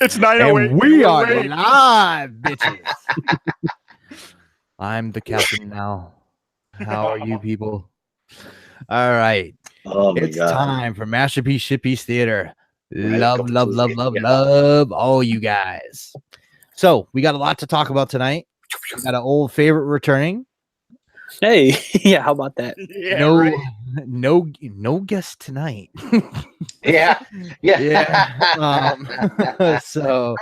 It's 9:08. And we are live, bitches. I'm the captain now. How are you people? All right. Oh my It's God. time for Masterpiece Shippies Theater. Welcome Love all you guys. So we got a lot to talk about tonight. We got an old favorite returning. Hey, yeah, how about that? Yeah, no, right? no guest tonight. Yeah. So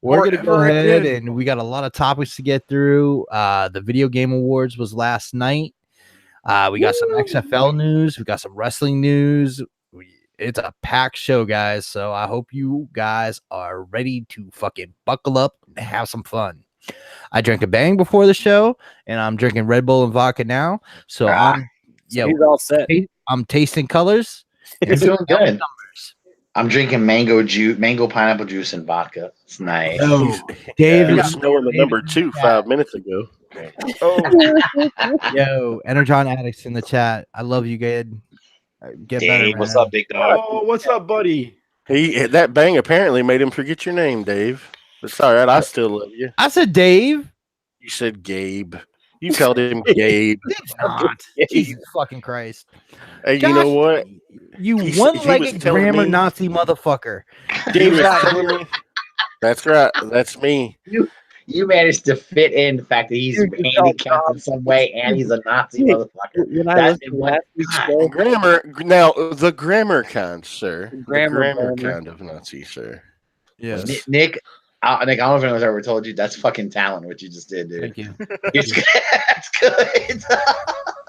we're gonna go Forever ahead again. and we got a lot of topics to get through. The Video Game Awards was last night. We got some XFL news. We got some wrestling news. It's a packed show, guys. So I hope you guys are ready to fucking buckle up and have some fun. I drank a bang before the show, and I'm drinking Red Bull and vodka now. So He's all set. I'm tasting colors. You're doing good. I'm drinking mango pineapple juice, and vodka. It's nice. Oh, Dave, He Yeah. was snoring the number 2 5 minutes ago. Oh, yo, Energon Addicts in the chat. I love you, Gabe. Get better, Dave, man. what's up, big dog? oh, what's up, buddy? That bang apparently made him forget your name, Dave. But it's all right. I still love you. I said Dave. You said Gabe. You called him Gabe. It's not. Jesus fucking Christ. Hey, Josh, you know what? You He was one-legged telling grammar me- Nazi motherfucker. He was telling me. That's right. That's me. You managed to fit in the fact that he's Dude, you handicapped felt in some way, and he's a Nazi motherfucker. When I That's listened to last week's show, Grammar. Now, the grammar kind, sir. Grammar. The grammar kind of Nazi, sir. Yes. Nick, I don't know if anyone's ever told you that's fucking talent what you just did, dude. Thank you. It's good. That's good.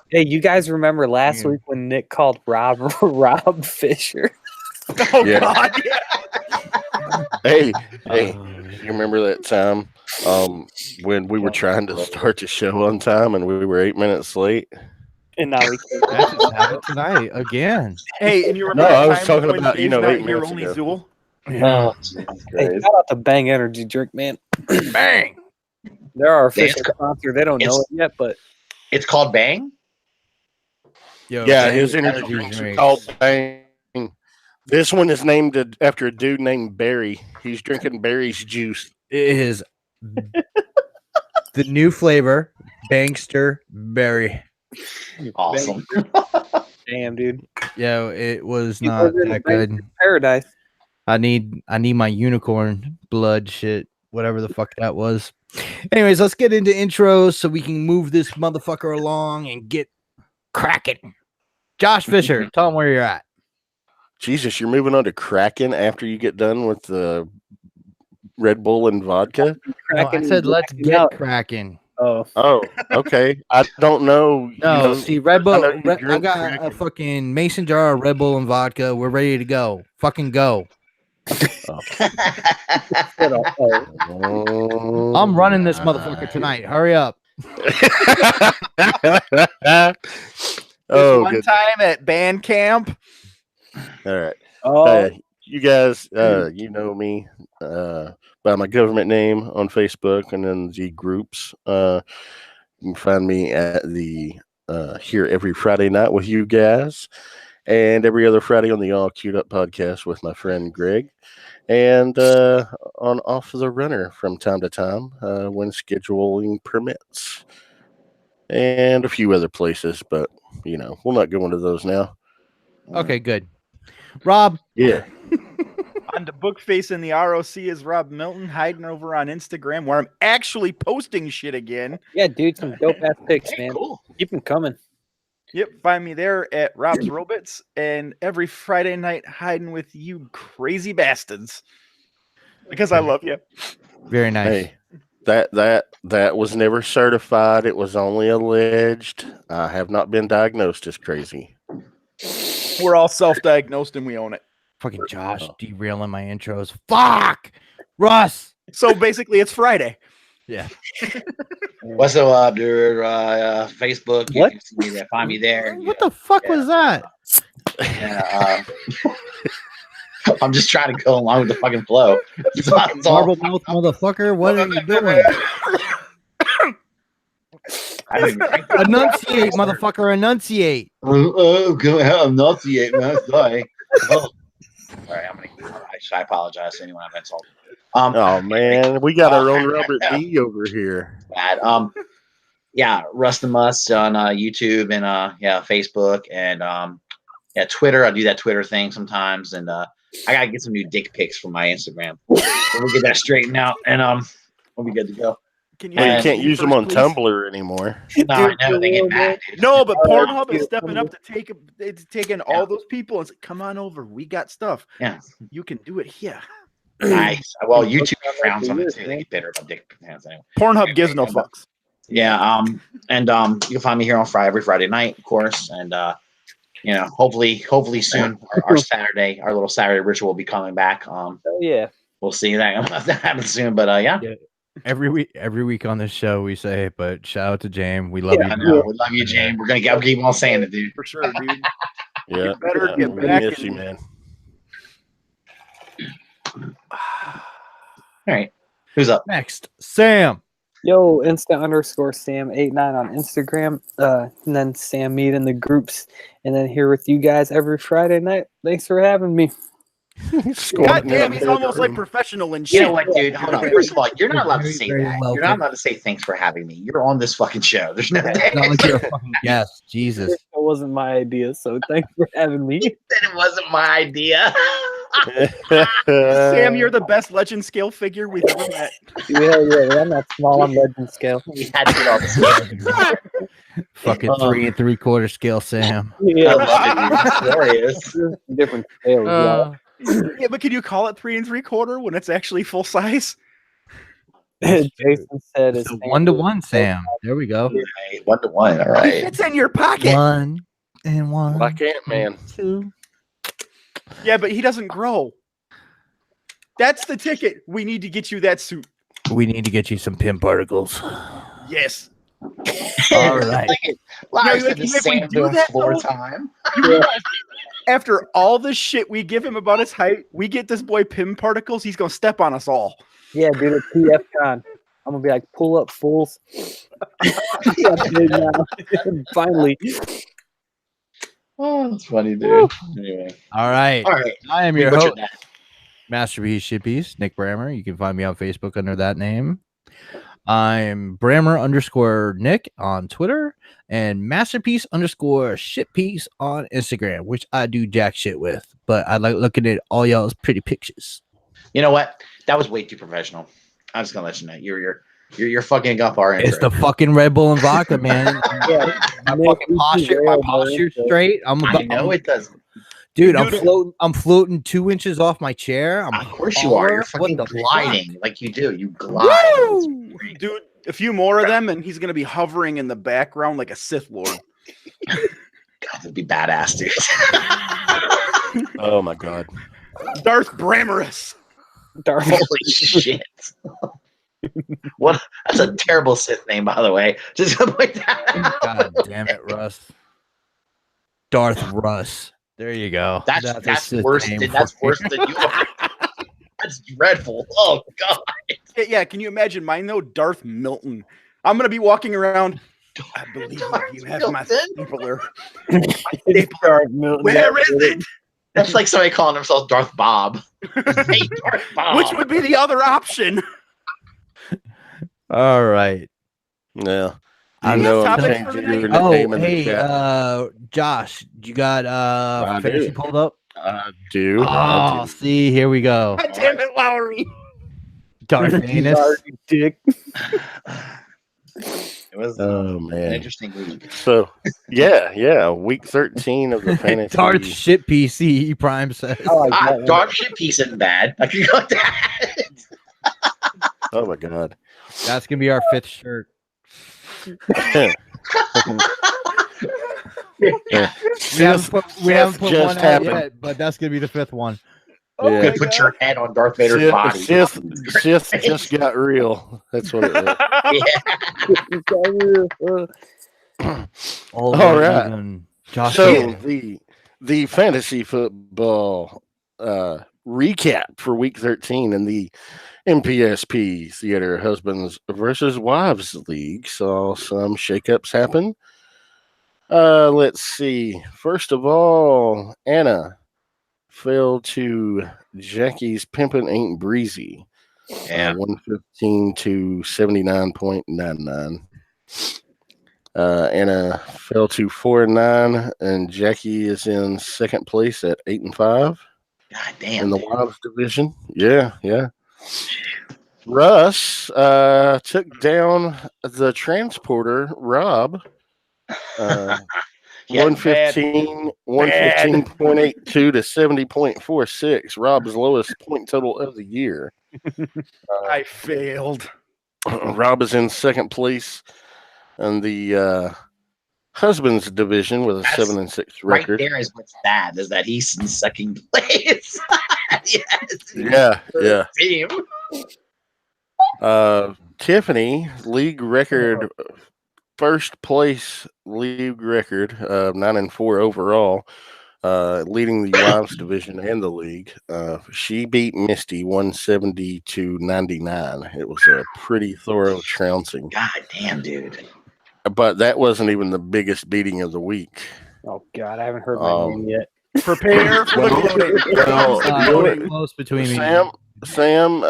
hey, you guys remember last Yeah. week when Nick called Rob Fisher? Oh, Yeah. God. Hey, you remember that time when we were trying to start the show on time and we were 8 minutes late? And now we That just happened tonight again. Hey, and you remember No, that I was time talking when about, Dave's you know, not 8 here, minutes only ago. Zool? Oh, Jesus hey, Christ. shout out to Bang Energy Drink, man. Bang. They're our official It's- sponsor. They don't know it yet, but It's called Bang? Yo, Yeah, Bang his energy drinks are called Bang. This one is named after a dude named Barry. He's drinking Barry's juice. It is the new flavor, Bangster Berry. Awesome. damn, dude, Yo, it was You not live in that a good. paradise. I need my unicorn blood shit, whatever the fuck that was. Anyways, let's get into intros so we can move this motherfucker along and get cracking. Josh Fisher, tell him where you're at. Jesus, you're moving on to Kraken after you get done with the Red Bull and vodka? No, I said let's get cracking. Oh, Oh, okay. I don't know. No, see, Red Bull. I know you I drink got a Kraken. fucking mason jar of Red Bull and vodka. We're ready to go. Fucking go. I'm running this motherfucker tonight. Hurry up. Oh, One good. time at band camp. All right. oh, You guys, you know me by my government name on Facebook and then the groups. You can find me at the here every Friday night with you guys, and every other Friday on the All Queued Up podcast with my friend Greg, and on Off the Runner from time to time when scheduling permits, and a few other places, but you know we'll not go into those now. Okay, good. Rob. Yeah. On the book face in the ROC is Rob Milton, hiding over on Instagram where I'm actually posting shit again. yeah, dude, some dope ass pics, man. Cool. Keep them coming. Yep, find me there at Rob's Robots, and every Friday night hiding with you crazy bastards. Because I love you. Very nice. Hey, that was never certified. It was only alleged. I have not been diagnosed as crazy. We're all self-diagnosed and we own it. Fucking Josh derailing my intros. Fuck. Russ. So basically it's Friday. Yeah. What's up, dude? Facebook. You What? can see me there. Find me there. What the fuck was that? Yeah, I'm just trying to go along with the fucking flow. It's all- Marble mouth motherfucker. What are you doing? I don't even drink. Enunciate, motherfucker. Enunciate. Go ahead, enunciate, man. Sorry. Oh. All right, I apologize to anyone I've insulted. Oh man, we got our own Robert D over here. Bad. Yeah, Rust and Must on YouTube and Facebook and Twitter. I do that Twitter thing sometimes, and I gotta get some new dick pics for my Instagram. We'll get that straightened out, and we'll be good to go. Can Well, you And- can't use them first, on please? Tumblr anymore. No, I know they get mad. Dude. No, but Alright, Pornhub is yeah, stepping up to take it's taking all those people and say, come on over. We got stuff. Yeah, You can do it here. nice. Well, YouTube Fuck frowns on it years, too. They man. get bitter about dick pics anyway. Pornhub gives no fucks. Yeah, and you can find me here on every Friday night, of course, and hopefully soon our Saturday, our little Saturday ritual will be coming back. Oh yeah. We'll see that happen soon, but yeah. Every week on this show we say, but shout out to James. We love I you. know. We love you, James. We're gonna keep on saying it, dude. For sure, dude. Yeah, better yeah, get we back miss in- you, man. All right, who's up? Next, Sam. Yo, Insta_Sam89 on Instagram. And then Sam Mead in the groups. And then here with you guys every Friday night. Thanks for having me. God damn, he's almost like professional and You shit. know what, dude? Hold on. First of all, you're not allowed to Very, say very that. You're welcome. not allowed to say thanks for having me. You're on this fucking show. There's no It's not like you're a fucking guest. Jesus. That wasn't my idea, so thanks for having me. Said it wasn't my idea. Sam, you're the best legend scale figure we've ever met. Yeah, I'm not small on legend scale. We had to get all this. Fucking 3 3/4 scale Sam. I Yeah, love it, dude. It's glorious. different scales. Yeah, but can you call it 3 3/4 when it's actually full size? Yeah. Jason said it's So 1-to-1 Sam. There we go. Right, 1-1. All It right. fits in your pocket. 1 and 1. Like Ant-Man. 2. Yeah, but he doesn't grow. That's the ticket. We need to get you that suit. We need to get you some pin particles. Yes. All right. Live Yeah, to the if we Sam do doing that, floor though- time. After all the shit we give him about his height, we get this boy pin particles. He's gonna step on us all. Yeah, dude, at PF Con. I'm gonna be like, pull up, fools. Yeah, big now. Finally. Oh, that's funny, dude. Anyway. All right. All right. I am We your butchered host, that. Masterpiece Shitpiece, Nick Brammer. You can find me on Facebook under that name. I'm Brammer_Nick on Twitter and Masterpiece_Shitpiece on Instagram, which I do jack shit with, but I like looking at all y'all's pretty pictures. You know what? That was way too professional. I'm just gonna let you know. You're fucking up our intro. It's the fucking Red Bull and vodka, man. Yeah, my Nick, fucking you posture, too my rare, posture bro. straight. I know it doesn't. Dude, I'm Dude, I'm floating 2 inches off my chair. I'm Of course you are. You're taller. fucking What the gliding like you do. You glide. Woo! Dude, a few more of them, and he's gonna be hovering in the background like a Sith Lord. God, that'd be badass, dude. Oh my god. Darth Brammerus. Darth. Holy shit. What? That's a terrible Sith name, by the way. Just gonna point that out. God damn it, Russ. Darth Russ. There you go. That's a Sith worse. name That's for worse than you are. That's dreadful. Oh god. Yeah, can you imagine mine though? Darth Milton. I'm gonna be walking around. I believe Darth you have my Milton? stapler. Darth Milton. Where is it? That's like somebody calling themselves Darth Bob. Hey, Darth Bob. Which would be the other option? All right. Yeah. I You know know I'm topics changing for your tonight? name Oh, in the hey, chat. Josh, you got I fantasy do. pulled up? I do. I Oh, do. see, here we go. God damn it, Lowry. Darth Anus. Sorry, dick. It was Oh an man. interesting week. So yeah, week 13 of the fantasy. Darth shit PC, Prime says. I like that one. Dark shit piece isn't bad. I can go with that. Oh my god. That's gonna be our 5th shirt. We haven't put just one out happened. yet, but that's gonna be the 5th one. Oh Yeah. my You put your head on Darth Vader's Sith, body. Sith just got real. That's what it was. Yeah. All right. even. Josh, So the fantasy football recap for week 13 in the MPSP Theater Husbands versus Wives League saw some shakeups happen. Let's see. First of all, Anna fell to Jackie's Pimpin' Ain't Breezy. Yeah. 115 to 79.99. Anna fell to 4-9, and Jackie is in second place at 8-5 God damn. in the dude. Wilds division. Yeah. Russ took down the transporter, Rob. Yeah, 115.82 to 70.46. Rob's lowest point total of the year. I failed. Rob is in second place in the husband's division with a That's 7-6 right record. there is what's bad is that he's in second place. Yes. Yeah. Team. Tiffany, league record, first place league record, 9-4 overall, leading the wives division and the league. She beat Misty 170 to 99. It was a pretty thorough trouncing. God damn, dude. But that wasn't even the biggest beating of the week. Oh God, I haven't heard my name yet. Prepare for the gloating. Close between me. Sam,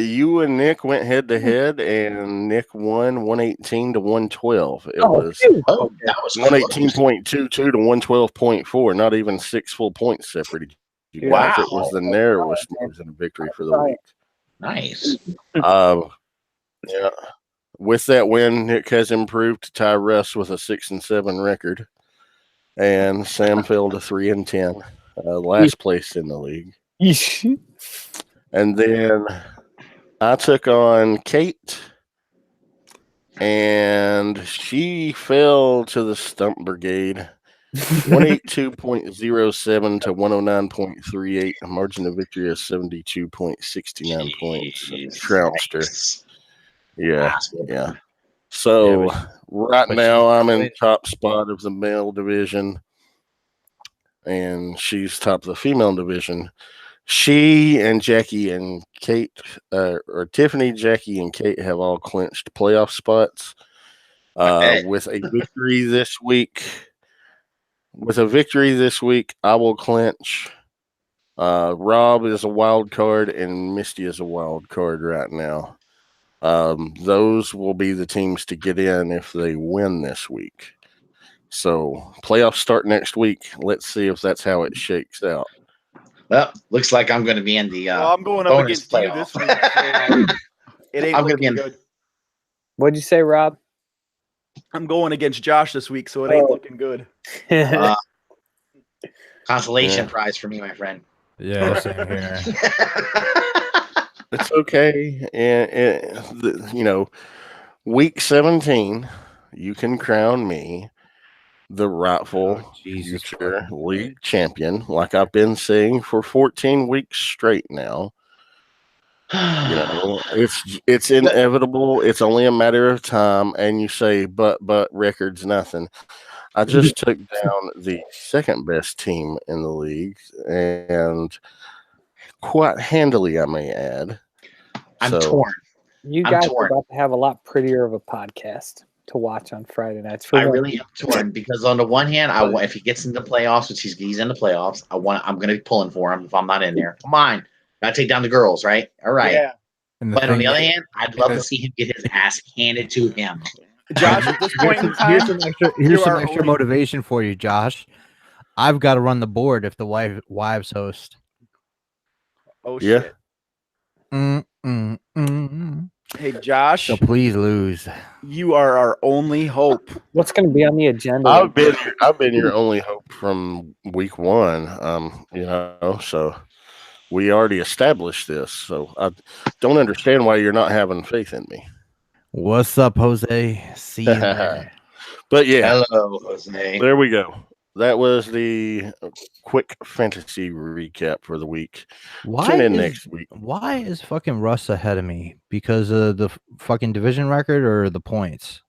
you and Nick went head to head, and Nick won 118 to 112. It was Oh, that was 118.22 to 112.4. Not even 6 full points separated you guys. Wow. It was the narrowest margin of victory for the week. nice. Yeah. With that win, Nick has improved to tie Russ with a 6-7 record, and Sam fell to 3-10, last place in the league. And then I took on Kate, and she fell to the Stump Brigade, 182.07 to 109.38, a margin of victory of 72.69 points. Trounced her. Yeah. So right now I'm in top spot of the male division, and she's top of the female division. She and Jackie and Kate, or Tiffany, Jackie, and Kate have all clinched playoff spots. With a victory this week, I will clinch. Rob is a wild card, and Misty is a wild card right now. Those will be the teams to get in if they win this week. So playoffs start next week. Let's see if that's how it shakes out. Well, looks like I'm going to be in the. I'm going up against you this week. So, it ain't looking good. What'd you say, Rob? I'm going against Josh this week, so it ain't looking good. Consolation prize for me, my friend. Yeah, same here. It's okay. And week 17, you can crown me the rightful future league champion, like I've been saying for 14 weeks straight now. It's inevitable. It's only a matter of time. And you say, but records, nothing. I just took down the second best team in the league, and quite handily, I may add. I'm torn. You guys are about to have a lot prettier of a podcast to watch on Friday nights. I really am torn because on the one hand, if he gets into the playoffs, which he's in the playoffs, I'm going to be pulling for him if I'm not in there. Come on, gotta take down the girls, right? All right. Yeah. But on the other hand, I'd love to see him get his ass handed to him. Josh, at this point in time, here's some extra motivation for you, Josh. I've got to run the board if the wives host. Oh shit! Hey, Josh. So please lose. You are our only hope. What's going to be on the agenda? I've been your only hope from week one. So we already established this. So I don't understand why you're not having faith in me. What's up, Jose? See you later. But yeah, hello, Jose. There we go. That was the quick fantasy recap for the week. Tune in next week. Why is fucking Russ ahead of me? Because of the fucking division record or the points?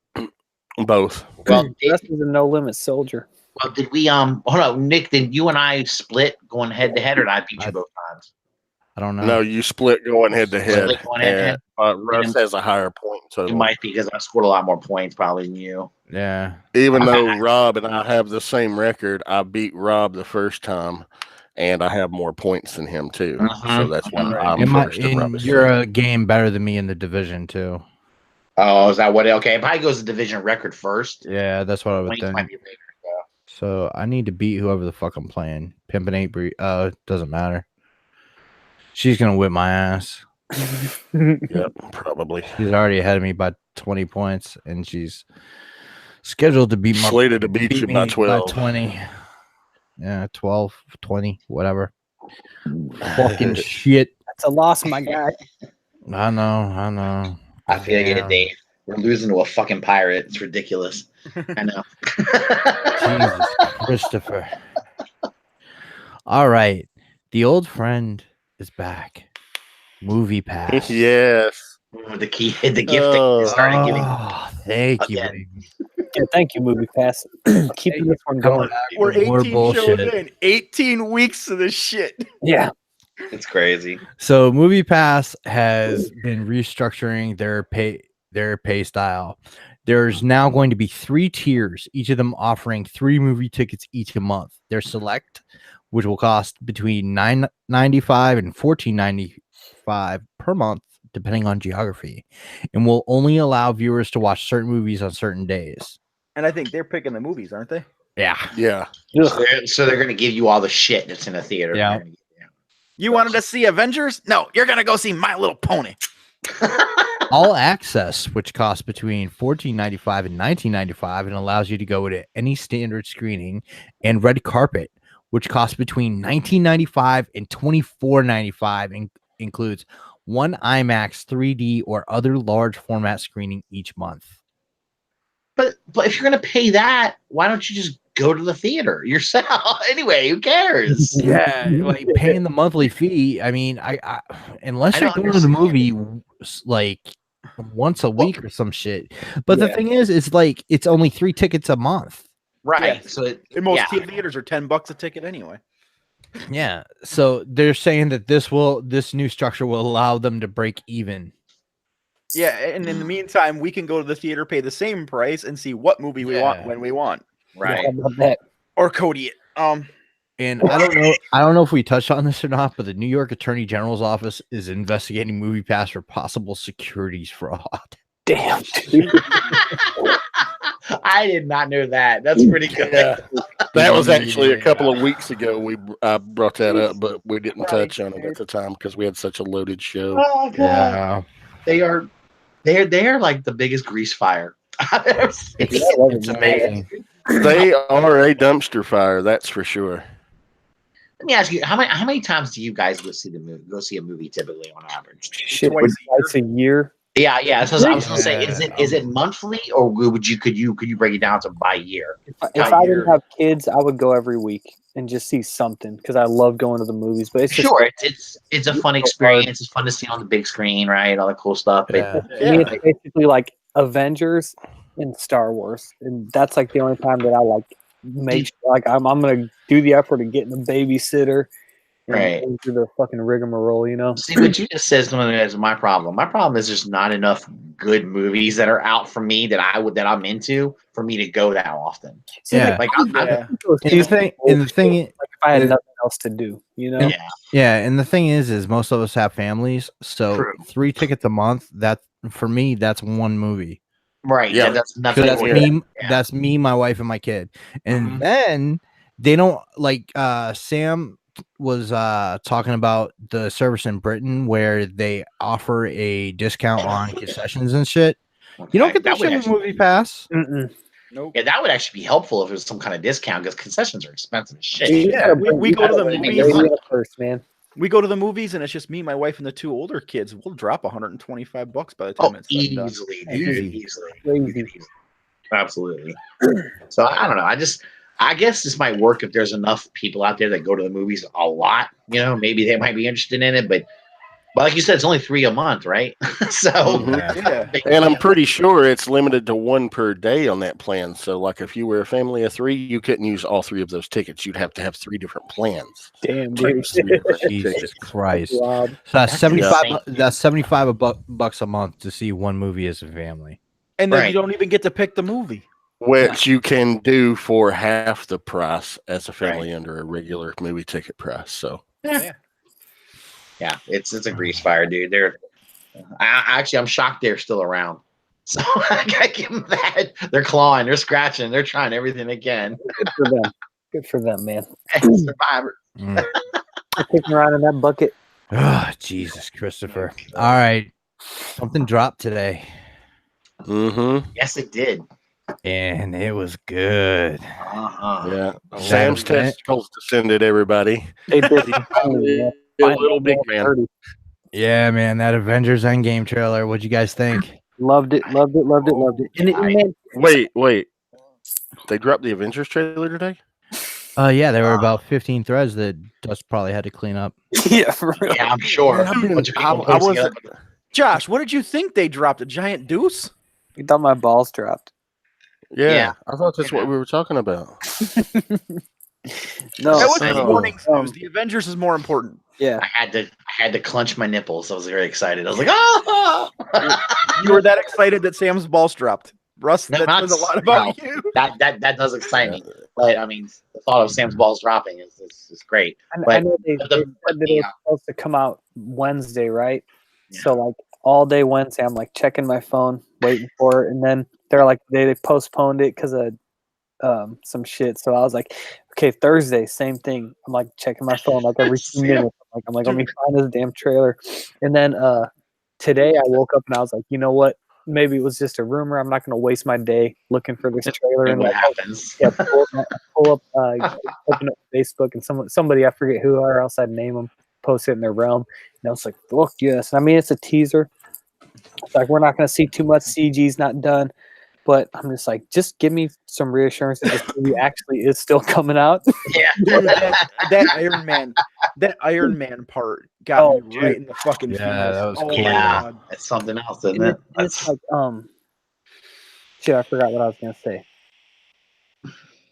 Both. Well, Russ is a no limit soldier. Well, did we hold on, Nick? Did you and I split going head to head, or did I beat you both times? I don't know. No, you split going head to head. Russ has a higher point total. It might be because I scored a lot more points probably than you. Yeah. Even though Rob and I have the same record, I beat Rob the first time, and I have more points than him too. Mhm. So that's why I'm And first. And Rob is you're second. a game better than me in the division too. Oh, is that what? Okay, it probably goes to division record first. Yeah, that's what I would Points think. might be later. So I need to beat whoever the fuck I'm playing. Pimpin' ain't doesn't matter. She's gonna whip my ass. Yep, probably. She's already ahead of me by 20 points, and she's scheduled to beat Slated to beat you by me 12. 20. Yeah, 12, 20, whatever. Fucking shit. That's a loss, my guy. I know. I feel you, Goddamn. Dave. We're losing to a fucking pirate. It's ridiculous. I know. Jesus Christopher. All right. The old friend is back. Movie Pass. Yes. The gift that you started giving. Oh, thank you, Again. baby. Yeah, thank you, Movie Pass. Keeping this one going. We're More 18 bullshit. shows in, 18 weeks of this shit. Yeah. It's crazy. So Movie Pass has been restructuring their pay style. There's now going to be 3 tiers, each of them offering 3 movie tickets each a month. There's Select, which will cost between $9.95 and $14.95 per month, depending on geography, and will only allow viewers to watch certain movies on certain days. And I think they're picking the movies, aren't they? Yeah. Yeah. So they're going to give you all the shit that's in a theater. Yeah. You wanted to see Avengers? No, you're going to go see My Little Pony. All Access, which costs between $14.95 and $19.95 and allows you to go to any standard screening, and Red Carpet, which costs between $19.95 and $24.95 and includes one IMAX 3D or other large format screening each month. But if you're going to pay that, why don't you just go to the theater yourself? Anyway, who cares? Yeah, like paying the monthly fee. I mean, I unless I you're don't going to the understand. movie like once a week or some shit. But the thing is, it's like it's only 3 tickets a month. Right. Yes. So In most theaters are $10 a ticket anyway. Yeah. So they're saying that this new structure will allow them to break even. Yeah, and in the meantime, we can go to the theater, pay the same price, and see what movie we want when we want. right. How about that? Or Cody it. And I don't know if we touched on this or not, but the New York Attorney General's office is investigating Movie Pass for possible securities fraud. Damn, dude. I did not know that. That's pretty good. Yeah. That was actually a couple of weeks ago. I brought that up, but we didn't touch on it at the time because we had such a loaded show. Oh god. Yeah. They are like the biggest grease fire I've ever seen. It's amazing. They are a dumpster fire, that's for sure. Let me ask you, how many times do you guys go see a movie typically on average? Shit, Twice twice a year. Yeah. So I was gonna say, Yeah. is it monthly or could you break it down to by year? If I didn't have kids, I would go every week and just see something because I love going to the movies. But it's just, Sure, it's a fun experience. It's fun to see on the big screen, right? All that cool stuff. But Yeah. I mean, it's basically like Avengers and Star Wars, and that's like the only time that I like make sure, like I'm gonna do the effort of getting a babysitter and Right. go through the fucking rigmarole, you know. See, what you just said is my problem. My problem is there's not enough good movies that are out for me that I'm into for me to go that often. Yeah. Like And the thing like if I had nothing else to do, you know. Yeah, and the thing is most of us have families, so True. 3 tickets a month, that for me, that's one movie. Right. Yeah. Yeah. That's So nothing. that's weird. me, Yeah. that's me, my wife, and my kid. And Mhm. then they don't like Sam was talking about the service in Britain where they offer a discount on concessions and shit. You don't Okay, get that shit in Movie Pass. Mm-mm. Nope. Yeah, that would actually be helpful if it was some kind of discount because concessions are expensive as shit. Yeah, we go to the gotta make movies. money. First, man. We go to the movies, and it's just me, my wife, and the 2 older kids. We'll drop $125 by the time Oh, it's said and done. easily, Easy. dude, easily. Crazy. Absolutely. So I don't know. I guess this might work if there's enough people out there that go to the movies a lot. You know, maybe they might be interested in it, but like you said, it's only 3 a month, right? So Mhm. Yeah. And I'm pretty sure it's limited to 1 per day on that plan. So, like, if you were a family of 3, you couldn't use all 3 of those tickets. You'd have to have 3 different plans. Damn, to dude. use 3 different Jesus tickets. Christ. Wow. So that's That's 75 insane. that's 75 bucks a month to see one movie as a family. And then Right. you don't even get to pick the movie. which you can do for half the price as a family under a regular movie ticket price. So Yeah, it's a grease fire, dude. I'm shocked they're still around. So I gotta give them that. They're clawing, they're scratching, they're trying everything they can. Good for them. Good for them, man. Survivors. Mm. They're kicking around in that bucket. Oh, Jesus, Christopher. All right. Something dropped today, Yes, it did. and it was good. yeah, That Sam's event- testicles descended. Everybody, They did. a little big man. Yeah, man, that Avengers Endgame trailer. What'd you guys think? Loved it. Loved it. Loved it. Loved it. And man, Wait. They dropped the Avengers trailer today? Yeah, there were about 15 threads that Dust probably had to clean up. yeah, for real. Yeah, I'm sure. Yeah, A bunch of people I posting wasn't. it. Josh, what did you think they dropped? A giant deuce? You thought my balls dropped. Yeah, I thought that's what we were talking about. No, That was Oh. this morning's news. The Avengers is more important. yeah. I had to clench my nipples. I was very excited. I was like, ah! You were that excited that Sam's balls dropped. Russ, No, that not- says a lot about you. that does excite me. But I mean, the thought of Sam's balls dropping is great. I But know they said that it was supposed to come out Wednesday, right? So like all day Wednesday, I'm like checking my phone, waiting for it, and then they're like they postponed it because of some shit. So I was like, okay, Thursday, same thing. I'm like checking my phone like every 2 minutes. I'm like, let me find this damn trailer. And then today I woke up and I was like, you know what? Maybe it was just a rumor. I'm not going to waste my day looking for this trailer. And what like, happens? yeah, pull up, open up Facebook, and somebody I forget who or else I'd name them, post it in their realm. And I was like, fuck yes. I mean, it's a teaser. It's like we're not going to see too much. CG's not done. But I'm just like, just give me some reassurance that this movie actually is still coming out. Yeah. Dude, that Iron Man part got me right in the fucking Yeah, feels. that was Oh cool. my Yeah. God. It's something else, isn't And it? it's like, shit, I forgot what I was going to say.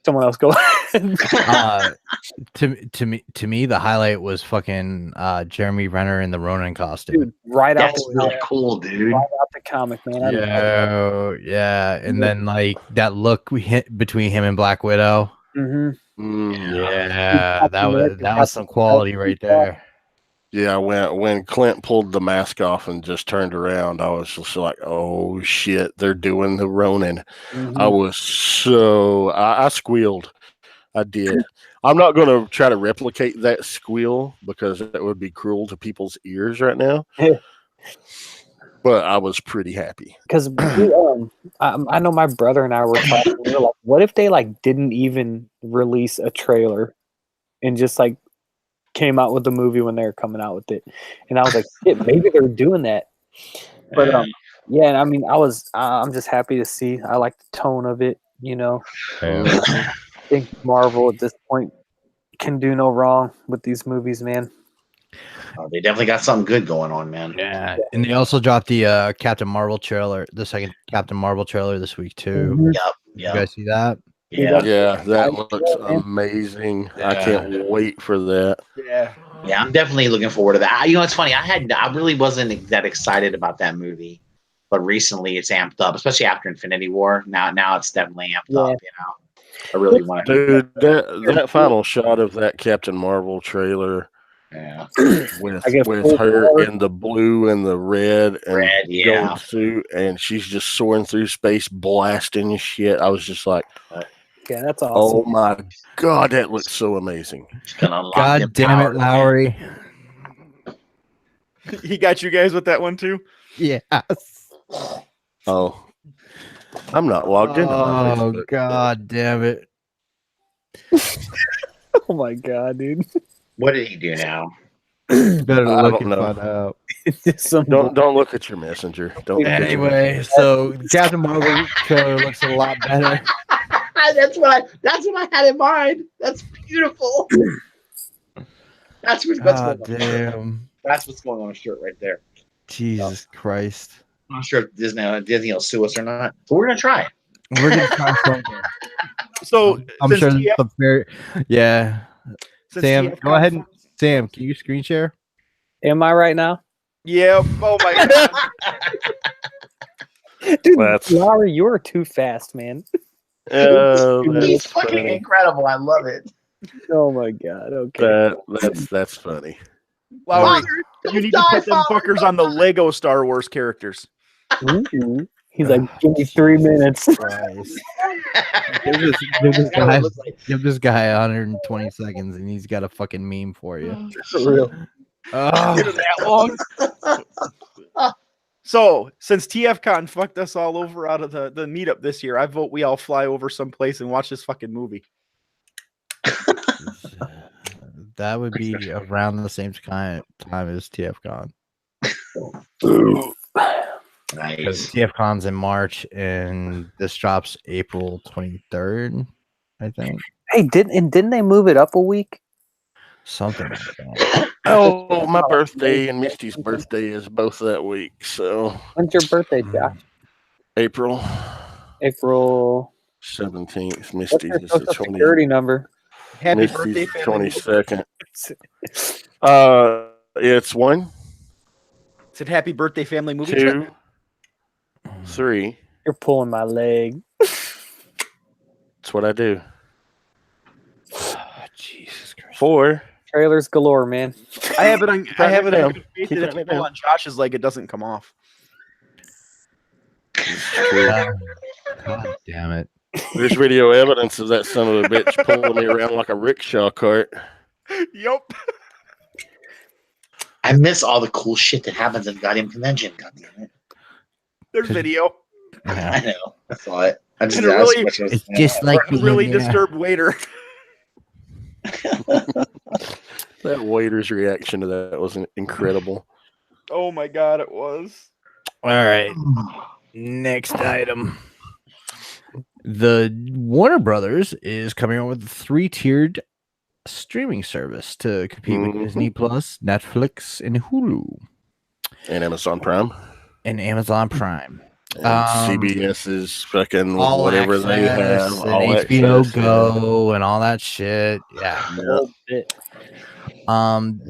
Someone else go ahead. To me, the highlight was fucking Jeremy Renner in the Ronin costume. Dude, right out That's the really cool, dude. right out the comic, man. I love Yeah, and then like that look we hit between him and Black Widow. it. Mhm. Yeah, that was some quality right there. Yeah, when Clint pulled the mask off and just turned around, I was just like, "Oh shit, they're doing the Ronin." Mhm. I was I squealed. I did. I'm not going to try to replicate that squeal because that would be cruel to people's ears right now. But I was pretty happy. Because I know my brother and I were talking. We were like, what if they like didn't even release a trailer and just like came out with the movie when they were coming out with it? And I was like, shit, maybe they're doing that. But yeah, and I mean, I'm just happy to see. I like the tone of it. You know, I think Marvel at this point can do no wrong with these movies, man. They definitely got something good going on, man. Yeah, and they also dropped the Captain Marvel trailer, the second Captain Marvel trailer this week too. Mhm. Yep. You guys see that? Yeah. Yeah, that looks amazing. I Yeah. can't wait for that. Yeah. Yeah, I'm definitely looking forward to that. You know, it's funny. I really wasn't that excited about that movie, but recently it's amped up, especially after Infinity War. Now it's definitely amped up. You know, I really want to. Dude, that final shot of that Captain Marvel trailer Yeah. with her in the blue and the red and Red, yeah. gold suit, and she's just soaring through space, blasting shit. I was just like, Yeah, that's awesome. "Oh my god, that looks so amazing!" God damn it, Lowry! He got you guys with that one too? Yes. Oh, I'm not logged in. Oh god damn it! Oh my god, dude. What did he do now? Better I look don't and know. find out. Don't look at your messenger. Don't. Look at your Anyway, so Captain Marvel trailer looks a lot better. That's what I had in mind. That's beautiful. That's what's going on. Damn! That's what's going on a shirt right there. Jesus Christ! I'm not sure if Disney will sue us or not, but we're gonna try. We're gonna try something. So I'm since sure TF the very yeah. since Sam, TF go ahead and confirms- Sam, can you screen share? Am I right now? Yeah. Oh my god. Dude, That's- Lowry, you're too fast, man. That's He's fucking funny. incredible. I love it. Oh my god. Okay. That's funny. Lowry, Father, you don't need to die, put them Father, fuckers don't on the die. Lego Star Wars characters. Ooh. He's like, give me 3 minutes. Christ. Give this That's what guy it looks like. give this guy 120 seconds and he's got a fucking meme for you. For real. Oh, That long. So, since TFCon fucked us all over out of the meetup this year, I vote we all fly over someplace and watch this fucking movie. that would be around the same time as TFCon. Because Nice. TFCon's in March and this drops April 23rd, I think. Hey, didn't they move it up a week? Something like that. Oh, my birthday and Misty's birthday is both that week. So When's your birthday, Josh? April April. 17th. What's Misty's your is the social 20th. security number? Happy birthday, Misty's family. 22nd. It's 1, Said happy birthday, family movie 2, trip. 3. You're pulling my leg. That's what I do. Jesus Christ. 4. Trailers galore, man. I have it on. I have it down. on good faith Keep that if writing you it pull down. on Josh's leg, it doesn't come off. God damn it. There's video evidence of that son of a bitch pulling me around like a rickshaw cart. Yep. I miss all the cool shit that happens at the goddamn convention. God damn it. There's video. Yeah. I know. I saw it. I just And it asked really- what was It's just like For a really being there. disturbed waiter. That waiter's reaction to that was incredible. Oh my god, it was. All right. Next item. The Warner Brothers is coming out with a 3-tiered streaming service to compete with Disney Plus, Netflix, and Hulu, And Amazon Prime. and Amazon Prime. And CBS's fucking All whatever they have. Access and All HBO access, Go and all that shit. Yeah.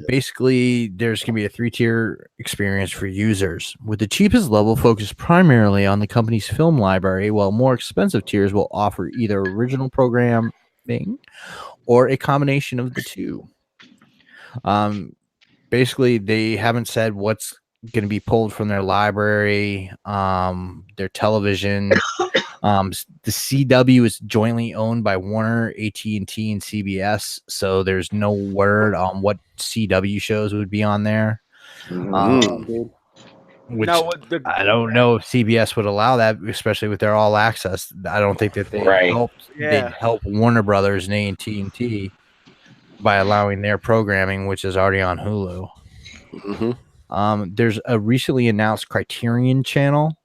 Basically, there's going to be a 3-tier experience for users, with the cheapest level focused primarily on the company's film library, while more expensive tiers will offer either original programming or a combination of the two. Basically, they haven't said what's going to be pulled from their library, their television. The CW is jointly owned by Warner, AT&T, and CBS, so there's no word on what CW shows would be on there. Which Now, what the, I don't know if CBS would allow that, especially with their all access. I don't think that Right. they'd help Warner Brothers and AT&T by allowing their programming, which is already on Hulu. There's a recently announced Criterion channel.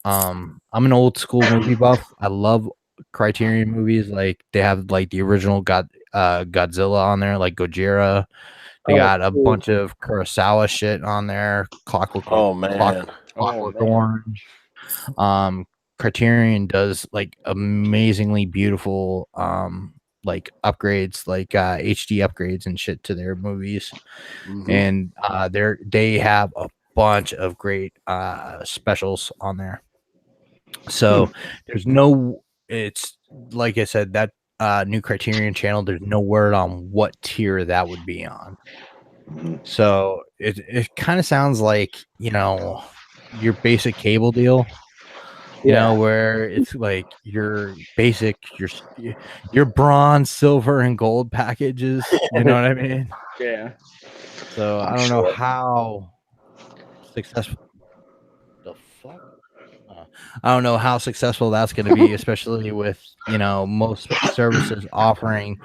I'm an old school movie buff. I love Criterion movies. Like they have like the original Godzilla on there, like Gojira. They got a bunch of Kurosawa shit on there. Clockwork Orange. Criterion does like amazingly beautiful like upgrades, like HD upgrades and shit to their movies. And they have a bunch of great specials on there. So it's like I said, that new Criterion channel, there's no word on what tier that would be on. So it kind of sounds like, your basic cable deal, where it's like your basic, your bronze, silver, and gold packages. You know what I mean? Yeah. So I don't know how successful the fuck. I don't know how successful that's going to be, especially with most services offering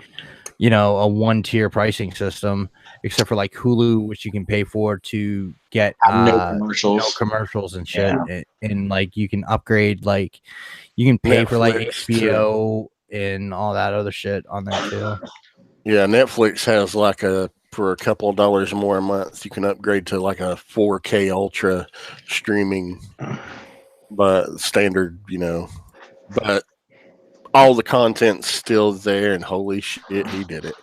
a 1-tier pricing system, except for like Hulu, which you can pay for to get no commercials and shit, and like you can upgrade, like you can pay for like HBO and all that other shit on there too. Yeah, Netflix has like for a couple of dollars more a month, you can upgrade to like a 4K ultra streaming, but standard, but all the content's still there, and holy shit, he did it.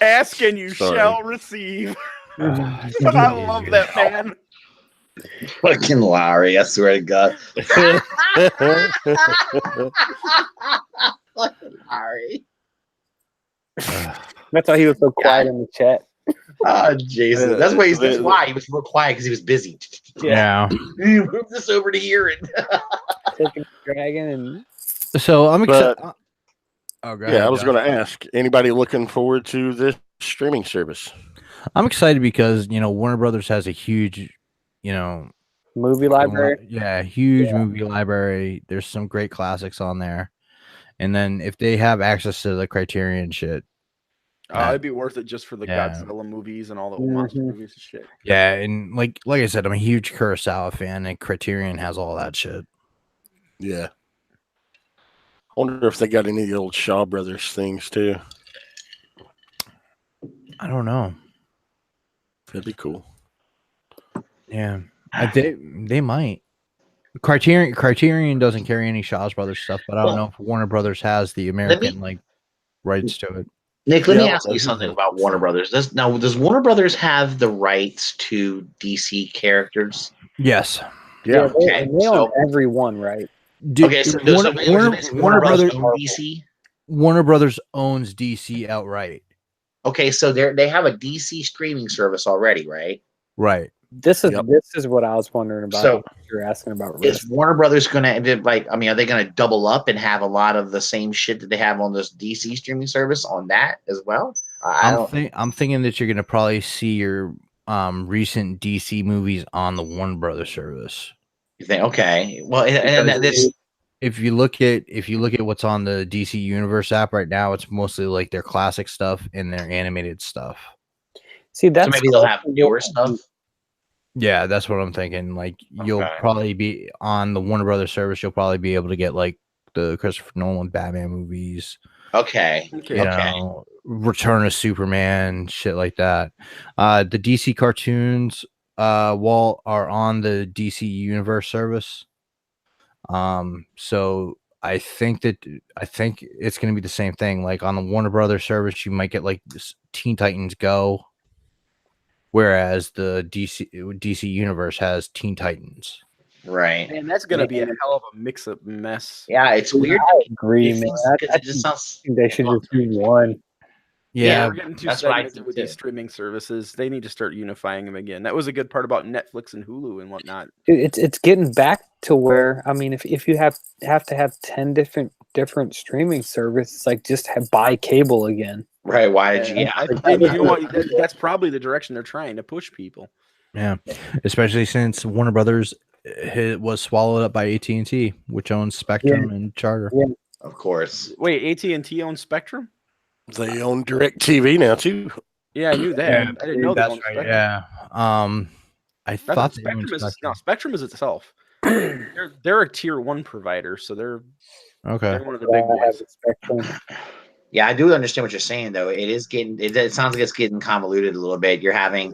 ask and you Sorry. shall receive. I love that, man. Fucking Larry, I swear to God. Fucking Larry. That's why he was so quiet in the chat. Oh, Jesus. That's why he was real quiet because he was busy. Yeah. Move this over to here. And Taking Dragon and So I'm excited. But Oh, go yeah, ahead, I was Josh. going to ask anybody looking forward to this streaming service. I'm excited because Warner Brothers has a huge, movie library. huge movie library. There's some great classics on there, and then if they have access to the Criterion shit, It'd be worth it just for the Yeah. Godzilla movies and all the old monster movies and shit. yeah, and like I said, I'm a huge Kurosawa fan, and Criterion has all that shit. Yeah. I wonder if they got any of the old Shaw Brothers things too. I don't know. That'd be cool. Yeah, they might. Criterion doesn't carry any Shaw Brothers stuff, but I don't know if Warner Brothers has the American rights to it. Nick, let me ask you something about Warner Brothers. Does Warner Brothers have the rights to DC characters? Yes. Yeah. Okay. They own every one, right? Okay. So Warner Brothers own DC. Warner Brothers owns DC outright. Okay, so they have a DC streaming service already, right? Right. This is what I was wondering about. So you're asking about is Warner Brothers going to are they going to double up and have a lot of the same shit that they have on this DC streaming service on that as well? I'm thinking that you're going to probably see your recent DC movies on the Warner Brothers service. You think? Okay. Well, and this. If you look at what's on the DC Universe app right now, it's mostly like their classic stuff and their animated stuff. See, that's so maybe they'll have newer stuff. Yeah, that's what I'm thinking. Like you'll probably be on the Warner Brothers service. You'll probably be able to get like the Christopher Nolan Batman movies. Okay. You know, Return of Superman, shit like that. The DC cartoons, are on the DC Universe service. So I think it's going to be the same thing. Like on the Warner Brothers service, you might get like Teen Titans Go, whereas the DC Universe has Teen Titans. Right. And that's going to be a hell of a mix-up mess. Yeah, it's weird. I agree, man. It just sounds. They should just do one. Yeah, we're getting too that's what I segmented with these streaming services. They need to start unifying them again. That was a good part about Netflix and Hulu and whatnot. Dude, it's getting back to where, I mean, if you have to have 10 different streaming services, like just buy cable again. Right? Why did you? And you know what? That's probably the direction they're trying to push people. Yeah, especially since Warner Brothers was swallowed up by AT&T, which owns Spectrum and Charter. Yeah. Of course. Wait, AT&T owns Spectrum? They own DirecTV now too. Yeah, I knew that. Yeah, I didn't know that. That's right. Yeah. I thought Spectrum is itself. They're a tier 1 provider, so they're one of the big ones. Yeah, I do understand what you're saying, though. It is getting. It sounds like it's getting convoluted a little bit. You're having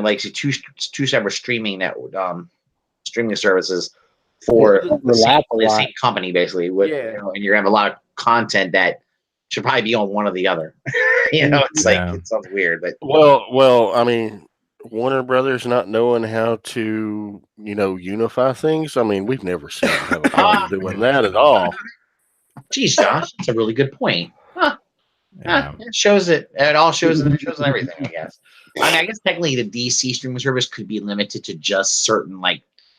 like two separate streaming services for the same company, basically. And you're gonna have a lot of content that should probably be on one or the other. It's like it sounds weird, but well, I mean, Warner Brothers not knowing how to unify things. I mean, we've never seen them have a problem doing that at all. Geez, Josh, that's a really good point. Huh. Yeah. It shows it. It all shows everything, I guess. I guess technically the DC streaming service could be limited to just certain,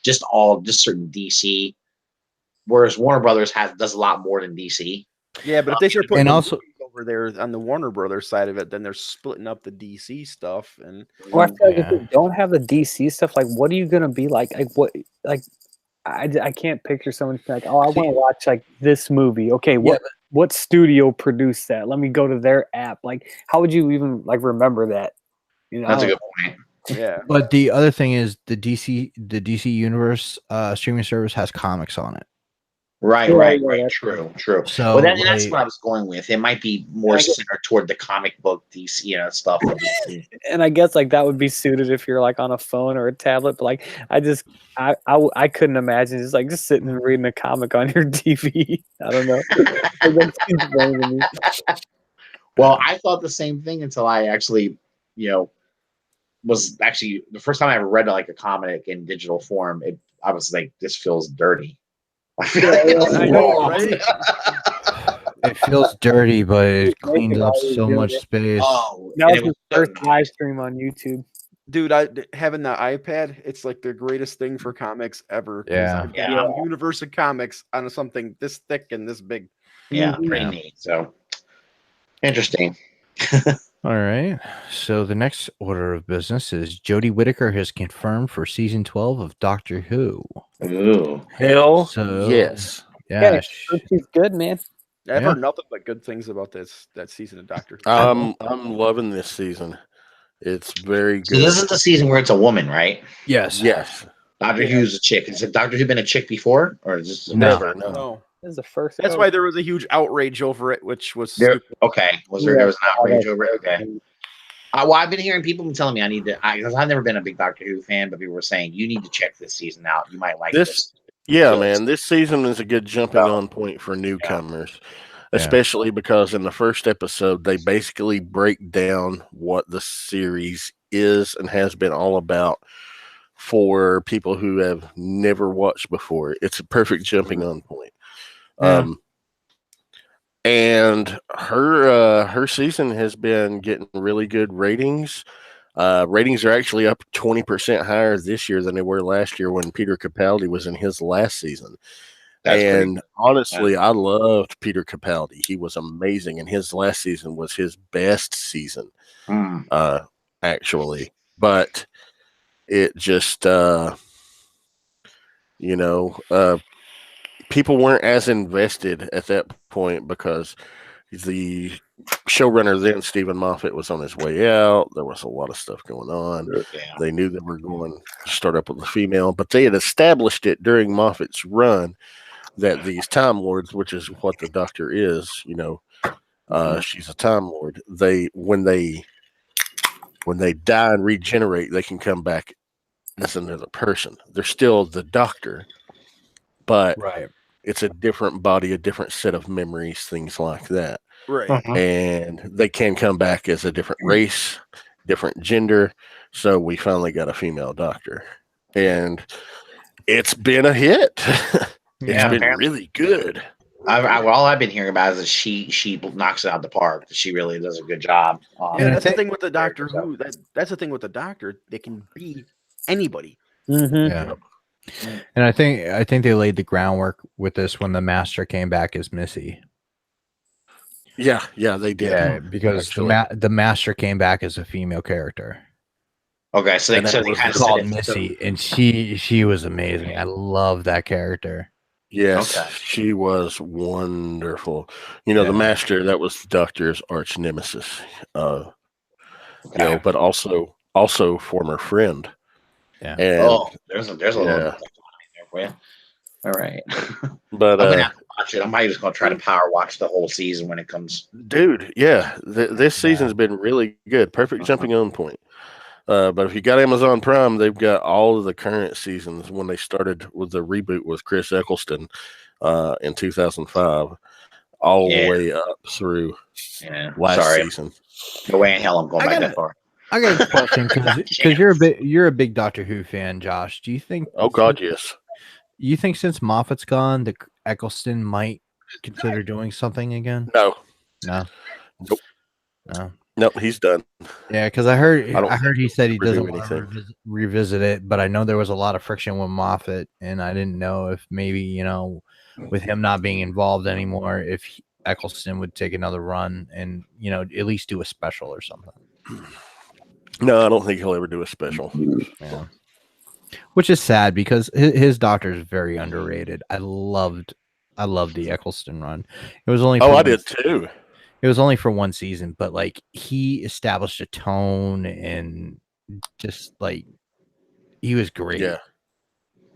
just certain DC, whereas Warner Brothers does a lot more than DC. Yeah, but if they start putting also over there on the Warner Brothers side of it, then they're splitting up the DC stuff. And I feel like if you don't have the DC stuff, like what are you gonna be like? Like what? Like I can't picture someone like, oh, I want to watch like this movie. Okay, what studio produced that? Let me go to their app. Like, how would you even remember that? That's a good point. Yeah, but the other thing is the DC Universe streaming service has comics on it. Right. True. So that's what I was going with. It might be more centered toward the comic book DC stuff. And I guess that would be suited if you're on a phone or a tablet. But I couldn't imagine just sitting and reading a comic on your TV. I don't know. That seems funny to me. Well, I thought the same thing until I actually, was actually the first time I ever read like a comic in digital form. I was like, this feels dirty. I feel like it's I know, wrong. right? It feels dirty, but it cleans up while he was so doing much it. space. Oh, That and was it his was first so live nice. stream on YouTube. Dude, having the iPad, it's like the greatest thing for comics ever. 'Cause Yeah. I've got Yeah. the universe of comics on something this thick and this big. Yeah, Mhm. pretty Yeah. neat. So interesting. All right. So the next order of business is Jodie Whittaker has confirmed for season 12 of Doctor Who. Ooh. Hell So yes. yeah, Yeah, she's good, man. I've Yeah. heard nothing but good things about that season of Doctor Who. I'm loving this season. It's very So good. this is the season where it's a woman, right? yes. Yes. Doctor Who's a chick. Has Doctor Who been a chick before, or is this No. Never. No. No. This is the first. That's go. why there was a huge outrage over it, which was There, stupid. okay. There was an outrage over it? Okay. Well, I've been hearing people telling me I need to, because I've never been a big Doctor Who fan, but people were saying you need to check this season out. You might like this. Yeah, So- man. This season is a good jumping on point for newcomers, especially because in the first episode, they basically break down what the series is and has been all about for people who have never watched before. It's a perfect jumping on point. Yeah. And her season has been getting really good ratings. Ratings are actually up 20% higher this year than they were last year when Peter Capaldi was in his last season. And honestly, I loved Peter Capaldi. He was amazing, and his last season was his best season, actually. But it just, people weren't as invested at that point because the showrunner then, Stephen Moffat, was on his way out. There was a lot of stuff going on. Yeah. They knew they were going to start up with a female, but they had established it during Moffat's run that these Time Lords, which is what the Doctor is, she's a Time Lord. When they die and regenerate, they can come back as another person. They're still the Doctor, but it's a different body, a different set of memories, things like that. Right. And they can come back as a different race, different gender. So we finally got a female Doctor, and it's been a hit. It's been really good. All I've been hearing about is that she knocks it out of the park. She really does a good job. That's the thing with the Doctor Who. That's the thing with the Doctor. They can be anybody. Yeah. And I think they laid the groundwork with this when the Master came back as Missy. Yeah, they did. Yeah, because the Master came back as a female character. Okay, so they kind of called Missy, and she was amazing. I love that character. Yes, she was wonderful. The Master, that was the Doctor's arch nemesis. But also former friend. Yeah. And there's a little there for you. All right. But I'm gonna have to watch it. I'm probably just gonna try to power watch the whole season when it comes. Dude, yeah, this season's been really good. Perfect jumping on point. But if you got Amazon Prime, they've got all of the current seasons when they started with the reboot with Chris Eccleston in 2005, all the way up through last season. No way in hell I'm going back that far. I got a question because you're a big Doctor Who fan, Josh. Do you think? Oh God, yes. You think since Moffat's gone, that Eccleston might consider doing something again? No. Nope, he's done. Yeah, because I heard he said he doesn't want to revisit it, but I know there was a lot of friction with Moffat, and I didn't know if maybe with him not being involved anymore, if Eccleston would take another run and at least do a special or something. No, I don't think he'll ever do a special. Yeah. Which is sad because his Doctor is very underrated. I loved the Eccleston run. It was only I did too. It was only for one season, but he established a tone and just he was great.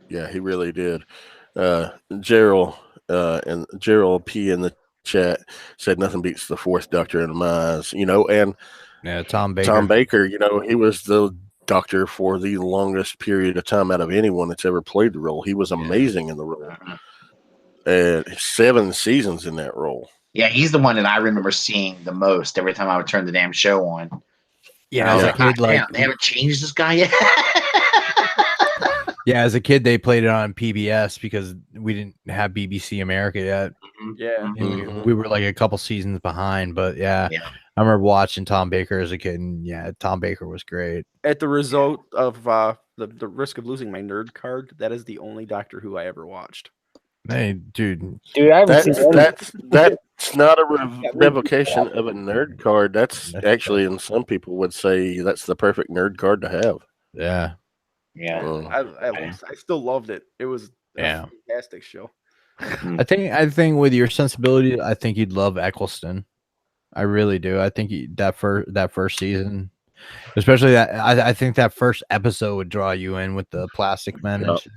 Yeah, he really did. Gerald P in the chat said nothing beats the fourth Doctor in my eyes. And Tom Baker. Tom Baker, he was the Doctor for the longest period of time out of anyone that's ever played the role. He was amazing in the role. And 7 seasons in that role. Yeah, he's the one that I remember seeing the most every time I would turn the damn show on. Yeah, as a kid, like damn, they haven't changed this guy yet. yeah, as a kid, they played it on PBS because we didn't have BBC America yet. Yeah. And we were like a couple seasons behind, but yeah, Yeah. I remember watching Tom Baker as a kid, and yeah, Tom Baker was great. At the result of the risk of losing my nerd card, that is the only Doctor Who I ever watched. Hey, dude, I haven't seen That's not a revocation of a nerd card. That's actually, and some people would say that's the perfect nerd card to have. yeah, Yeah. I still loved it. It was a fantastic show. I think with your sensibility, I think you'd love Eccleston. I really do. I think that first season, especially that, I think that first episode would draw you in with the plastic men. And shit.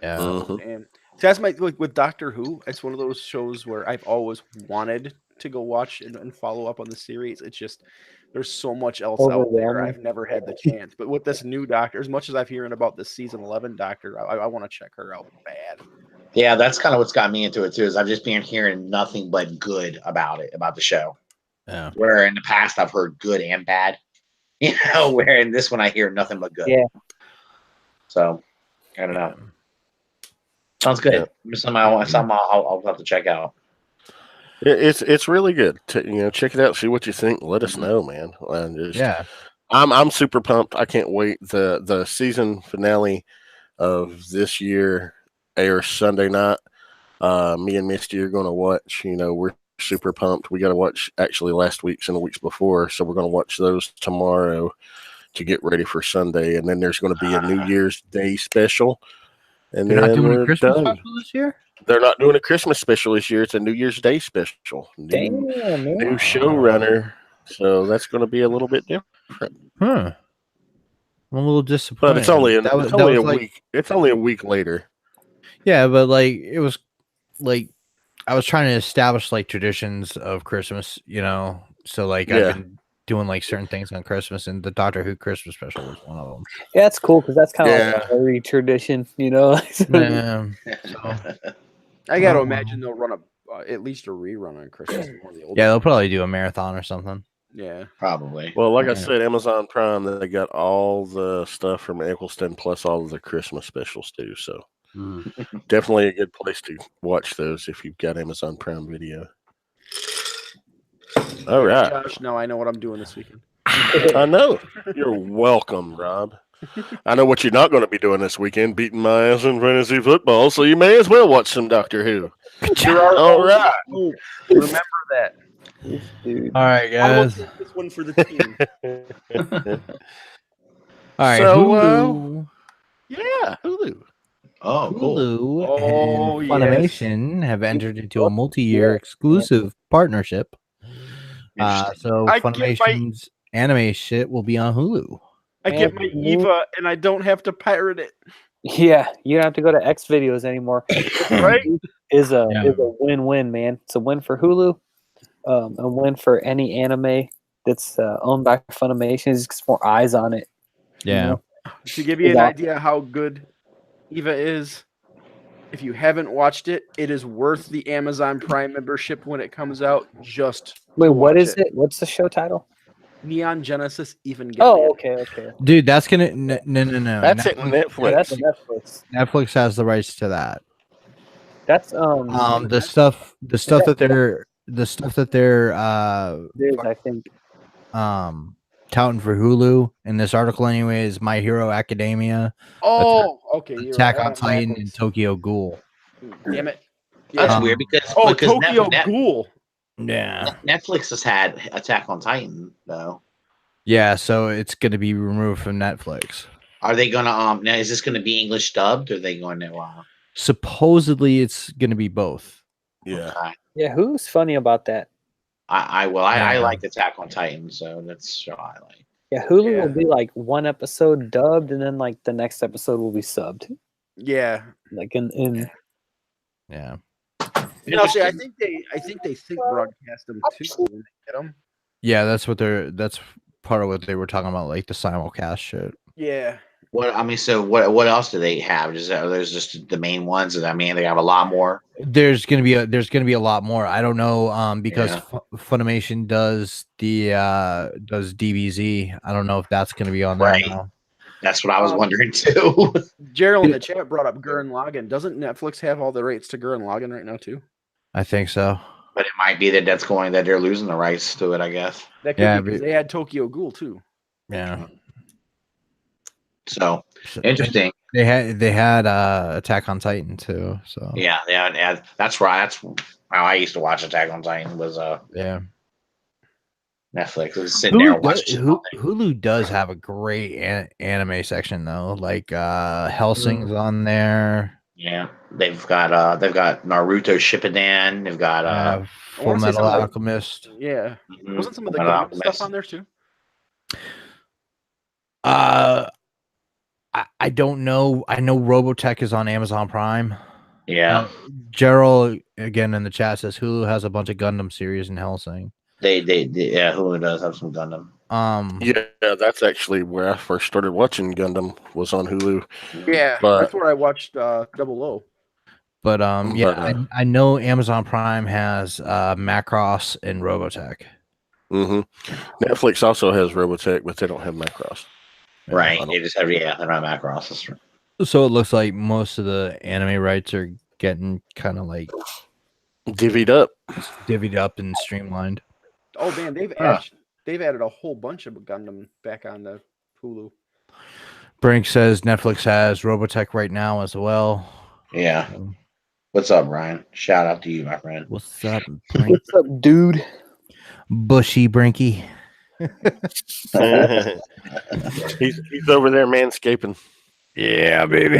Yeah. And so that's like with Doctor Who. It's one of those shows where I've always wanted to go watch and follow up on the series. It's just there's so much else out there. I've never had the chance. But with this new Doctor, as much as I've hearing about this season 11 Doctor, I want to check her out bad. Yeah, that's kind of what's got me into it too. Is I've just been hearing nothing but good about the show. Yeah. Where in the past I've heard good and bad, where in this one I hear nothing but good. Yeah. So I don't know. Sounds good. Something I'll have to check out. It's really good. Check it out. See what you think. Let us know, man. I'm super pumped. I can't wait. The season finale of this year airs Sunday night. Me and Misty are going to watch. We're super pumped. We got to watch actually last week's and the weeks before, so we're going to watch those tomorrow to get ready for Sunday. And then there's going to be a New Year's Day special. And They're then not doing a Christmas done. special this year? They're not doing a Christmas special this year. It's a New Year's Day special. New showrunner. So that's going to be a little bit different. Huh. I'm a little disappointed. But it's only a like, week. It's only a week later. Yeah, but like it was like I was trying to establish like traditions of Christmas, So like I've been doing like certain things on Christmas, and the Doctor Who Christmas special was one of them. Yeah, that's cool because that's kind of like a very tradition, Yeah. I got to imagine they'll run at least a rerun on Christmas. Yeah, they'll probably do a marathon or something. Yeah, probably. Well, like I said, Amazon Prime, they got all the stuff from Eccleston plus all of the Christmas specials too. So definitely a good place to watch those if you've got Amazon Prime Video. All right. Josh, now I know what I'm doing this weekend. I know. You're welcome, Rob. I know what you're not going to be doing this weekend, beating my ass in fantasy football, so you may as well watch some Doctor Who. All right. Remember that. Dude. All right, guys. This one for the team. All right. So, Hulu. Hulu. Oh, cool. Hulu and Funimation have entered into a multi-year exclusive partnership. So Funimation's anime shit will be on Hulu. I get my Eva and I don't have to pirate it. Yeah, you don't have to go to X videos anymore. Right? Is a win-win, man. It's a win for Hulu, a win for any anime that's owned by Funimation. It gets more eyes on it. Yeah. To give you an idea how good Eva is, if you haven't watched it, it is worth the Amazon Prime membership when it comes out. Wait, what is it? What's the show title? Neon Genesis Evangelion. Oh, okay. Dude, that's gonna no. That's Netflix. Yeah, that's Netflix. Netflix has the rights to that. That's the stuff that they're I think touting for Hulu in this article anyway is My Hero Academia. Oh, okay. Attack on Titan and Tokyo Ghoul. Damn it. That's weird because Tokyo Ghoul. Yeah. Netflix has had Attack on Titan though. Yeah, so it's going to be removed from Netflix. Are they gonna now? Is this going to be English dubbed? Or are they going to? Supposedly, it's going to be both. Yeah. Okay. Yeah, who's funny about that? I like Attack on Titan, so that's show I like. Yeah, Hulu will be like one episode dubbed, and then like the next episode will be subbed. Yeah. Like in. Yeah. See, I think they think broadcast them too when they get them. Yeah, that's part of what they were talking about, like the simulcast shit. Yeah. So what else do they have? There's just the main ones, and I mean they have a lot more. There's gonna be a lot more. I don't know, because Yeah. Funimation does does DBZ. I don't know if that's gonna be on there Right. now. That's what I was wondering too. Gerald in the chat brought up Gurren Lagann. Doesn't Netflix have all the rights to Gurren Lagann right now too? I think so. But it might be that they're losing the rights to it, I guess. That could be because they had Tokyo Ghoul too. Yeah. So interesting. They had Attack on Titan too. So yeah. That's right. That's how I used to watch Attack on Titan was yeah. Netflix. I was sitting there and watching. Hulu does have a great anime section though. Like Hellsing's on there. Yeah, they've got Naruto Shippuden. They've got Full Metal Alchemist. Yeah, wasn't some of the Gundam stuff on there too? I don't know. I know Robotech is on Amazon Prime. Yeah. Gerald again in the chat says Hulu has a bunch of Gundam series in Helsing. Yeah, Hulu does have some Gundam. Yeah, that's actually where I first started watching Gundam, was on Hulu. Yeah, that's where I watched Double O. But I know Amazon Prime has Macross and Robotech. Netflix also has Robotech, but they don't have Macross. Right, they just have they're not Macross. That's true. So it looks like most of the anime rights are getting kind of like divvied up and streamlined. Oh man, they've added a whole bunch of Gundam back on the Hulu. Brink says Netflix has Robotech right now as well. Yeah. What's up, Ryan? Shout out to you, my friend. What's up, Brink? What's up, dude? Bushy Brinky. he's over there manscaping. Yeah, baby.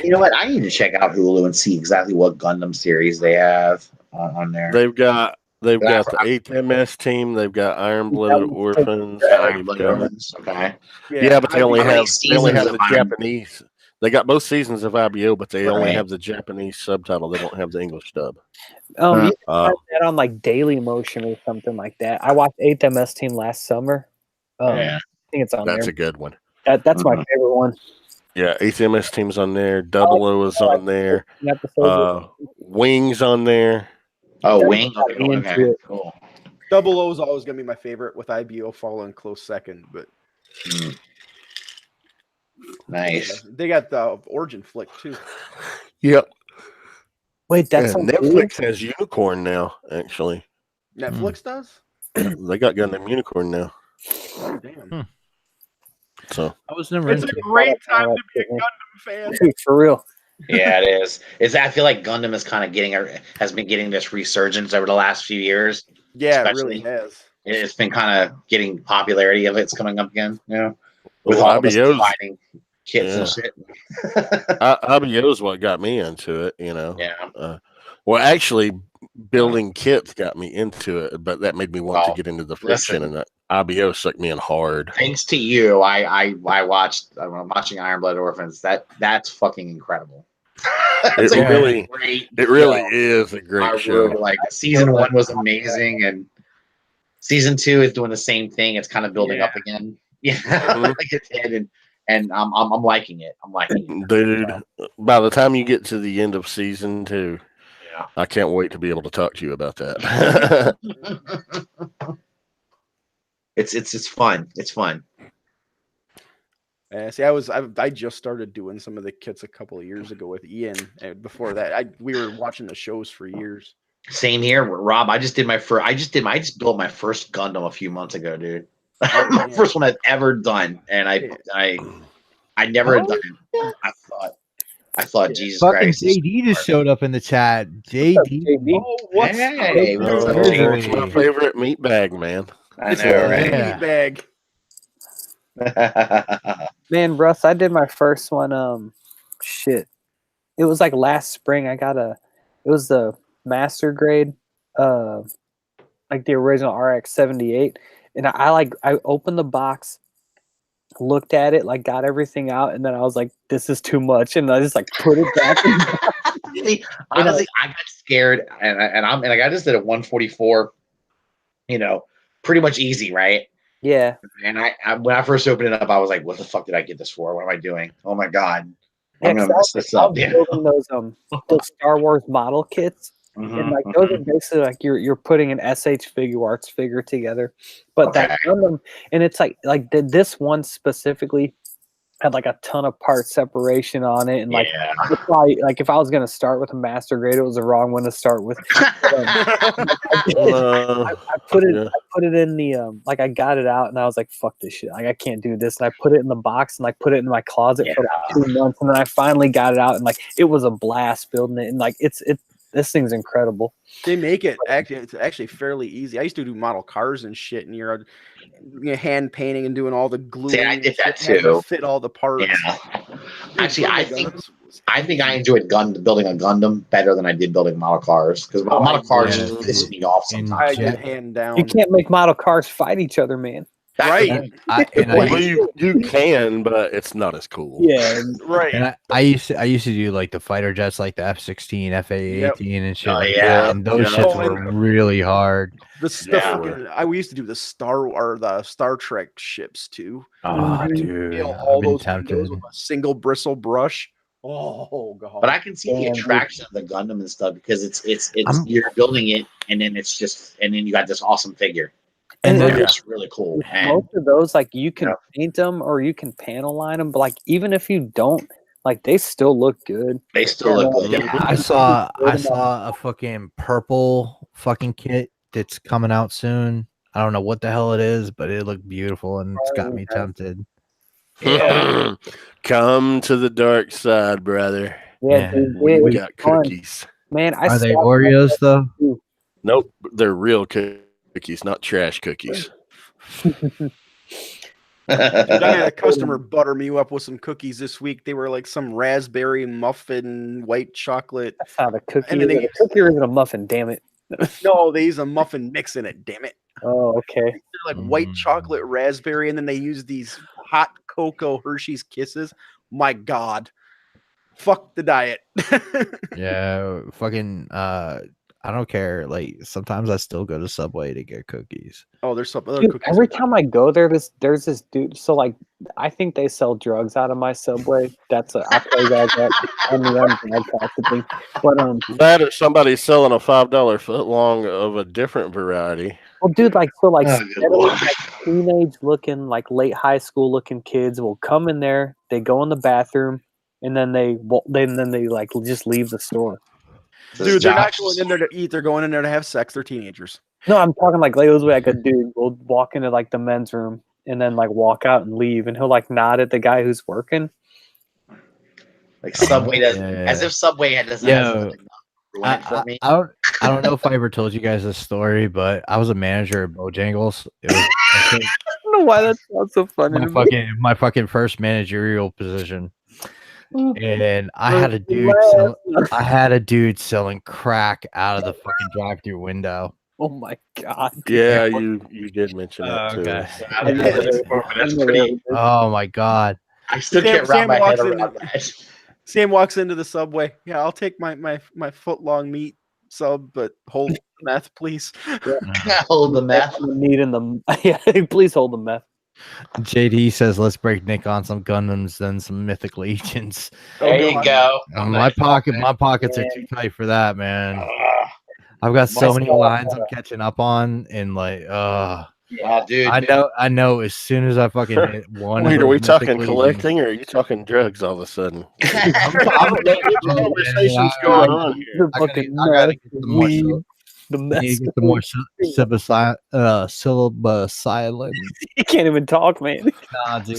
You know what? I need to check out Hulu and see exactly what Gundam series they have on there. They've got the 8th MS team. They've got Iron Blooded Orphans. Okay. Yeah, but they only have the Japanese. They got both seasons of IBO, but they only have the Japanese subtitle. They don't have the English dub. You had that on like Daily Motion or something like that. I watched 8th MS Team last summer. I think it's on there. That's a good one. That's my favorite one. Yeah, 8th MS Team's on there. Double O is on there. Wings on there. Oh, Wing. Okay. Cool. Double O is always going to be my favorite, with IBO following close second. But nice. They got the Origin flick too. Yep. Wait, that's Netflix has Unicorn now. Actually, Netflix does. They got Gundam Unicorn now. Oh damn. So I was never. It's a great time to be a Gundam fan. Dude, for real. Yeah, it is. I feel like Gundam is kind of has been getting this resurgence over the last few years. Yeah, it really has. It's been kind of getting popularity of it's coming up again. Yeah, with all IBOs fighting kits and shit. IBO is what got me into it. Yeah. Well, actually, building kits got me into it, but that made me want to get into the fiction, and that IBO sucked me in hard. Thanks to you, I'm watching Iron Blood Orphans. That's fucking incredible. It really is a great show. Really, like season 1 was amazing, and season 2 is doing the same thing. It's kind of building up again. Yeah, like it did, and I'm liking it. I'm liking it, dude. By the time you get to the end of season 2, I can't wait to be able to talk to you about that. It's fun. It's fun. See, I just started doing some of the kits a couple of years ago with Ian, and before that, we were watching the shows for years. Same here, Rob. I just built my first Gundam a few months ago, dude. My first one I've ever done, and I never had done it. I thought Jesus Christ. JD just showed up in the chat. JD. Oh, what's my favorite meat bag, man. I know, right? Meat bag. Man, Russ, I did my first one. It was like last spring. It was the master grade, like the original RX-78, and I opened the box, looked at it, like got everything out, and then I was like, "This is too much," and I just like put it back. Honestly, I got scared, and I just did a 144. Pretty much easy, right? Yeah. And I when I first opened it up, I was like, "What the fuck did I get this for? What am I doing? Oh my god, Yeah, I'm 'cause gonna mess this up." I was Yeah. building those Star Wars model kits, and like those are basically like you're putting an SH Figure Arts figure together, but that Okay. Gundam, and it's like this one specifically had like a ton of part separation on it, and like Yeah. it's probably, like if I was gonna start with a master grade, it was the wrong one to start with. I put it. Yeah. I put it in the like I got it out and I was like, "Fuck this shit! Like I can't do this." And I put it in the box and like put it in my closet for like 2 months, and then I finally got it out and like it was a blast building it. And like this thing's incredible. They make it it's actually fairly easy. I used to do model cars and shit, and you're hand painting and doing all the gluing. See, I did that having to too. fit all the parts. Yeah. Dude, Actually, I building think Gundams was I enjoyed building a Gundam better than I did building model cars, because model cars yeah. just piss me off And sometimes. I get hand down. You can't make model cars fight each other, man. That's Right. the point. Well, you can, but it's not as cool. Yeah, Right. And I used to do like the fighter jets, like the F-16, FA-18, and shit Oh, like yeah. that. And those Yeah. shits were really hard. The Yeah. fucking, we used to do the Star Trek ships too. Oh, You dude, know, I've all been those tempted. windows with a single bristle brush. Oh god. But I can see the Damn, attraction of the Gundam and stuff, because it's I'm- you're building it, and then then you got this awesome figure. And And then it's really cool. And most of those, like you can paint them or you can panel line them, but like even if you don't, like they still look good. they still look good. yeah, I saw a fucking purple fucking kit that's coming out soon. I don't know what the hell it is, but it looked beautiful and it's got me tempted. Yeah. Come to the dark side, brother. Yeah, Yeah. dude, We it's got fun. cookies. Man, I Are they stopped- Oreos though? Nope, they're real cookies, not trash cookies. Dude, I had a customer butter me up with some cookies this week. They were like some raspberry muffin, white chocolate. That's how the cookie And is. then A cookie isn't a muffin, damn it. No, they use a muffin mix in it. Damn it! Oh, okay. They're like white chocolate raspberry, and then they use these hot cocoa Hershey's Kisses. My God, fuck the diet. Yeah, fucking I don't care. Like sometimes I still go to Subway to get cookies. Oh, there's some other Dude, cookies. every time I go there, there's this dude. So like, I think they sell drugs out of my Subway. That's I'll tell you guys that on the unbroadcasted thing. But That or somebody's selling a $5 foot long of a different variety. well, dude, like so, like, Oh, good steadily, Lord. like teenage looking, like late high school looking kids will come in there. They go in the bathroom, and then they like just leave the store. Dude, they're not going in there to eat. They're going in there to have sex. They're teenagers. No, I'm talking like those way like a dude will walk into like the men's room and then like walk out and leave, and he'll like nod at the guy who's working. Like Subway does, Yeah. as if Subway doesn't Yeah. have something ruin it for me. I don't know if I ever told you guys this story, but I was a manager at Bojangles. It was I think, I don't know why that sounds so funny. my fucking first managerial position. And I had a dude selling crack out of the fucking drive-through window. Oh my god! Yeah, you did mention that too. Okay. That's pretty. Oh my god. I still Sam- can't wrap Sam my walks head in around that. Sam walks into the Subway. Yeah, I'll take my foot long meat sub, but hold meth, please. Hold the meth. Needing them. Yeah, please hold the meth. JD says, "Let's break Nick on some Gundams, then some Mythic Legions." There you go. My pockets are too tight for that, man. I've got so many lines I'm catching up on, and like, Yeah, dude. I know. As soon as I fucking hit one, Wait, of are we those talking Mythic Legions- collecting or are you talking drugs all of a sudden? Conversation's Conversation's going on here. The I gotta fucking get meth, some more weed, syllab- the I meth. need to get some more psilocybin. You can't even talk, man. Nah, dude.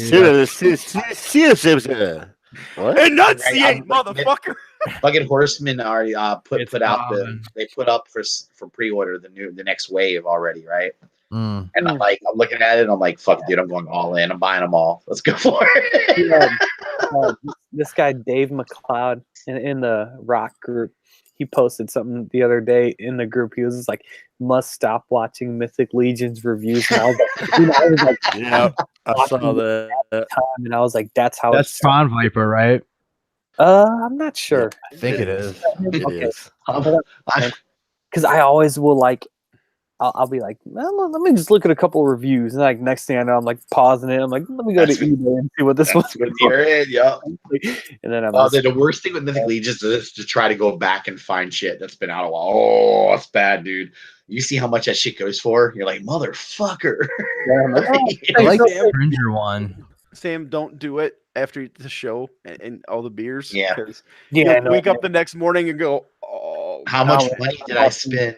What? Enunciate, Right, motherfucker. Fucking Horsemen already It's put out common. they put up for pre-order the next wave already, right? Mm. And I'm looking at it and I'm like, fuck, dude, I'm going all in. I'm buying them all. Let's go for it. This guy Dave McLeod in the rock group, he posted something the other day in the group. He was just like, "Must stop watching Mythic Legions reviews." And I was like, Yeah, I saw that. time, and I was like, "That's how That's Tron Viper, right? I'm not sure I think it is. It Okay. is. I- because I always will like I'll be like, well, let me just look at a couple of reviews, and like next thing I know, I'm like pausing it. I'm like, let me go That's to eBay and see what this one's when you're in, yeah. And then I'm The worst thing with Mythic Legions is to try to go back and find shit that's been out a while. Oh, that's bad, dude. You see how much that shit goes for? You're like, motherfucker. I like the Cringer one. Sam, don't do it after the show and all the beers. Yeah. Because Yeah, you'll wake up the next morning and go, oh, how much money did I spend?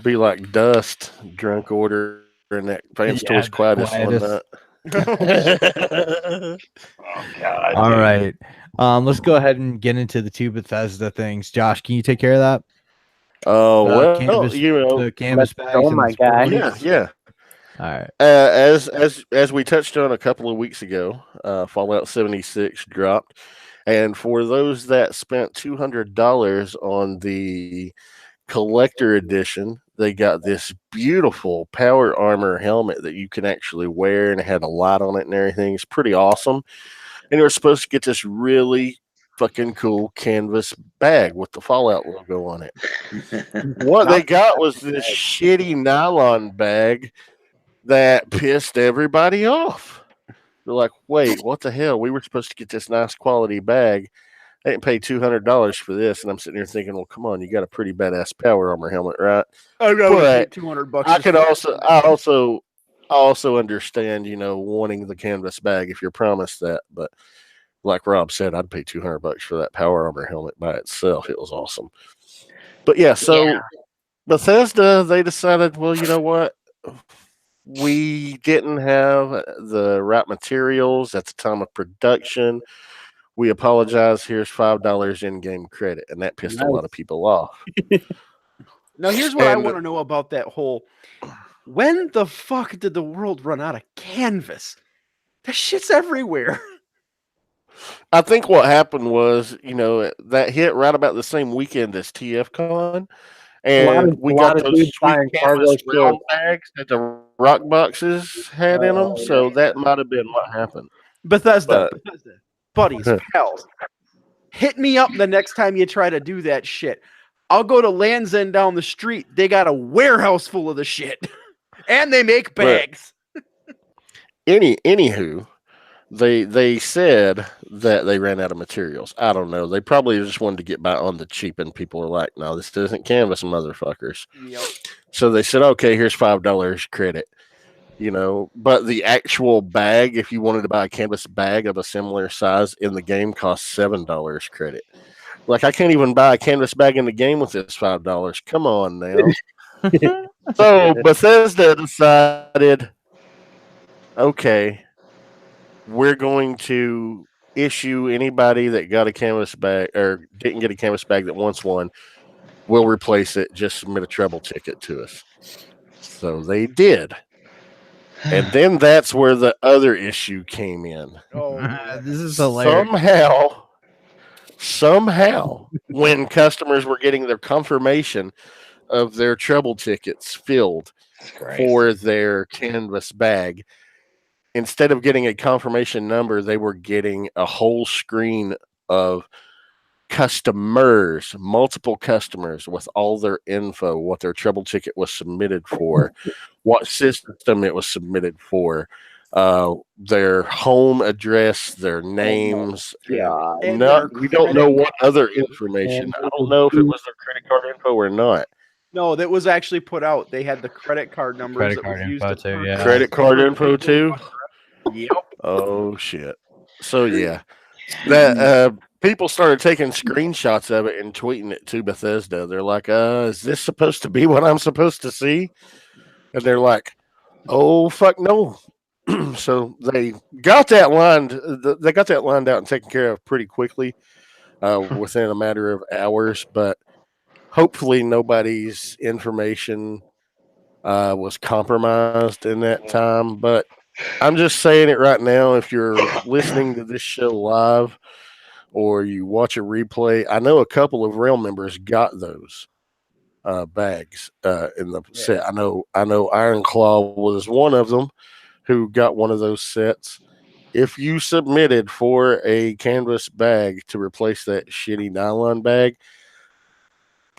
Be like Dust drunk order and that famous toys quietus one night. Oh God! All right, let's go ahead and get into the two Bethesda things. Josh, can you take care of that? Oh well, canvas, you know, the canvas bags. Oh my guy! Yeah. All right. As we touched on a couple of weeks ago, Fallout 76 dropped, and for those that spent $200 on the collector edition, they got this beautiful power armor helmet that you can actually wear, and it had a light on it and everything. It's pretty awesome. And you were supposed to get this really fucking cool canvas bag with the Fallout logo on it. What they got was this shitty nylon bag that pissed everybody off. They're like, wait, what the hell? We were supposed to get this nice quality bag. I didn't pay $200 for this. And I'm sitting here thinking, well, come on, you got a pretty badass power armor helmet, right? I got $200. I also understand, wanting the canvas bag if you're promised that. But like Rob said, I'd pay $200 for that power armor helmet by itself. It was awesome. But Bethesda, they decided, well, you know what? We didn't have the right materials at the time of production. We apologize. Here's $5 in-game credit, and that pissed a lot of people off. Now, here's what I want to know about that whole. When the fuck did the world run out of canvas? That shit's everywhere. I think what happened was, that hit right about the same weekend as TFCon. And we got those sweet canvas realm bags that the rock boxes had in them. So that might have been what happened. Bethesda, buddies, pals, hit me up the next time you try to do that shit. I'll go to Land's End down the street. They got a warehouse full of the shit. And they make bags. Anywho, they said that they ran out of materials. I don't know. They probably just wanted to get by on the cheap, and people were like, no, this isn't canvas, motherfuckers. Yep. So they said, okay, here's $5 credit. But the actual bag, if you wanted to buy a canvas bag of a similar size in the game, costs $7 credit. Like, I can't even buy a canvas bag in the game with this $5. Come on now. So Bethesda decided, okay, we're going to issue anybody that got a canvas bag or didn't get a canvas bag that wants one, we'll replace it. Just submit a treble ticket to us. So they did. And then that's where the other issue came in. Oh, this is hilarious. Somehow, when customers were getting their confirmation of their treble tickets filled for their canvas bag, instead of getting a confirmation number, they were getting a whole screen of customers, multiple customers with all their info, what their treble ticket was submitted for, what system it was submitted for, their home address, their names. We don't know what other information. I don't know if it was their credit card info or not. No, that was actually put out. They had the credit card numbers. Credit card info too, yeah. Credit card info too? Yep. Oh, shit. So, yeah. That people started taking screenshots of it and tweeting it to Bethesda. They're like, is this supposed to be what I'm supposed to see? And they're like, oh, fuck no. So they got that lined out and taken care of pretty quickly within a matter of hours. But hopefully nobody's information was compromised in that time. But I'm just saying it right now. If you're listening to this show live or you watch a replay, I know a couple of Realm members got those bags in the set. I know Ironclaw was one of them who got one of those sets. If you submitted for a canvas bag to replace that shitty nylon bag,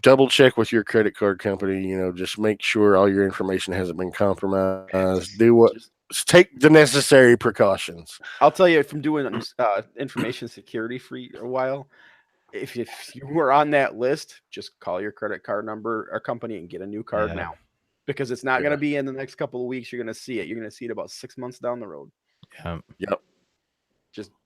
double check with your credit card company. Just make sure all your information hasn't been compromised. Take the necessary precautions. I'll tell you from doing information security for a while. If you were on that list, just call your credit card number or company and get a new card now, because it's not going to be in the next couple of weeks. You're going to see it. You're going to see it about 6 months down the road. Yep.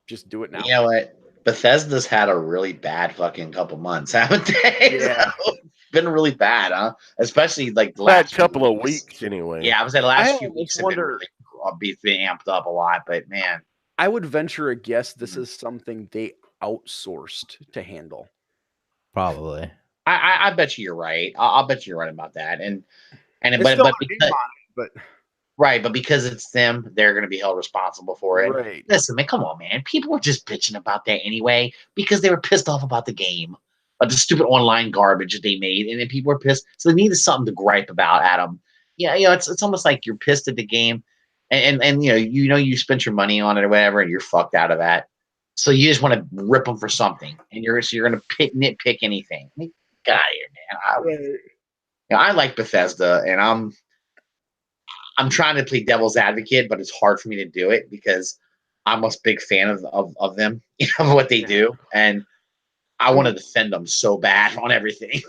Just do it now. You know what? Bethesda's had a really bad fucking couple months, haven't they? Yeah. It's been really bad, huh? Especially like the Last last couple of weeks, anyway. Yeah, I was at the last I few weeks. wonder. Been amped up a lot, but man, I would venture a guess this is something they outsourced to handle. Probably. I bet you're right. I'll bet you're right about that. But because it's them, they're going to be held responsible for it. Right. Listen, man, come on, man. People were just bitching about that anyway because they were pissed off about the game, the stupid online garbage that they made, and then people were pissed, so they needed something to gripe about. Adam, it's almost like you're pissed at the game, and you spent your money on it or whatever, and you're fucked out of that. So you just want to rip them for something, and you're going to nitpick anything. I mean, get out of here, man. I like Bethesda, and I'm trying to play devil's advocate, but it's hard for me to do it because I'm a big fan of them, of what they do, and I want to defend them so bad on everything.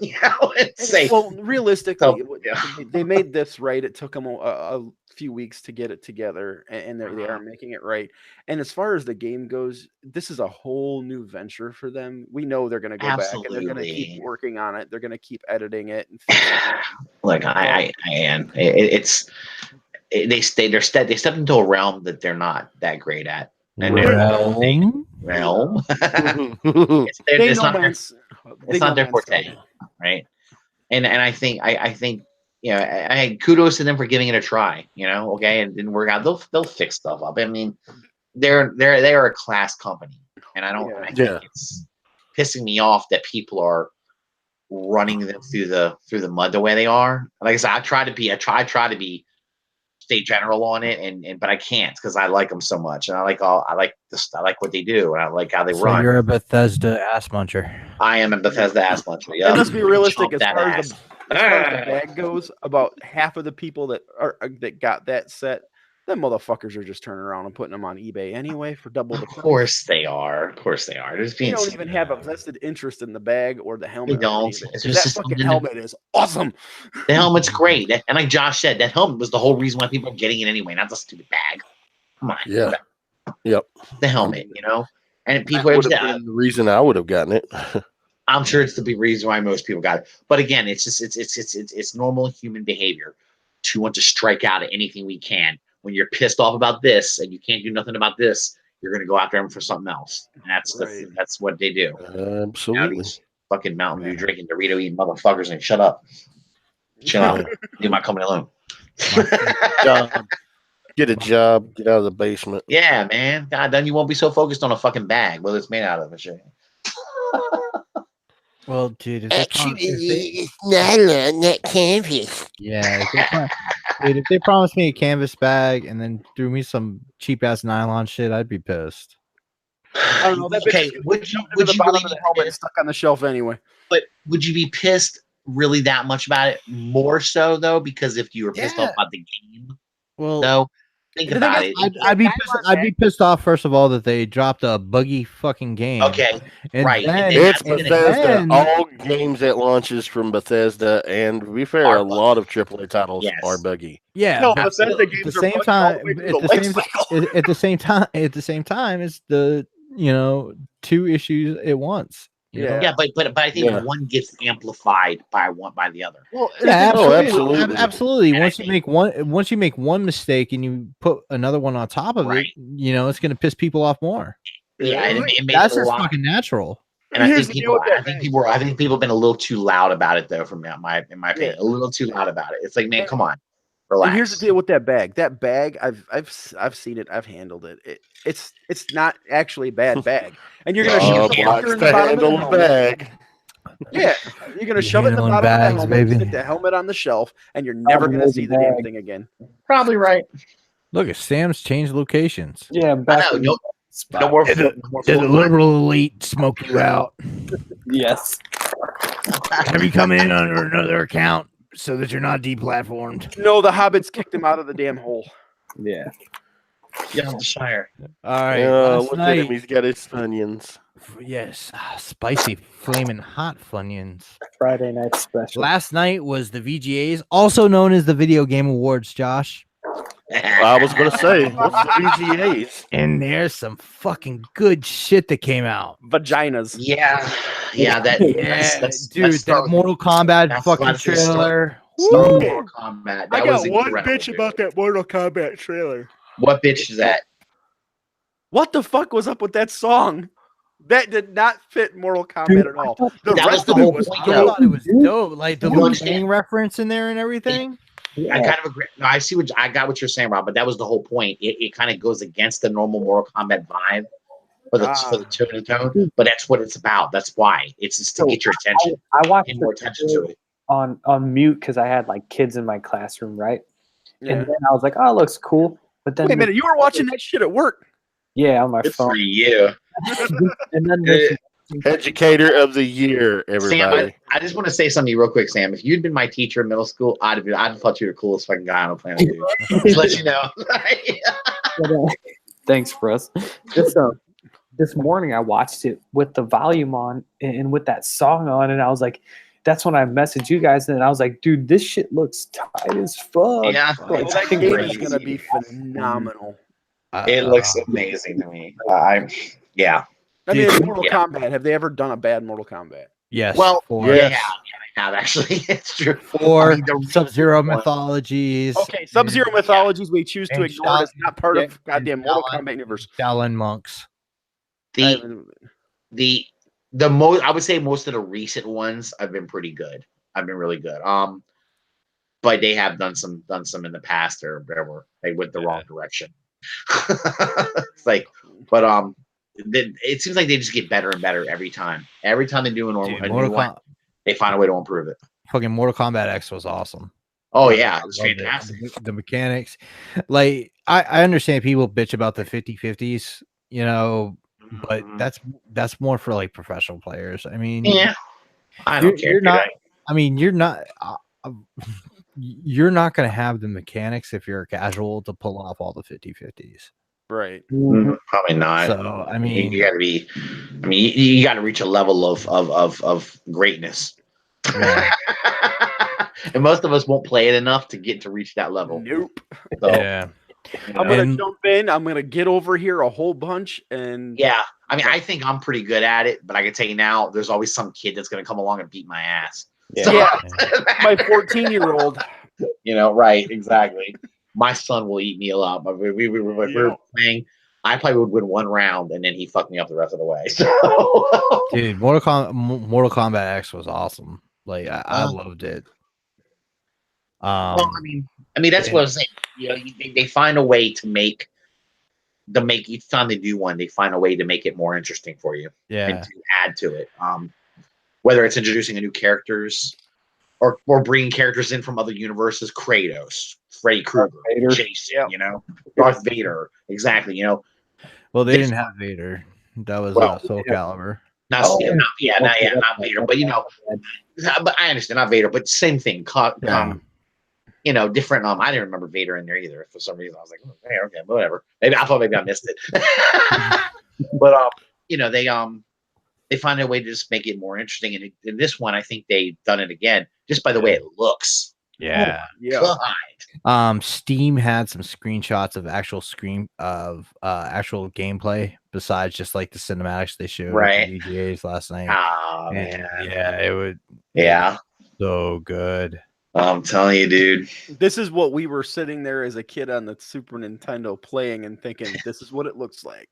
Well, realistically, yeah. they made this right. It took them a few weeks to get it together, and they are making it right. And as far as the game goes, this is a whole new venture for them. We know they're going to go back and they're going to keep working on it. They're going to keep editing it and fixing it. Like I am. They stepped into a realm that they're not that great at. And realm. It's not their forte, right? And I think I kudos to them for giving it a try. Okay, and didn't work out. They'll fix stuff up. I mean, they are a class company, and I think it's pissing me off that people are running them through the mud the way they are. Like I said, I try to be stay general on it, but I can't because I like them so much, and I like what they do, and I like how they run. You're a Bethesda ass muncher. I am a Bethesda ass muncher. Yeah, and let's be realistic. As far as the bag goes, about half of the people that got that set, them motherfuckers are just turning around and putting them on eBay anyway for double the price. Of course they are. They don't even have a vested interest in the bag or the helmet. They don't. That fucking helmet is awesome. The helmet's great. And like Josh said, that helmet was the whole reason why people are getting it anyway, not the stupid bag. Come on. Yeah. Yep. The helmet, And people are the reason I would have gotten it. I'm sure it's the big reason why most people got it. But again, it's normal human behavior to want to strike out at anything we can. When you're pissed off about this and you can't do nothing about this, you're going to go after them for something else. And that's what they do. Absolutely. Fucking Mountain Dew drinking, Dorito eating motherfuckers, and shut up. Chill out. You're not coming alone. Get a job. Get out of the basement. Yeah, man. God, then you won't be so focused on a fucking bag. Well, it's made out of a shit. Well, dude, it's not on that canvas. Yeah, if they promised me a canvas bag and then threw me some cheap ass nylon shit, I'd be pissed. I don't know. Okay, would you really be the helmet stuck on the shelf anyway? But would you be pissed really that much about it? More so though, because if you were pissed off about the game, well, think about it. I'd be pissed off first of all that they dropped a buggy fucking game. Okay, and right. It's Bethesda. All games that launches from Bethesda, and to be fair, a lot of AAA titles are buggy. Yeah, no, Bethesda games at the same time, it's the two issues at once. Yeah, but I think one gets amplified by the other. Well, absolutely. Once you make one mistake and you put another one on top of it, it's going to piss people off more. Yeah, and that's just fucking natural. And I think people have been a little too loud about it, though. In my opinion, a little too loud about it. It's like, man, come on. Relax. And here's the deal with that bag. That bag, I've seen it. I've handled it. It's not actually a bad bag. And you're gonna shove the fucker in the bottom of the bag. Yeah, you're gonna shove it in the bottom of the helmet, baby. Stick the helmet on the shelf, and you're never gonna see the damn thing again. Probably right. Look, Sam's changed locations. Yeah, no more. Did the liberal elite smoke you out? Yes. Have you come in under another account so that you're not deplatformed? No, the hobbits kicked him out of the damn hole. Yeah. Yeah, the Shire. All right. Oh, last look at him. night, He's got his Funyuns. yes, spicy flaming hot Funyuns. Friday night special. Last night was the VGAs, also known as the Video Game Awards, Josh. I was going to say, what's the VGAs? And there's some fucking good shit that came out. Vaginas. Yeah, that. Dude, that Mortal Kombat that's fucking about to start- trailer. Start Mortal Kombat. That I was got one incredible, bitch dude. about that Mortal Kombat trailer. What bitch is that? What the fuck was up with that song? That did not fit Mortal Kombat at all. The That was rest the of it whole was point, I though. thought it was dope. Like the You Liu understand? Kang reference in there and everything. I kind of agree. No, I see what I got what you're saying, Rob, but that was the whole point. It kind of goes against the normal Mortal Kombat vibe for the tone, but that's what it's about. That's why it's just to get your attention, I watched get more the attention to it. on mute because I had like kids in my classroom, right? Yeah. And then I was like, "Oh, it looks cool." But then Wait a minute, you were watching that shit at work. yeah, on my Good phone. for you, And then this, Educator of the year, Sam. everybody. I just want to say something real quick, Sam. If you'd been my teacher in middle school, I'd have thought you were the coolest fucking guy on the planet, dude. Just let you know. but, thanks, Russ. This morning I watched it with the volume on and with that song on, and I was like, that's when I messaged you guys, and I was like, dude, this shit looks tight as fuck. Yeah, Well, it's that game is crazy. gonna be phenomenal. It looks amazing to me. Yeah. I mean, Dude, Mortal Kombat. Have they ever done a bad Mortal Kombat? Yes. Well, for, yeah, I have actually. It's true. for I mean, the Sub-Zero one- mythologies. Okay, Sub-Zero mythologies we choose to And ignore is not part of and goddamn Mortal Shaolin- Kombat universe. Shaolin monks. The most I would say most of the recent ones have been pretty good. I've been really good. But they have done some in the past or whatever. They went the wrong direction. It's like, but it seems like they just get better and better every time. Every time they do a new one, they find a way to improve it. Fucking Mortal Kombat X was awesome. Oh yeah, it was Loved it. fantastic. The mechanics, like I understand people bitch about the 50-50s, you know, but that's more for like professional players. I mean, Yeah, I don't care. You're not. I mean, you're not. You're not going to have the mechanics if you're a casual to pull off all the 50-50s. Right. Probably not. So I mean, you got to be. I mean, you got to reach a level of greatness. Yeah. And most of us won't play it enough to get to reach that level. Nope. So, yeah. I'm gonna And- jump in. I'm gonna get over here a whole bunch, and yeah. I mean, I think I'm pretty good at it, but I can tell you now, there's always some kid that's gonna come along and beat my ass. So- my 14-year-old. You know, right? Exactly. My son will eat me alive. But we were playing. I probably would win one round, and then he fucked me up the rest of the way. So, Dude, Mortal Kombat X was awesome. Like I loved it. well, I mean, that's what I was saying. You know, they find a way to make each time they do one, they find a way to make it more interesting for you Yeah. and to add to it. Whether it's introducing a new characters or bringing characters in from other universes, Kratos, Freddy Krueger, Jason, you know, Darth Vader, exactly. You know, Well, they didn't have Vader. That was Soul Calibur. not Vader, but you know, but I understand not Vader, but same thing. You know, different. I didn't remember Vader in there either. For some reason, I was like, okay, whatever. Maybe I missed it. But you know, they find a way to just make it more interesting. And in this one, I think they've done it again, just by the way it looks. Yeah. God. Steam had some screenshots of actual gameplay besides just like the cinematics they showed at the VGAs last night. Oh, and, man. yeah, it would. Yeah. So good. I'm telling you, dude. This is what we were sitting there as a kid on the Super Nintendo playing and thinking, this is what it looks like.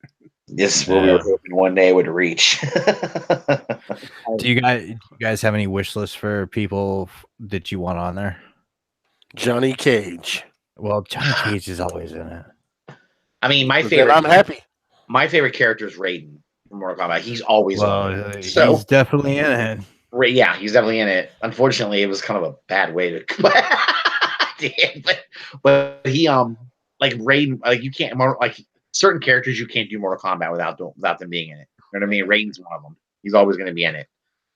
This is what we were hoping one day would reach. Do you guys have any wish lists for people that you want on there? Johnny Cage. Well, Johnny Cage is always in it. I mean, my favorite. I'm happy. My favorite character is Raiden from Mortal Kombat. He's always on. He's definitely in it. Yeah, he's definitely in it. Unfortunately, it was kind of a bad way to. but he like Raiden, like you can't like certain characters you can't do Mortal Kombat without them being in it. You know what I mean? Raiden's one of them. He's always going to be in it.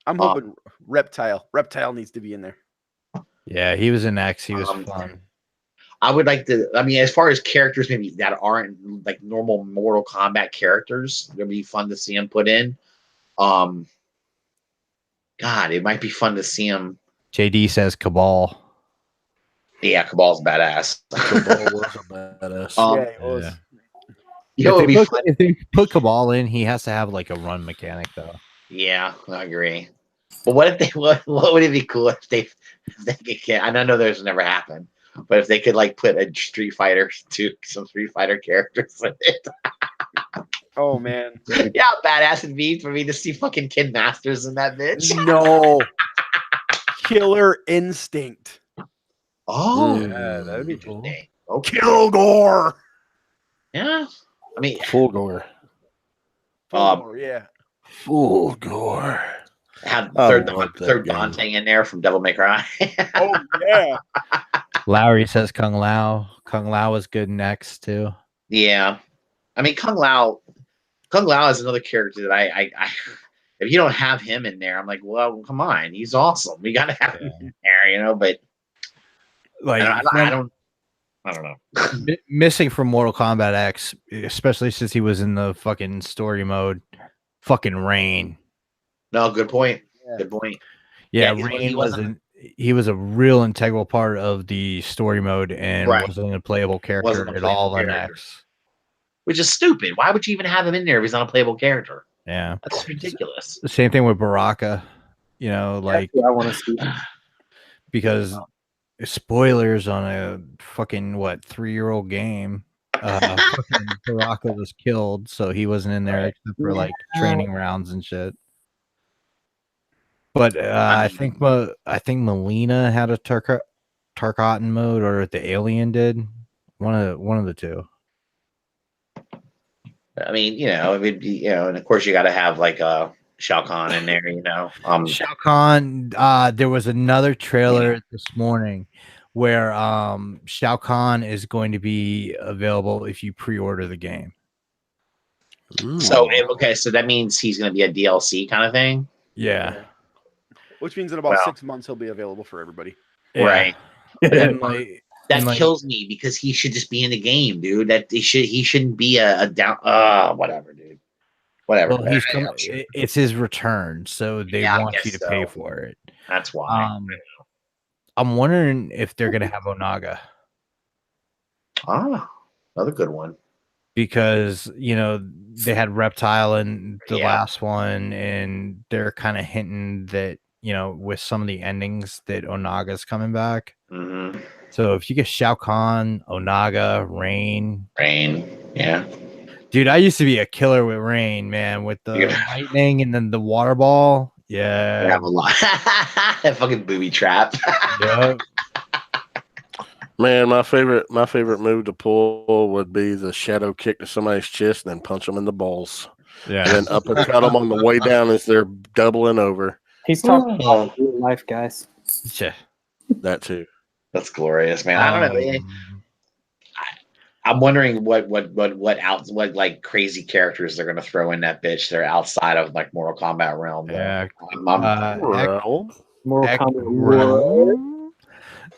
I'm hoping Reptile needs to be in there. Yeah, he was in X. He was fun. I would like to. I mean, as far as characters, maybe that aren't like normal Mortal Kombat characters, it'd be fun to see him put in. God, it might be fun to see him. JD says Cabal. Yeah, Cabal's badass. Cabal was a badass. Yeah, it was. You know, If they put Cabal in, he has to have like a run mechanic though. Yeah, I agree. But what if they? What would it be cool if they could? I know there's never happened, but if they could like put a Street Fighter some Street Fighter characters in it. Oh man. Yeah, how badass it'd be for me to see fucking Kid Masters in that bitch. No. Killer Instinct. Oh, Yeah, that'd be cool. interesting. Okay. Kilgore. Yeah, I mean, Full gore. Yeah. Full gore. have I third love that game. Dante in there from Devil May Cry. Oh yeah. Lowry says Kung Lao. Kung Lao was good next too. Yeah, I mean Kung Lao is another character that I if you don't have him in there, I'm like, well, come on, he's awesome. We gotta have him in there, you know. But Like I don't know. Missing from Mortal Kombat X, especially since he was in the fucking story mode. Fucking Rain. No, good point. Yeah. Good point. Yeah, Yeah, Rain he was a real integral part of the story mode and Right. wasn't a playable character Wasn't a at playable all in character. X. Which is stupid. Why would you even have him in there if he's not a playable character? Yeah. That's ridiculous. The same thing with Baraka. You know, like That's what I want to see. because spoilers on a fucking 3-year-old game. Fucking Baraka was killed, so he wasn't in there except for like training rounds and shit. But I think Melina had a Tarkatan mode, or the Alien did. One of the two. I mean, you know, it would be, you know, and of course you got to have like Shao Kahn in there, you know. Shao Kahn. There was another trailer this morning where Shao Kahn is going to be available if you pre-order the game. So so that means he's going to be a DLC kind of thing, Yeah. Which means in about 6 months he'll be available for everybody. right? And like, That kills me because he should just be in the game, dude. That he shouldn't be a down. Whatever, dude. Whatever. well, he's coming. It's his return, so they Yeah, I want you guess to pay so. for it. That's why. I'm wondering if they're gonna have Onaga Another good one. because they had Reptile in the Yeah. last one, and they're kind of hinting that with some of the endings that Onaga's coming back. Mm-hmm. So if you get Shao Kahn, Onaga, Rain, Yeah. dude, I used to be a killer with Rain, man, with the lightning and then the water ball. I Yeah. have a lot. That fucking booby trap. Yep. Man, my favorite move to pull would be the shadow kick to somebody's chest and then punch them in the balls. Yeah. And then uppercut them on the way down as they're doubling over. He's talking about real life, guys. Yeah. That too. That's glorious, man. I don't know. I'm wondering what like crazy characters they're gonna throw in that bitch. They're outside of like Mortal Kombat realm. Yeah.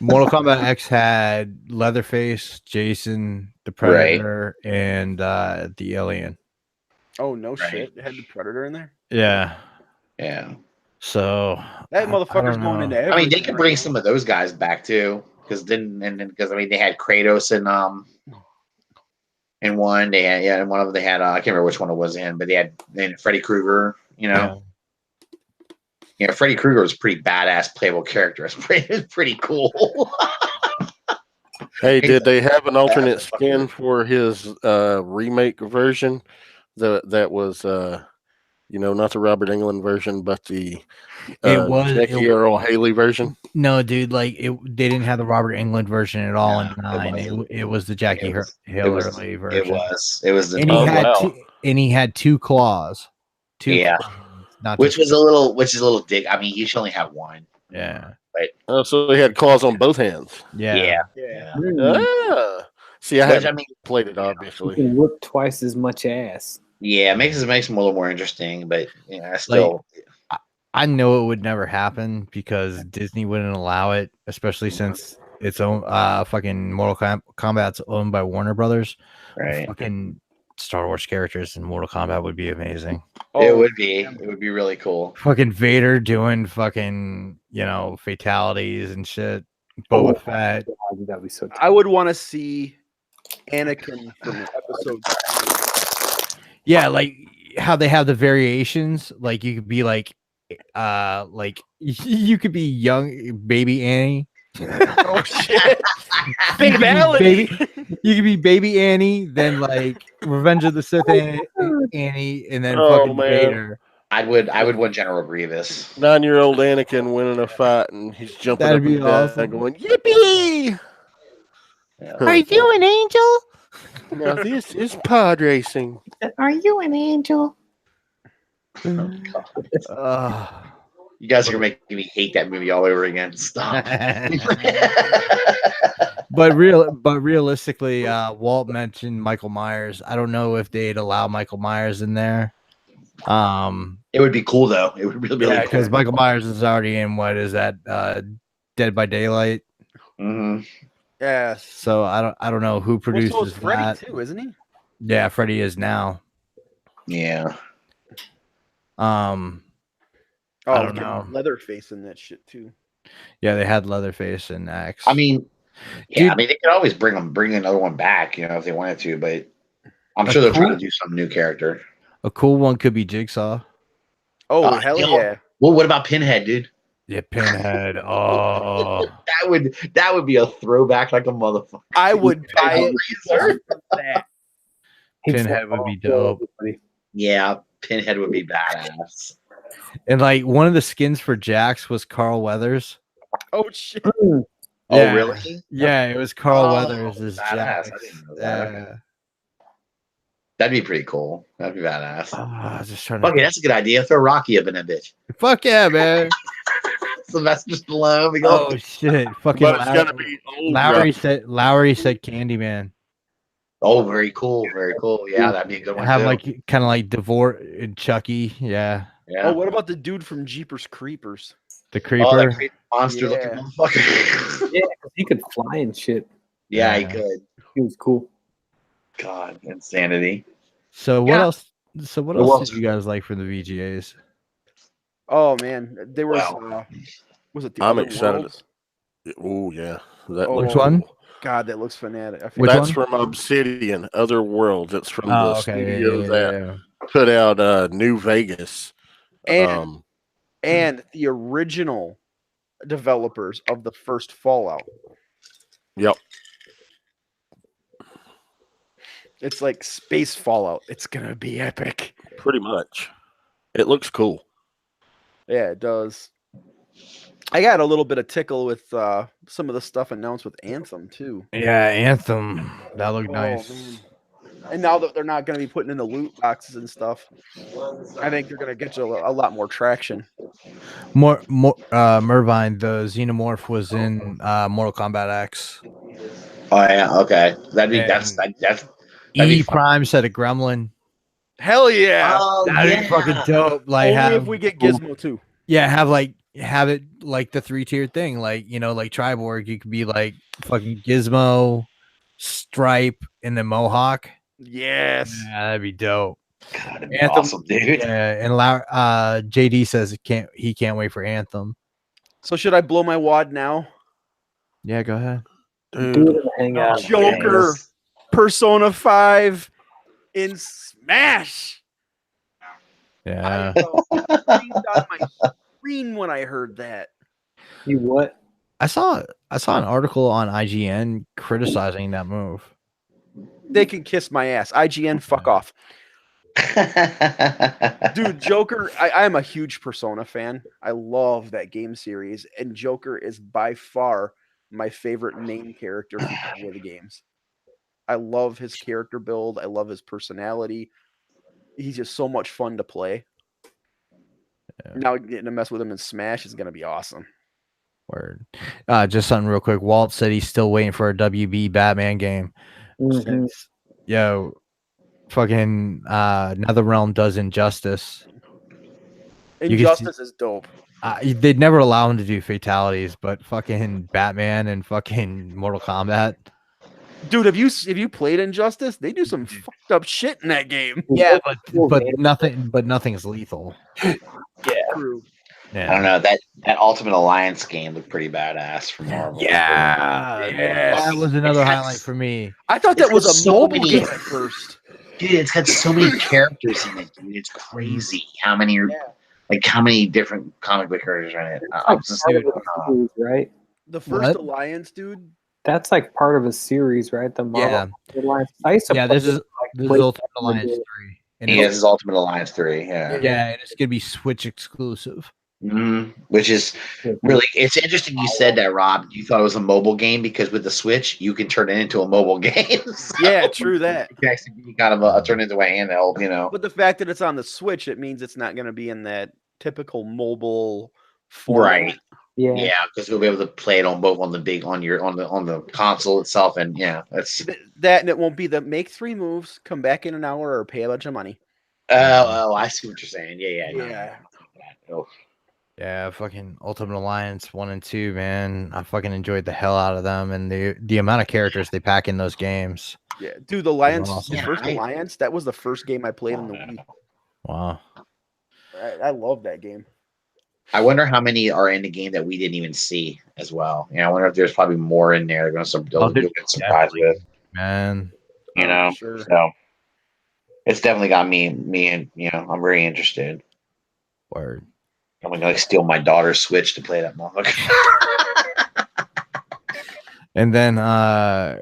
Mortal Kombat X had Leatherface, Jason, the Predator, and the Alien. Oh no shit! They had the Predator in there. Yeah. Yeah. So that motherfucker's going into everything. I mean, they could bring some of those guys back too, because they had Kratos in one. They had in one of them they had I can't remember which one it was in, but they had Freddy Krueger. Freddy Krueger was a pretty badass playable character. It's pretty cool. Hey, did they have an alternate skin for his remake version? That was not the Robert Englund version, but the Jackie Earl Haley version. No, dude, they didn't have the Robert Englund version at all in 9. It was the Jackie Haley version. It was, and he had 2 claws. Which is a little dick. I mean, he should only have one. Yeah. Right. So he had claws on both hands. Yeah. See, I played it obviously. He can whip twice as much ass. Yeah, it makes him a little more interesting, but still. I know it would never happen because Disney wouldn't allow it, especially since its own fucking Kombat's owned by Warner Brothers. Right. Fucking Star Wars characters in Mortal Kombat would be amazing. It would be. It would be really cool. Fucking Vader doing fucking, fatalities and shit. Boba Fett. God, that'd be so. I would want to see Anakin from episode 3. Yeah, like how they have the variations. Like you could be like you could be young baby Annie. Oh shit! Baby, you could be baby Annie, then like Revenge of the Sith Annie, and then fucking Vader. I would want General Grievous. 9-year-old Anakin winning a fight, and he's jumping That'd up be and down, awesome. going "Yippee!" Yeah. Are you an angel? Now this is pod racing. Are you an angel? You guys are making me hate that movie all over again. Stop. But realistically, Walt mentioned Michael Myers. I don't know if they'd allow Michael Myers in there. It would be cool though. It would really Yeah, cool. because Michael Myers is already in what is that? Dead by Daylight. Mm-hmm. Yeah. So I don't know who produces so is Freddy that. too, isn't he? Yeah, Freddy is now. Yeah. Oh, I don't know. Leatherface in that shit too. Yeah, they had Leatherface and X. I mean, Dude. I mean, they could always bring another one back, if they wanted to. But I'm sure they're trying to do some new character. A cool one could be Jigsaw. Oh hell yeah! Well, what about Pinhead, dude? Yeah, Pinhead. Oh, that would be a throwback like a motherfucker. I would buy it. Razor. That. Pinhead would be dope. Yeah, Pinhead would be badass. And like one of the skins for Jax was Carl Weathers. Oh shit! Oh, Yeah. really? Yeah, it was Carl Oh, Weathers as badass. Jax. I didn't know that. Yeah. That'd be pretty cool. That'd be badass. I was just trying to. Okay, that's a good idea. Throw Rocky up in that bitch. Fuck yeah, man! Sylvester Stallone. We go. Oh shit! Fucking But it's gotta be old. Lowry said Candyman. Oh, very cool. Very cool. Yeah, that'd be a good one. Have too. like kind of like Devore and Chucky. Yeah, yeah. Oh, what about the dude from Jeepers Creepers? the creeper. Oh, that creepy monster looking Yeah. motherfucker. Yeah, 'cause he could fly and shit. Yeah, he Yeah. could. He was cool. God, insanity. So what Yeah. else? So what Well, else did you guys like from the VGAs? Oh man, there was Wow. was it the I'm Other excited. Worlds? Oh yeah, that Oh, looks Which one? cool. God, that looks fanatic. Which That's one? from Obsidian, Other Worlds. It's from Oh, the okay. studio that Yeah. put out New Vegas. And and the original developers of the first Fallout. Yep. It's like space Fallout. It's gonna be epic. Pretty much. It looks cool. Yeah, it does. I got a little bit of tickle with some of the stuff announced with Anthem too. Yeah, Anthem. That looked Oh, nice. man. And now that they're not going to be putting in the loot boxes and stuff, I think they're going to get you a lot more traction. More Mervine, the Xenomorph was in Mortal Kombat X. Oh yeah, okay. That'd be And that'd be E fun. Prime said a Gremlin. Hell yeah! Oh, That'd be fucking dope. Like Only have if we get Gizmo too. yeah, have it like the 3-tier thing, like like Triborg. You could be like fucking Gizmo, Stripe, and then Mohawk. Yes. Yeah, that'd be dope. God, that'd be Anthem- awesome, dude. Yeah, and JD says he can't wait for Anthem. So should I blow my wad now? Yeah, go ahead. Dude, Do it and hang out. Joker, Persona 5 in Smash. Yeah. I screamed on my screen when I heard that. You what? I saw an article on IGN criticizing that move. They can kiss my ass. IGN, fuck off. Dude, Joker, I am a huge Persona fan. I love that game series, and Joker is by far my favorite main character from any of the games. I love his character build. I love his personality. He's just so much fun to play. Yeah. Now getting to mess with him in Smash is going to be awesome. Word. Just something real quick. Walt said he's still waiting for a WB Batman game. Mhm. Since, fucking NetherRealm does Injustice. Injustice is dope. They'd never allow him to do fatalities, but fucking Batman and fucking Mortal Kombat. Dude, have you played Injustice? They do some fucked up shit in that game. Yeah, but nothing's lethal. Yeah. True. Yeah. I don't know, that Ultimate Alliance game looked pretty badass from Marvel. Yeah, that was another highlight for me. I thought that was a so mobile many- game at first. Dude, it's got so many characters in it, dude. It's crazy how many are how many different comic book characters are in it. It's I'm like just part of a series, right? The first What? Alliance, dude. That's like part of a series, right? The Marvel Alliance. I used to play this is play Ultimate that Alliance with- 3. And he has his Ultimate Alliance 3, yeah. yeah, and it's gonna be Switch exclusive. Which is really, it's interesting you said that, Rob. You thought it was a mobile game because with the Switch, you can turn it into a mobile game. So Yeah, true that. it can actually be kind of turn into a handheld, you know. But the fact that it's on the Switch, it means it's not going to be in that typical mobile format. Right. Yeah, because you'll be able to play it on both on the console itself, and yeah, that's That, and it won't be the make 3 moves, come back in an hour, or pay a bunch of money. oh, I see what you're saying. Yeah. No. Yeah, fucking Ultimate Alliance 1 and 2, man. I fucking enjoyed the hell out of them, and the amount of characters they pack in those games. Yeah, dude, the Alliance, Awesome. the first Alliance, that was the first game I played in the Wii. Wow. I love that game. I wonder how many are in the game that we didn't even see as well. I wonder if there's probably more in there. They're going to get surprised with, man. You know, sure. So it's definitely got me, and I'm very interested. Word. I'm gonna steal my daughter's Switch to play that motherfucker. And then I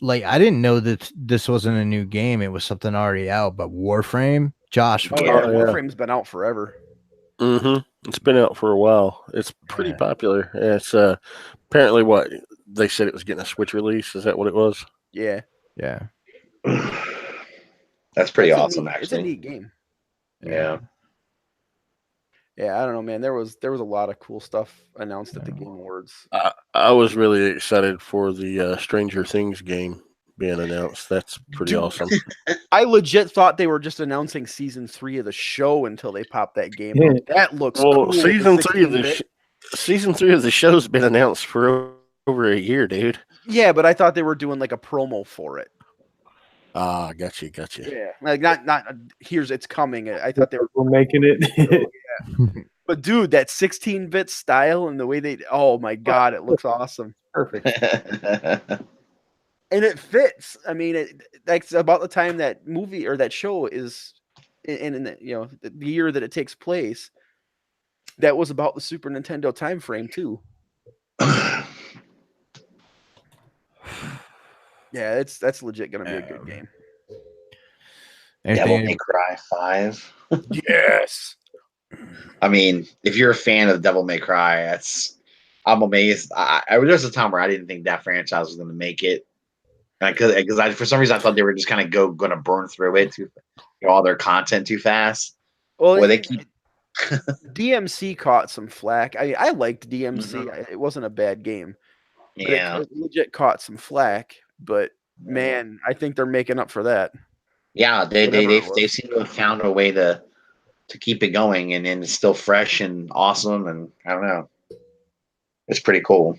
didn't know that this wasn't a new game. It was something already out, but Warframe, Josh. Oh, yeah, Warframe's been out forever. It's been out for a while. It's pretty popular. It's apparently what they said it was getting a Switch release. Is that what it was? Yeah. Yeah. That's pretty awesome, actually. It's a neat game. Yeah. Yeah, I don't know, man. There was a lot of cool stuff announced at the Game Awards. I was really excited for the Stranger Things game being announced. That's pretty awesome. I legit thought they were just announcing season 3 of the show until they popped that game out. That looks cool. Season 3 of the show's been announced for over a year, dude. Yeah, but I thought they were doing like a promo for it. Ah, gotcha. Yeah, like not here's it's coming. I thought they were making it. But dude, that 16-bit style and the way oh my god, it looks awesome. Perfect. And it fits. I mean, that's about the time that movie or that show is in the year that it takes place. That was about the Super Nintendo time frame too. Yeah, that's legit gonna be a good game. Devil May Cry 5. Yes. I mean, if you're a fan of Devil May Cry, I'm amazed. There was a time where I didn't think that franchise was going to make it, because for some reason I thought they were just kind of going to burn through it all their content too fast. Well, they keep DMC caught some flack. I liked DMC. It wasn't a bad game. Yeah, it legit caught some flack. But man, I think they're making up for that. Yeah, they seem to have found a way to keep it going, and it's still fresh and awesome, and I don't know, it's pretty cool.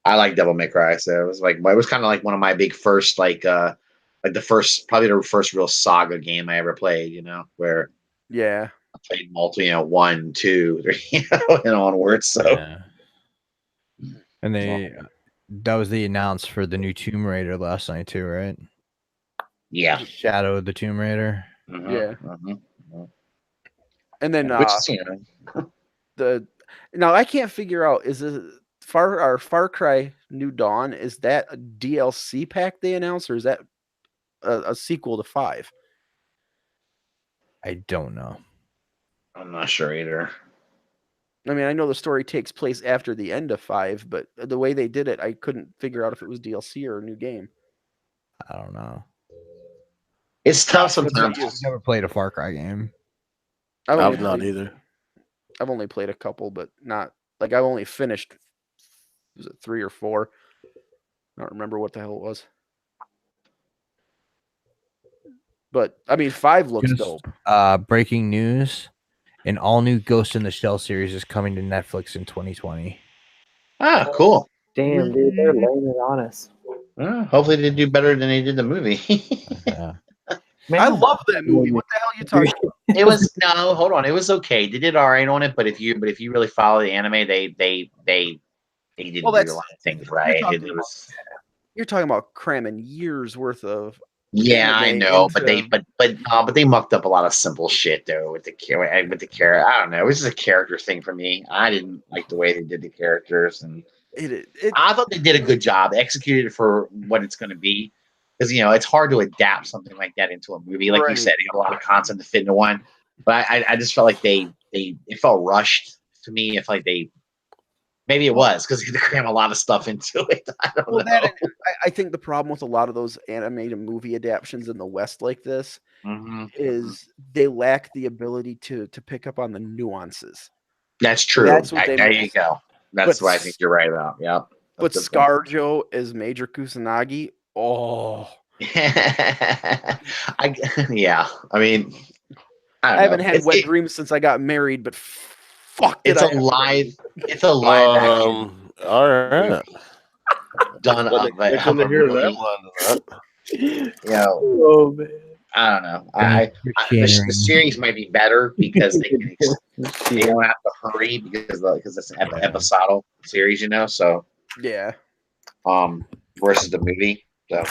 I like Devil May Cry, so it was kind of like one of my big first probably the first real Saga game I ever played. Where I played multi, 1, 2, 3, and onwards. So, and that was the announce for the new Tomb Raider last night too, right? Yeah, Shadow of the Tomb Raider. Yeah. And then now I can't figure out, is it Far Cry New Dawn, is that a DLC pack they announced, or is that a sequel to 5? I don't know. I'm not sure either. I mean, I know the story takes place after the end of 5, but the way they did it, I couldn't figure out if it was DLC or a new game. I don't know. It's tough sometimes. I've never played a Far Cry game. I've not either. I've only played a couple, but not like I've only finished. Was it 3 or 4? I don't remember what the hell it was. But I mean, 5 looks dope. Breaking news: An all new Ghost in the Shell series is coming to Netflix in 2020. Ah, cool. Damn, dude, they're laying it on us. Hopefully they do better than they did the movie. Yeah. Man, I love that movie. What the hell are you talking about? It was no, hold on. It was okay. They did all right on it, but if you really follow the anime, they didn't Well, do a that's lot of things right. you're talking about cramming years worth of Yeah, I anime know, but into- they mucked up a lot of simple shit though with the character. I don't know. It was just a character thing for me. I didn't like the way they did the characters, and it I thought they did a good job, executed it for what it's going to be. Because it's hard to adapt something like that into a movie. Like you Right. said, you got a lot of content to fit into one. But I just felt like it felt rushed to me. It felt like maybe it was because they cram a lot of stuff into it. I don't know. I think the problem with a lot of those animated movie adaptions in the West like this is they lack the ability to pick up on the nuances. That's true. That's what they there miss. you go. That's what I think you're right about. Yeah. But ScarJo as Major Kusanagi, oh, yeah. I mean, I haven't had wet dreams since I got married, but fuck, it's a live action. All right. Done Well, up. they couldn't hear that one. Oh man. I don't know. The series might be better because they don't have to hurry because it's an episodic series, So yeah. Versus the movie. So.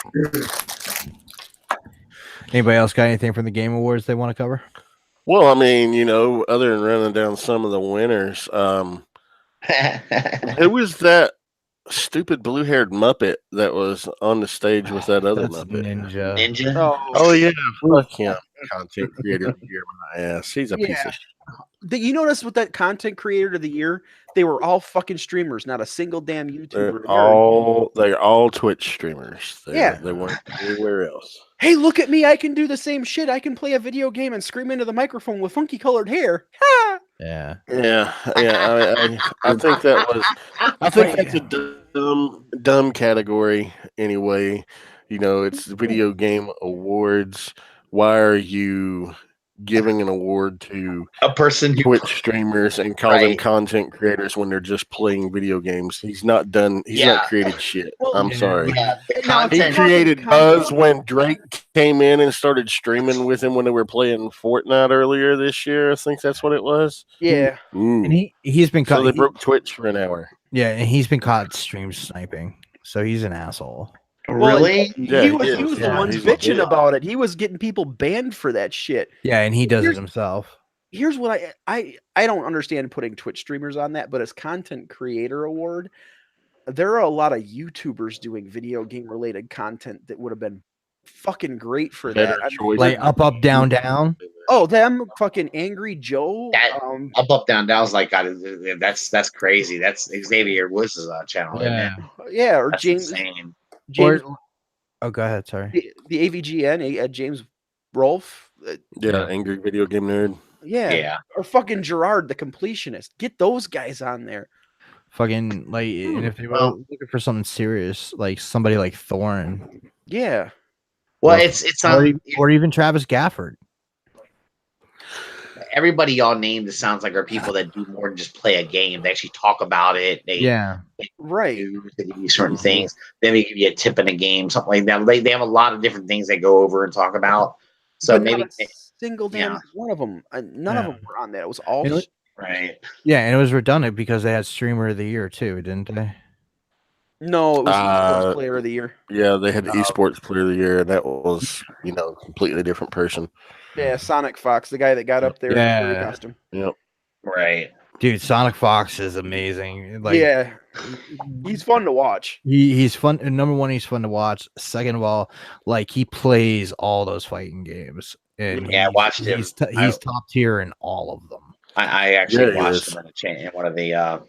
Anybody else got anything from the Game Awards they want to cover? Well, I mean, other than running down some of the winners, who was that stupid blue-haired Muppet that was on the stage with that other Muppet? Ninja? Oh yeah, fuck him. Content creator of the year, my ass. He's a piece of shit. You notice with that content creator of the year, they were all fucking streamers, not a single damn YouTuber. They're all Twitch streamers. Yeah. They weren't anywhere else. Hey, look at me. I can do the same shit. I can play a video game and scream into the microphone with funky colored hair. Ha! Yeah. I think that's a dumb category anyway. It's video game awards. Why are you giving an award to a person who Twitch streamers and call them content creators when they're just playing video games? He's not created shit. Well, I'm sorry. Yeah, he created buzz when Drake came in and started streaming with him when they were playing Fortnite earlier this year. I think that's what it was. Yeah. Ooh. And he's been caught. So they broke Twitch for an hour. Yeah, and he's been caught stream sniping. So he's an asshole. Really? He was the one bitching about it. He was getting people banned for that shit. Yeah, and he does it himself. Here's what I don't understand putting Twitch streamers on that, but as content creator award, there are a lot of YouTubers doing video game related content that would have been fucking great for that. Like up, down, down. Oh, them fucking Angry Joe. Up, down, down is like that's crazy. That's Xavier Woods' channel. Yeah. Yeah, or That's James. insane. James go ahead. Sorry. The AVGN, James Rolfe. Angry video game nerd. Yeah. Or fucking Gerard, the completionist. Get those guys on there. Fucking like, and if they were looking for something serious, like somebody like Thorne. Yeah. Well, it's or even Travis Gafford. Everybody y'all named, it sounds like, are people that do more than just play a game. They actually talk about it. They give you certain things. Then they give you a tip in a game, something like that. They have a lot of different things they go over and talk about. So but maybe not a single damn one of them. None of them were on that. It was all right. Yeah, and it was redundant because they had Streamer of the Year too, didn't they? No, it was Esports Player of the Year. Yeah, they had Esports Player of the Year, and that was completely different person. Yeah, Sonic Fox, the guy that got up there in the furry costume. Yep. Right. Dude, Sonic Fox is amazing. Like, yeah, he's fun to watch. He's fun. Number one, he's fun to watch. Second of all, like he plays all those fighting games, and I watched him. He's top tier in all of them. I actually watched him in one of the.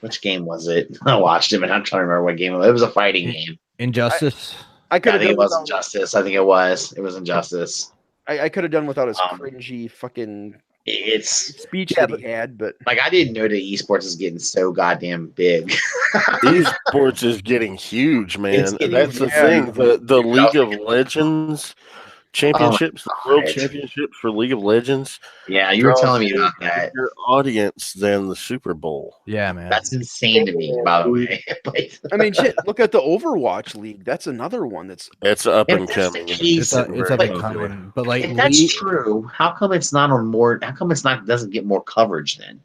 Which game was it? I watched him, and I'm trying to remember what game it was. It was a fighting game. Injustice. I think it was Injustice. I think it was. It was Injustice. I could have done without his cringy fucking speech that he had, but like I didn't know that esports is getting so goddamn big. Esports is getting huge, man. That's the thing. The League of Legends championships, the World God. Championships for League of Legends. Yeah, you were draws telling me in about that. Your audience than the Super Bowl. Yeah, man. That's insane to me, by the way. I mean, shit. Look at the Overwatch League. That's another one that's It's up If and that's the coming. case, It's up but and coming. But like, if that's true, how come it's not on more? How come it's not doesn't get more coverage then?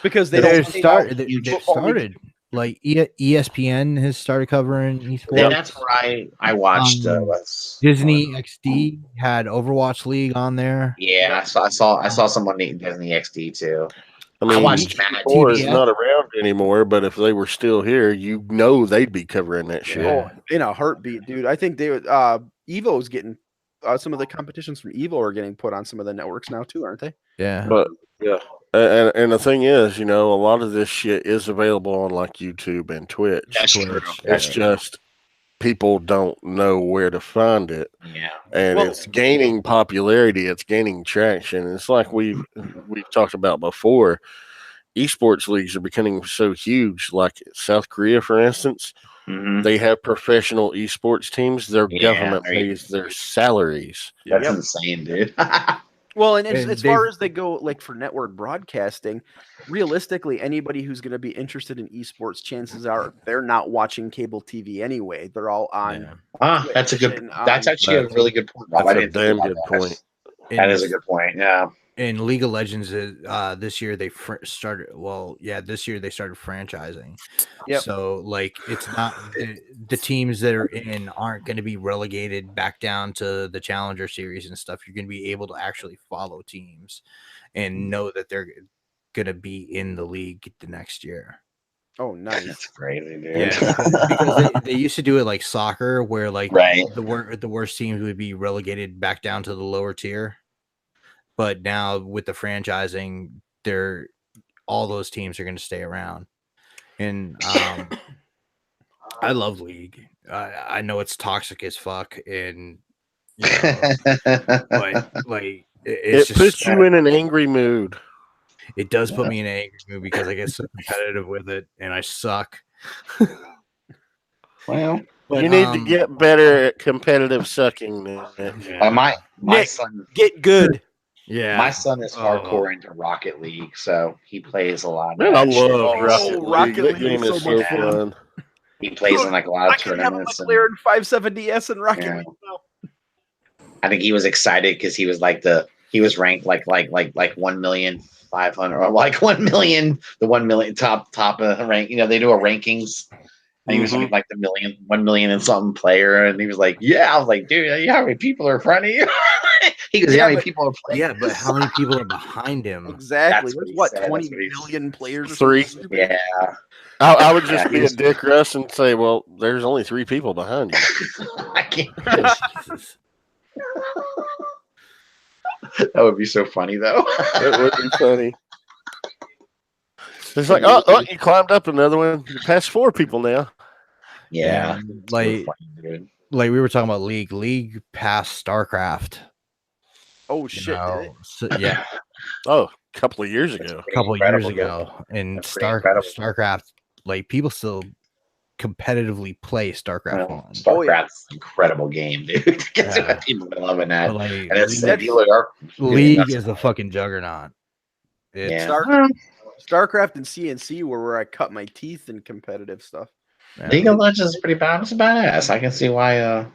because they they don't take out started. huge They've football leagues. started. Like ESPN has started covering esports. Yeah, that's where I watched. Disney XD had Overwatch League on there. Yeah, I saw someone named Disney XD too. I I mean, watched Madden. T4 is TBS. not around anymore, but if they were still here, you know they'd be covering that shit. Yeah. Oh, in a heartbeat, dude. I think they would. Evo's getting some of the competitions from Evo are getting put on some of the networks now too, aren't they? Yeah. But yeah, and the thing is, a lot of this shit is available on like YouTube and Twitch. That's true. It's just people don't know where to find it. Yeah. And Well- it's gaining popularity, it's gaining traction. It's like we've talked about before. Esports leagues are becoming so huge. Like South Korea, for instance, Mhm. they have professional esports teams. Their Yeah, government there you pays their salaries. That's Yep. insane, dude. Well, and as, And as far as they go, like for network broadcasting, realistically, anybody who's going to be interested in esports, chances are they're not watching cable TV anyway. They're all on. Yeah. That's a good. And, That's actually a really good point, Rob. That's I a didn't think damn about good that. point. That is a good point. Yeah. In League of Legends, this year they started. Well, yeah, this year they started franchising. Yep. So like, it's not the teams that are in aren't going to be relegated back down to the Challenger Series and stuff. You're going to be able to actually follow teams and know that they're going to be in the league the next year. Oh, nice. That's crazy, dude. Yeah, because they used to do it like soccer, where like Right. the worst teams would be relegated back down to the lower tier. But now with the franchising, all those teams are going to stay around. And I love League. I know it's toxic as fuck, and but like It puts you in an angry mood. It does put me in an angry mood because I get so competitive with it, and I suck. Well, But, you need to get better at competitive sucking. my Nick, son. Get good. Yeah, My son is hardcore into Rocket League, so he plays a lot. Of Man, I that shit. love Rocket League. Rocket That League game is is so so much fun. fun. He plays in like a lot I of can have a tournaments. McLaren 570S and Rocket Yeah. League now. I think he was excited because he was he was ranked like 1,500,000 or like 1,000,000, the 1,000,000 top rank. They do a rankings. And he was like the 1 million and something player, and he was like, "Yeah." I was like, "Dude, how many people are in front of you?" He goes, "How many people are playing?" Yeah, but how many people are behind him? Exactly. That's what There's he what said. 20 That's what he million players. Or 3. something? Yeah, I would just Yeah, be a he's- Dick Russ and say, "Well, there's only 3 people behind you." I can't. Jesus. That would be so funny, though. That would be funny. It's like, oh, you climbed up another one. You passed 4 people now. Yeah, like so funny, dude. like we were talking about League past StarCraft. Oh, You shit. know? Did it? So, yeah, Oh, a couple of years ago. a couple of years Incredible, dude. ago, and That's pretty incredible. StarCraft, like people still competitively play StarCraft Well, 1. StarCraft's an incredible game, dude. Yeah. People are loving that. But like And it's League nuts. is a fucking juggernaut. It's Yeah. StarCraft and CNC were where I cut my teeth in competitive stuff. League of Legends is pretty bad. It's badass. I can see why.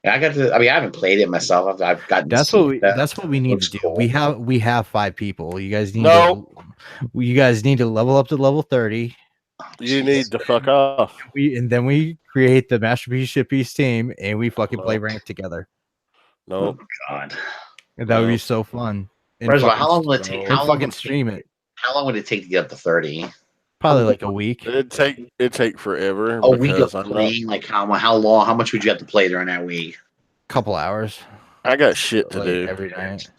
I haven't played it myself. I've gotten. That's what we need looks to do. cool. We have 5 people. You guys need to level up to level 30. You need to fuck off. Then we create the Masterpiece Shippies team and we fucking play ranked together. No. God. And that would be so fun. And First of all, fucking- how long will it take? and How long fucking would it stream it? How long would it take to get up to 30? Probably like a week. It'd take forever. A week of because I'm playing? Like how long? How much would you have to play during that week? Couple hours. I got shit to like, do. every night.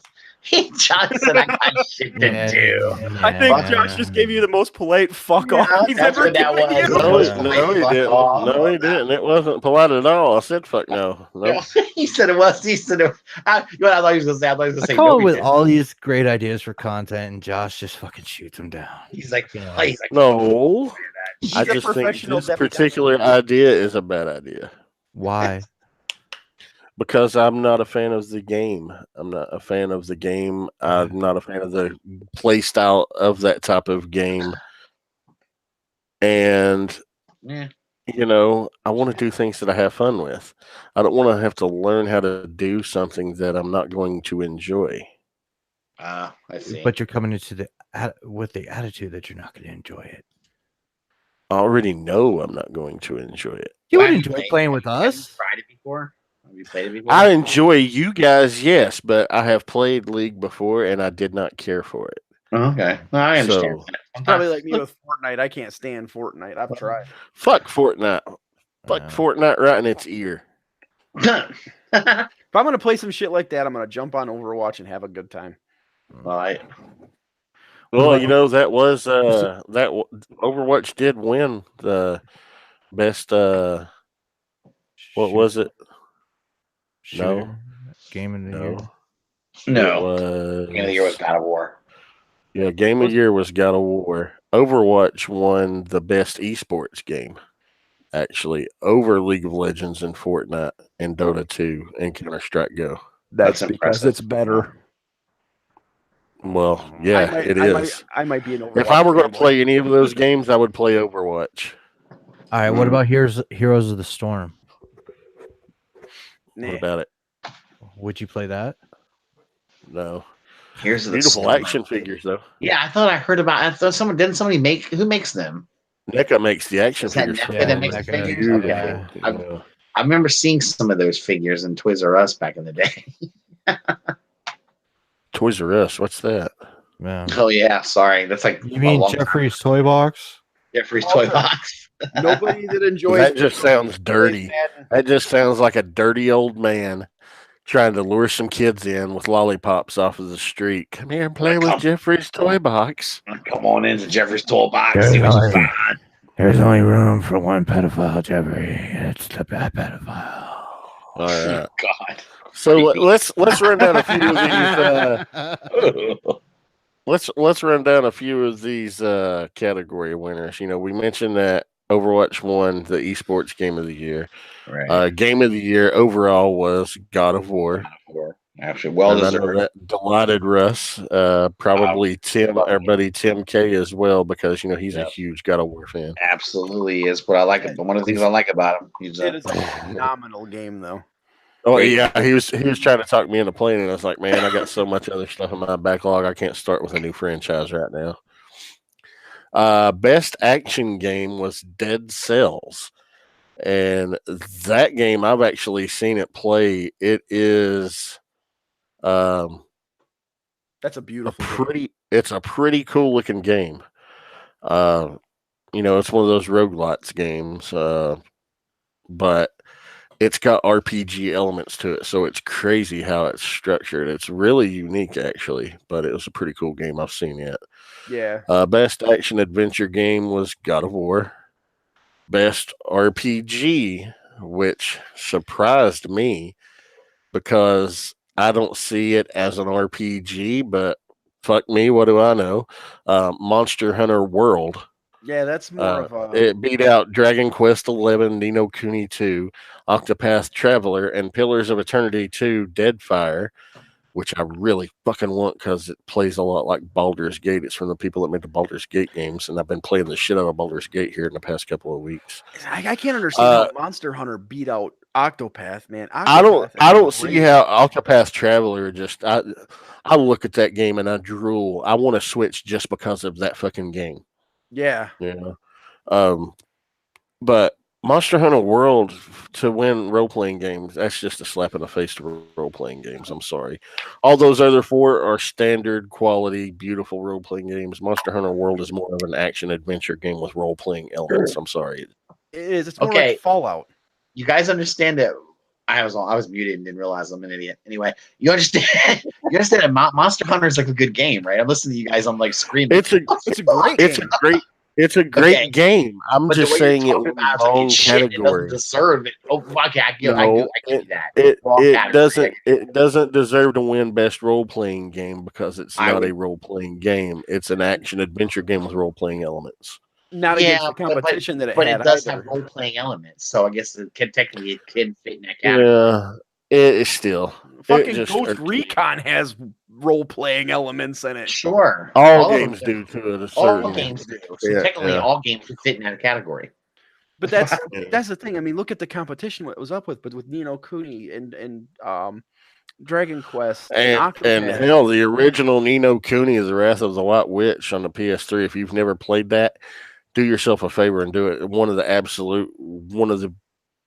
John said I got shit to Yeah, do. I think yeah. Josh just gave you the most polite fuck off he's that's ever what that given was. you. No, he didn't. No, he didn't. It wasn't polite at all. I said, "Fuck no." No. He said it was. He said it. I thought he was gonna say. I thought he was gonna I say. come No, up he with didn't. all these great ideas for content, and Josh just fucking shoots them down. He's like, Yeah. oh, he's like, No. He's I a just think professional this demi-demi. particular idea is a bad idea. Why? Because I'm not a fan of the game. I'm not a fan of the game. I'm not a fan of the play style of that type of game. And Yeah. I want to do things that I have fun with. I don't want to have to learn how to do something that I'm not going to enjoy. I see. But you're coming into with the attitude that you're not going to enjoy it. I already know I'm not going to enjoy it. You Well, would have you enjoy playing with Have you us. tried it before? Have you played it before? I enjoy you guys, yes, but I have played League before and I did not care for it. Oh, okay. Well, I understand. So, It's probably like me with Fortnite. I can't stand Fortnite. I've tried. fuck Fortnite. Fuck Fortnite right in its ear. If I'm gonna play some shit like that, I'm gonna jump on Overwatch and have a good time. Well, that was Overwatch did win the best. What was it? Shooter, game of the year. no. It was. Game of the year was God of War. Yeah, game of the year was God of War. Overwatch won the best esports game, actually, over League of Legends and Fortnite and Dota 2 and Counter-Strike Go. That's That's because impressive. it's better. Well, yeah, it is. I might be an Overwatch. If I were going to fanboy. play any of those games, I would play Overwatch. All right, what about Heroes of the Storm? Nah. What about it? Would you play that? No. Here's the Beautiful story. action figures, though. Yeah, I thought I heard about. I thought somebody make. Who makes them? NECA makes the action Is that figures. NECA for that them. makes the NECA, figures? Beautiful. Okay. yeah. I remember seeing some of those figures in Toys R Us back in the day. Toys R Us, what's that? Yeah. Oh yeah, sorry. That's like You mean Jeffrey's Toy Box? Jeffrey's Toy Box. Nobody that enjoys That just sounds dirty. That just sounds like a dirty old man trying to lure some kids in with lollipops off of the street. Come here and play with Jeffrey's Toy Box. Come on into Jeffrey's Toy Box. See what you find. There's only room for one pedophile, Jeffrey. It's the bad pedophile. All right. God. So let's run down a few of these. Let's run down a few of these category winners. We mentioned that Overwatch won the esports game of the year. Right. Game of the year overall was God of War. Actually, well And I know deserved. that delighted Russ. Probably Tim, our buddy Tim K as well, because he's a huge God of War fan. Absolutely is what I like. One of the things I like about him. He's It is a phenomenal game, though. Oh yeah, he was trying to talk me into playing it. I was like, man, I got so much other stuff in my backlog. I can't start with a new franchise right now. Best action game was Dead Cells, and that game I've actually seen it play. It is, That's a beautiful game. It's a pretty cool looking game. It's one of those roguelites games, but it's got RPG elements to it, so it's crazy how it's structured. It's really unique, actually, but it was a pretty cool game I've seen yet. Yeah. Best action adventure game was God of War. Best RPG, which surprised me because I don't see it as an RPG, but fuck me, what do I know? Monster Hunter World. Yeah, that's more of a. It beat out Dragon Quest XI, Ni no Kuni 2, Octopath Traveler, and Pillars of Eternity 2, Deadfire, which I really fucking want because it plays a lot like Baldur's Gate. It's from the people that made the Baldur's Gate games, and I've been playing the shit out of Baldur's Gate here in the past couple of weeks. I can't understand how Monster Hunter beat out Octopath, man. I don't see how Octopath Traveler I look at that game and I drool. I want to switch just because of that fucking game. Yeah. But Monster Hunter World to win role-playing games, that's just a slap in the face to role-playing games. I'm sorry. All those other four are standard quality, beautiful role-playing games. Monster Hunter World is more of an action-adventure game with role-playing elements. I'm sorry. It is. It's more like Fallout. You guys understand that I was muted and didn't realize I'm an idiot. Anyway, you understand that Monster Hunter is like a good game, right? I'm listening to you guys. I'm like screaming. It's a great game. It's a great game. I'm just saying it was the wrong category. It doesn't deserve it. Oh, okay, I give you that. It doesn't deserve to win best role playing game because it's not a role playing game. It's an action adventure game with role playing elements. Not against the competition but it does have role playing elements, so I guess it can fit in that category. Yeah, It is still Fucking just Ghost Recon has role-playing elements in it. Sure. all of games them do to a All certain games do. So Yeah, technically, yeah. all games would fit in that category. But that's Yeah. that's the thing. I mean, look at the competition what it was up with, but with Nino Kuni and Dragon Quest and And Octopath. hell, the original Nino Kuni is the Wrath of the White Witch on the PS3. If you've never played that, do yourself a favor and do it. One of the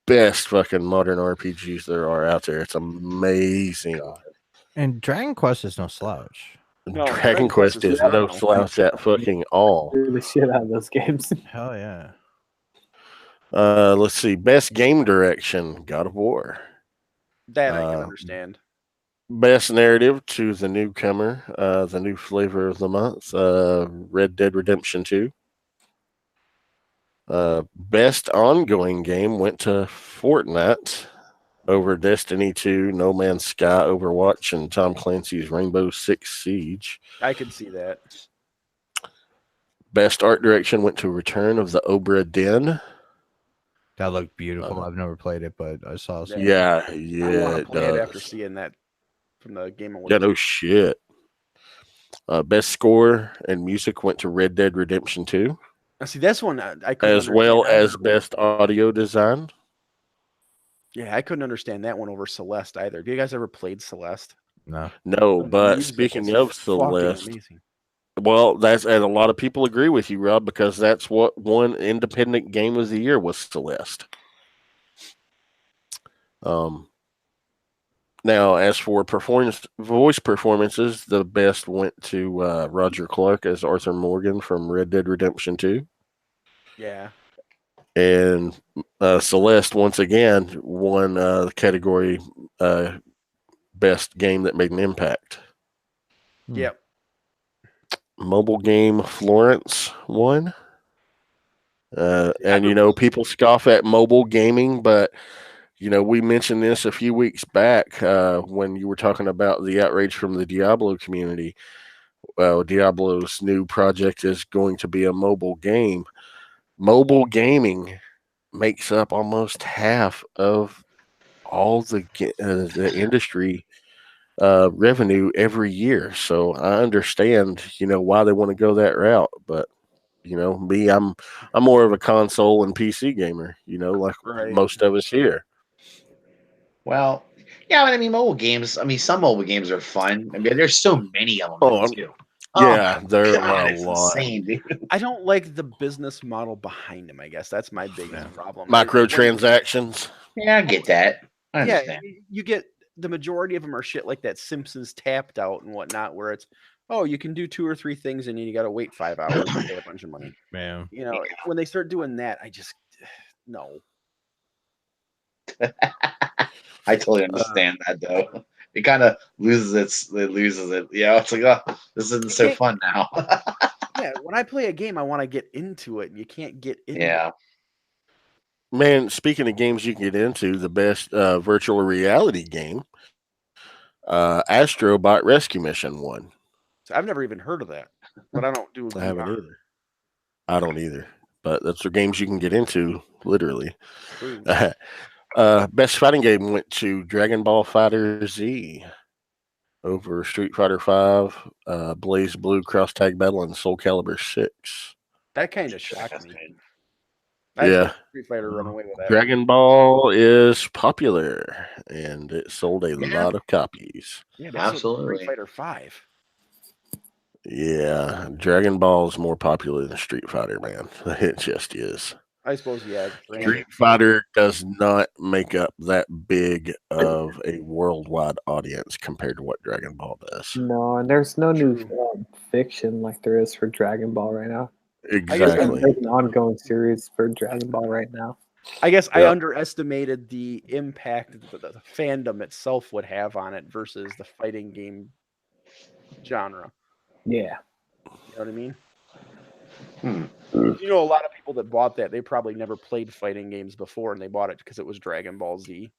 best fucking modern RPGs there are out there. It's amazing. And Dragon Quest is no slouch. No, Dragon Quest is no phenomenal. slouch at fucking all. The shit out of those games. Hell yeah. Let's see. Best game direction, God of War. That I can understand. Best narrative to the newcomer, the new flavor of the month, Red Dead Redemption 2. Best ongoing game went to Fortnite over Destiny 2, No Man's Sky, Overwatch, and Tom Clancy's Rainbow Six Siege. I could see that. Best art direction went to Return of the Obra Dinn. That looked beautiful. I've never played it, but I saw some. Yeah, I want it to play it does. after seeing that from the Game Awards. Yeah, no shit. Best score and music went to Red Dead Redemption 2, Now, see, that's one I couldn't as well understand. as best audio design. Yeah, I couldn't understand that one over Celeste either. Have you guys ever played Celeste? No. No, The but music speaking is of fucking Celeste, amazing. well, and a lot of people agree with you, Rob, because that's what won Independent Game of the Year was Celeste. Now, as for voice performances, the best went to Roger Clark as Arthur Morgan from Red Dead Redemption 2. Yeah. And Celeste, once again, won the category best game that made an impact. Yep. Mobile game Florence won. And, people scoff at mobile gaming, but we mentioned this a few weeks back when you were talking about the outrage from the Diablo community. Well, Diablo's new project is going to be a mobile game. Mobile gaming makes up almost half of all the industry revenue every year. So I understand, why they want to go that route. But me, I'm more of a console and PC gamer. Like most of us here. Well, yeah, but I mean, mobile games. I mean, some mobile games are fun. I mean, there's so many of them too. Yeah, there God, are a it's lot. insane, dude. I don't like the business model behind them, I guess. That's my biggest problem. Microtransactions. Yeah, I get that. I Yeah, understand. you get the majority of them are shit like that Simpsons Tapped Out and whatnot, where it's, oh, you can do 2 or 3 things and you got to wait 5 hours and pay a bunch of money. Man. When they start doing that, I just, no. I totally understand that though. It kind of loses it. Yeah, it's like, oh, this isn't so fun now. Yeah, when I play a game, I want to get into it, and you can't get into it. Man, speaking of games you can get into, the best virtual reality game, Astrobot Rescue Mission won. So I've never even heard of that, but I don't do. I haven't either. I don't either. But that's the games you can get into, literally. Best fighting game went to Dragon Ball Fighter Z over Street Fighter V, Blaze Blue, Cross Tag Battle, and Soul Calibur 6. That kind of shocked me. Yeah. Street Fighter run away with that. Dragon Ball is popular, and it sold a lot of copies. Yeah, absolutely. Street Fighter 5. Yeah, Dragon Ball is more popular than Street Fighter, man. It just is. I suppose, yeah. Street Fighter does not make up that big of a worldwide audience compared to what Dragon Ball does. No, and there's no new fiction like there is for Dragon Ball right now. Exactly. There's an ongoing series for Dragon Ball right now. I guess I underestimated the impact that the fandom itself would have on it versus the fighting game genre. Yeah. You know what I mean? A lot of people that bought that, they probably never played fighting games before, and they bought it because it was Dragon Ball Z.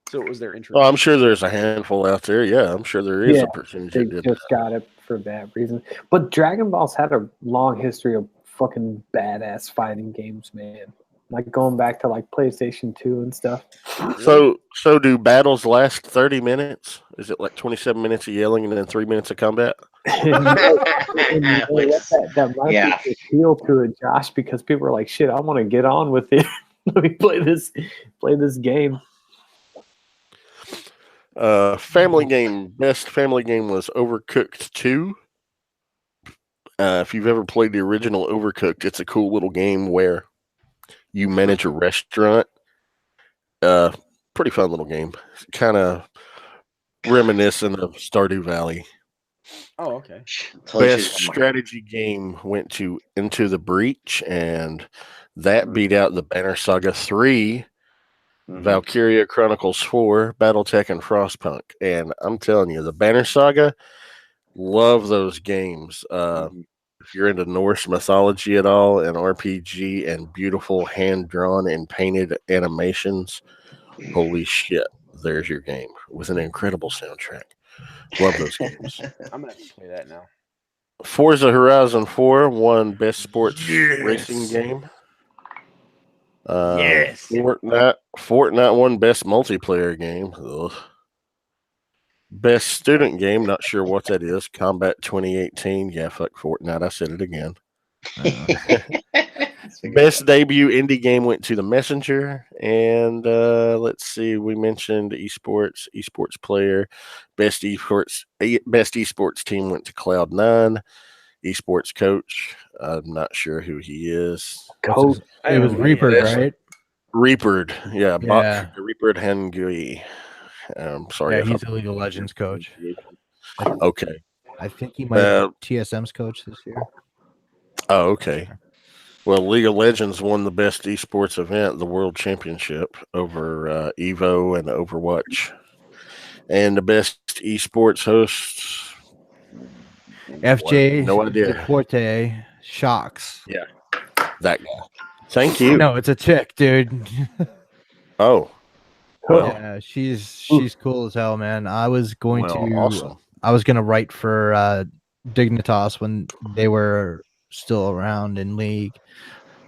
So it was their interest. Oh, I'm sure there's a handful out there. Yeah, I'm sure there is a percentage. They just got it for that reason. But Dragon Ball's had a long history of fucking badass fighting games, man. like going back to like PlayStation 2 and stuff. So do battles last 30 minutes? Is it like 27 minutes of yelling and then 3 minutes of combat? That might be the appeal to it, Josh, because people are like, "Shit, I want to get on with it. Let me play this game." Family game. Best family game was Overcooked 2. If you've ever played the original Overcooked, it's a cool little game where you manage a restaurant. Pretty fun little game. Kind of reminiscent of Stardew Valley. Oh, okay. Best strategy game went to Into the Breach, and that beat out the Banner Saga 3, Valkyria Chronicles 4, Battletech, and Frostpunk. And I'm telling you, the Banner Saga, love those games. If you're into Norse mythology at all, and RPG, and beautiful hand-drawn and painted animations, holy shit, there's your game with an incredible soundtrack. Love those games. I'm gonna have to play that now. Forza Horizon 4 won Best Sports Racing Game. Yes. Fortnite won Best Multiplayer Game. Ugh. Best Student Game, not sure what that is. Combat 2018. Yeah, fuck Fortnite. I said it again. Best debut indie game went to The Messenger. And let's see, we mentioned esports player. Best esports team went to Cloud9. Esports coach, I'm not sure who he is. Coach. It was Reaper, right? Reaper, yeah. Reaper Hengui. I'm sorry. Yeah, he's a League of Legends coach. Okay. I think he might have TSM's coach this year. Oh, okay. Well, League of Legends won the best esports event, the World Championship, over Evo and Overwatch. And the best esports host, FJ no idea. Deporte Shocks. Yeah, that guy. Thank you. No, it's a chick, dude. Oh, well, yeah, she's cool as hell, man. I was going to write for Dignitas when they were still around in League,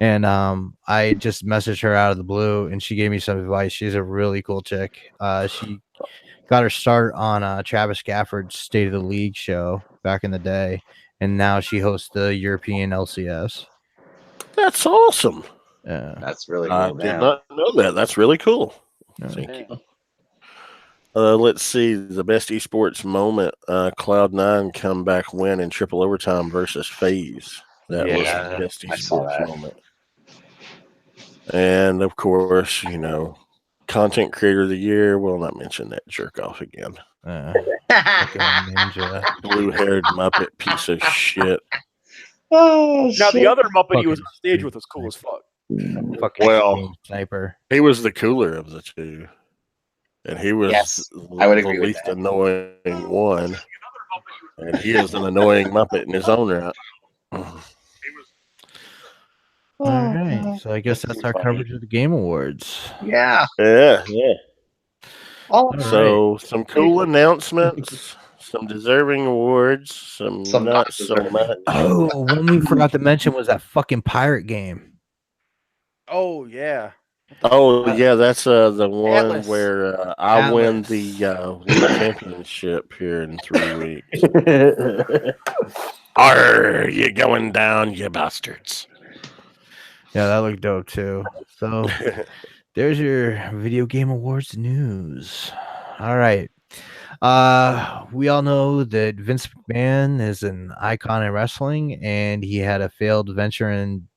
and I just messaged her out of the blue, and she gave me some advice. She's a really cool chick. She got her start on Travis Gafford's State of the League show back in the day, and now she hosts the European LCS. That's awesome. Yeah, that's really cool. I did not know that. That's really cool. Thank you. Let's see the best esports moment. Cloud9 comeback win in triple overtime versus FaZe. That was the best esports moment. And of course, content creator of the year. We'll not mention that jerk off again. Ninja, blue-haired Muppet piece of shit. Oh, now the other Muppet he was on stage with was cool as fuck. Well, sniper. He was the cooler of the two, and he was I would the agree least with that. annoying one. And he is an annoying Muppet in his own right. All right, so I guess that's our coverage of the Game Awards. Yeah. So some cool announcements, some deserving awards, some not so much. Oh, one we forgot to mention was that fucking pirate game. Oh yeah. Oh yeah, that's the one Atlas. where I win the championship here in 3 weeks. Are you going down, you bastards? Yeah, that looked dope too. So there's your Video Game Awards news. All right. We all know that Vince McMahon is an icon in wrestling, and he had a failed venture in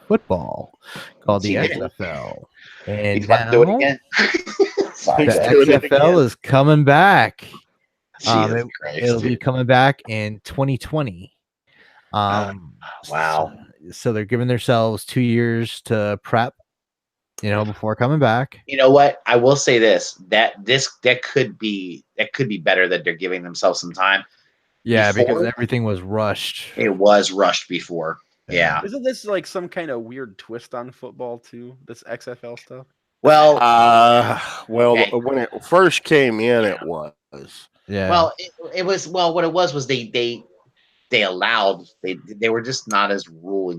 football called the XFL. And now do it again. the XFL is coming back. It'll be coming back in 2020. Wow. So they're giving themselves 2 years to prep, before coming back. You know what? I will say this: that could be better that they're giving themselves some time. Yeah, because everything was rushed. It was rushed before. Yeah. Isn't this like some kind of weird twist on football too? This XFL stuff. Well, when it first came in, it was. Yeah. Well, it was. Well, what it was they they allowed they were just not as rule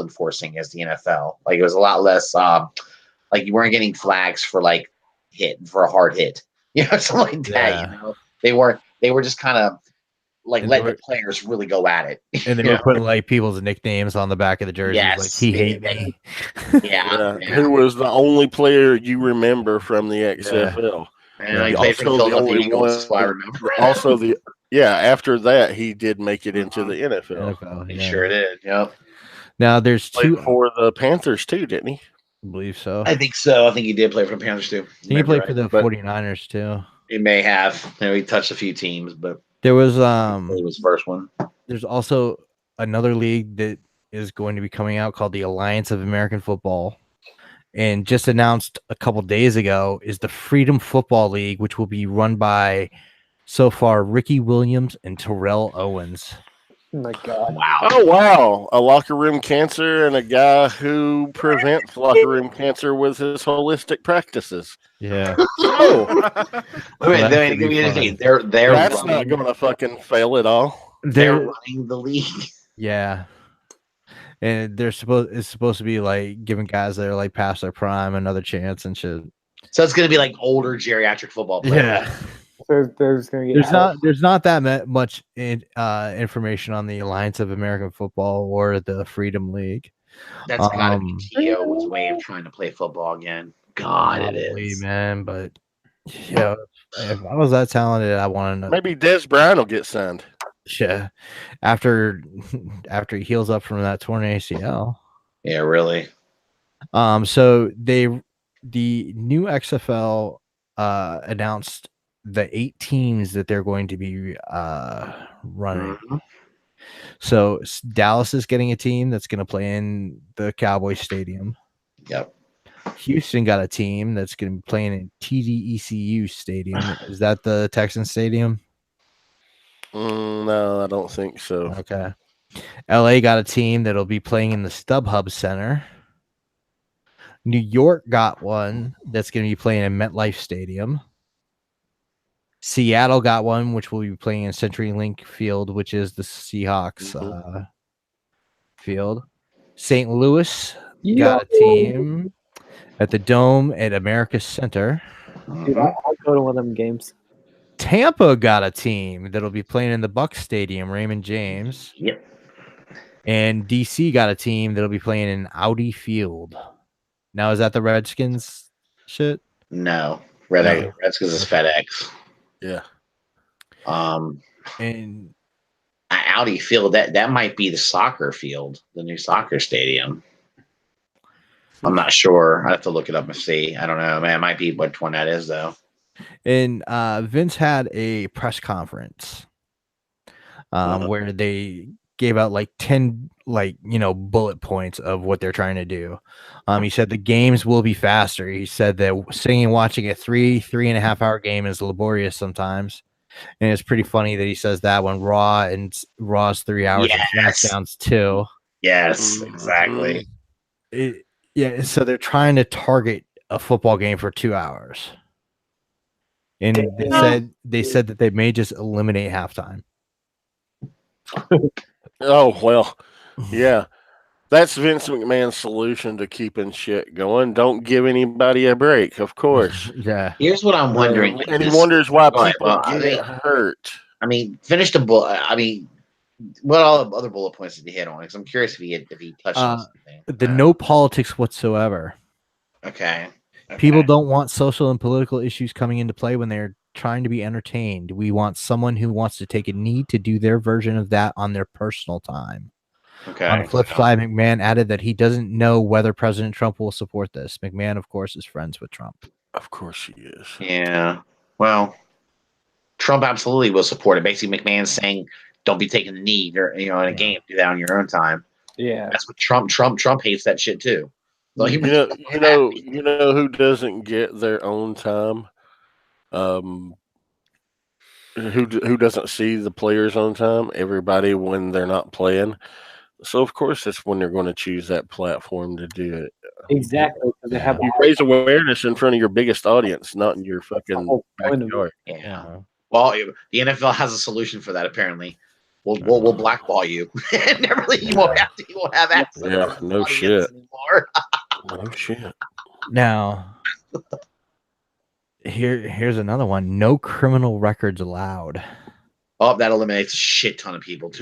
enforcing as the NFL. Like it was a lot less like you weren't getting flags for like a hard hit, something like that. Yeah. They were just kind of like And letting the players really go at it. And they were putting like people's nicknames on the back of the jerseys, like Yes, he hate me. Yeah. Who was the only player you remember from the XFL? And he played for the Philadelphia Eagles, that's why I remember. Also, after that, he did make it into the NFL. He sure did. Yep. Now there's played for the Panthers too, didn't he? I believe so. I think so. I think he did play for the Panthers too. He played for the 49ers too. He may have. He touched a few teams, but there was it was the first one. There's also another league that is going to be coming out called the Alliance of American Football. And just announced a couple days ago is the Freedom Football League, which will be run by so far Ricky Williams and Terrell Owens. Oh my God! Wow! Oh wow! A locker room cancer and a guy who prevents locker room cancer with his holistic practices. Yeah. Oh, they're that's not going to fucking fail at all. They're running the league. Yeah. And it's supposed to be like giving guys that are like past their prime another chance and shit. So it's going to be like older geriatric football players. Yeah. There's not that much information on the Alliance of American Football or the Freedom League. That's gotta be T.O.'s way of trying to play football again. God, probably, it is, man. But yeah, if I was that talented, I want to know. Maybe Des Bryant will get signed. Yeah, after he heals up from that torn ACL. Yeah, really. So the new XFL announced the 8 teams that they're going to be running. Mm-hmm. So Dallas is getting a team that's going to play in the Cowboys Stadium. Yep. Houston got a team that's going to be playing in TDECU Stadium. Is that the Texans Stadium? No, I don't think so. Okay. LA got a team that'll be playing in the StubHub Center. New York got one that's going to be playing in MetLife Stadium. Seattle got one, which will be playing in CenturyLink Field, which is the Seahawks field. St. Louis got a team at the Dome at America Center. Dude, I'll go to one of them games. Tampa got a team that'll be playing in the Bucs Stadium, Raymond James. Yep. And DC got a team that'll be playing in Audi Field. Now, is that the Redskins shit? No. Redskins is FedEx. Yeah. And Audi Field, that might be the soccer field, the new soccer stadium. I'm not sure. I have to look it up and see. I don't know, man. It might be which one that is, though. And Vince had a press conference where they gave out like 10 bullet points of what they're trying to do. He said the games will be faster. He said that sitting and watching a 3.5 hour game is laborious sometimes. And it's pretty funny that he says that when Raw's 3 hours and SmackDown's 2. Yes, exactly. So they're trying to target a football game for 2 hours. And they said that they may just eliminate halftime. Oh, well, yeah. That's Vince McMahon's solution to keeping shit going. Don't give anybody a break, of course. Yeah. Here's what I'm wondering. And he wonders why people get hurt. I mean, finish the bullet. I mean, what all other bullet points did he hit on? Because I'm curious if he touched on something. The no politics whatsoever. Okay. People don't want social and political issues coming into play when they're trying to be entertained. We want someone who wants to take a knee to do their version of that on their personal time. Okay. On the flip side, McMahon added that he doesn't know whether President Trump will support this. McMahon, of course, is friends with Trump. Of course he is. Yeah. Well, Trump absolutely will support it. Basically, McMahon's saying, "Don't be taking the knee, or in a game. Do that on your own time." Yeah. That's what Trump hates that shit too. So You know who doesn't get their own time? Who doesn't see the players on time? Everybody when they're not playing. So of course that's when they're going to choose that platform to do it. Exactly. They have You raise awareness in front of your biggest audience, not in your fucking backyard. Yeah. Well, the NFL has a solution for that apparently. We'll blackball you. You won't have access Yeah, to no audience shit. anymore. No shit. Now, here's another one. No criminal records allowed. Oh, that eliminates a shit ton of people.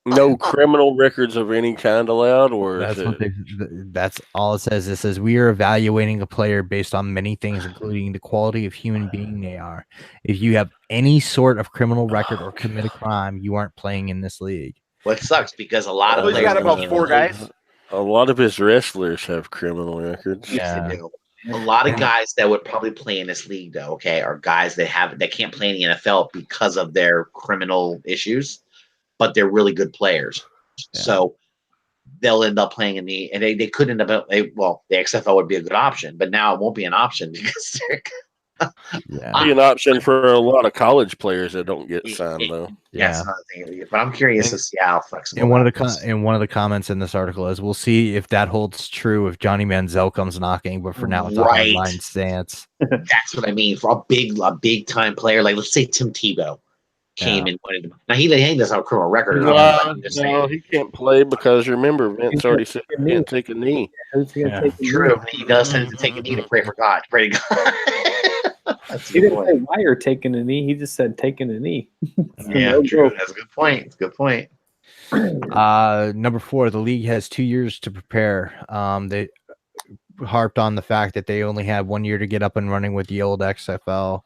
No criminal records of any kind allowed, or is it? That's all it says. It says we are evaluating a player based on many things, including the quality of human being they are. If you have any sort of criminal record or commit a crime, you aren't playing in this league. What sucks because a lot of Well, he's players got about 4 guys. A lot of his wrestlers have criminal records. Yes, Yeah. they do. A lot of guys that would probably play in this league, though, okay, are guys that can't play in the NFL because of their criminal issues, but they're really good players. Yeah. So they'll end up playing and they could end up the XFL would be a good option, but now it won't be an option because they're Be an option for a lot of college players that don't get signed though. That's another thing. But I'm curious to see how flexible. And one of the comments in this article is, we'll see if that holds true if Johnny Manziel comes knocking. But for now, it's a hardline stance. That's what I mean. For a big time player, like let's say Tim Tebow came and wanted. Now he doesn't have a criminal record. No, he can't play because remember Vince already said he can't take a knee. True, he does tend to take a knee to pray for God. Pray to God. He didn't say why you're taking a knee. He just said taking a knee. Yeah, true. That's a good point. It's a good point. Number 4, the league has 2 years to prepare. They harped on the fact that they only had 1 year to get up and running with the old XFL.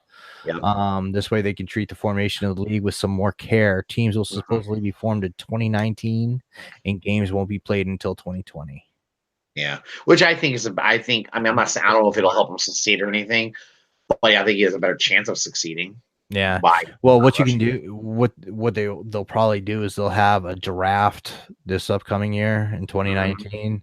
Yep. This way they can treat the formation of the league with some more care. Teams will supposedly be formed in 2019, and games won't be played until 2020. Yeah, which I think is. I mean, I'm not saying I don't know if it'll help him succeed or anything, but I think he has a better chance of succeeding. Yeah. Well, what you can do, what they'll probably do is they'll have a draft this upcoming year in 2019.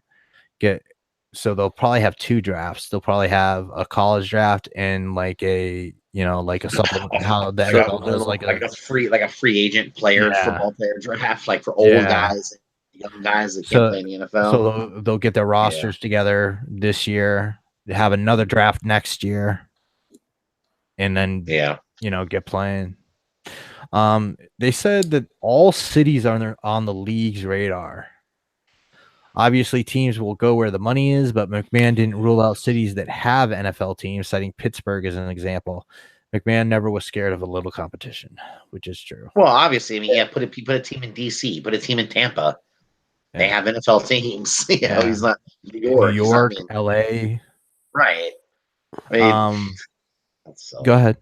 So they'll probably have 2 drafts. They'll probably have a college draft and like a supplement. How the NFL does like a free agent player, football player draft, like for old guys, young guys that can't play in the NFL. So they'll get their rosters together this year. They have another draft next year, and then get playing. They said that all cities are on the league's radar. Obviously, teams will go where the money is, but McMahon didn't rule out cities that have NFL teams, citing Pittsburgh as an example. McMahon never was scared of a little competition, which is true. Well, obviously, I mean, put a team in DC, put a team in Tampa. Yeah. They have NFL teams. You know, he's not New York, LA. Right. I mean, go ahead.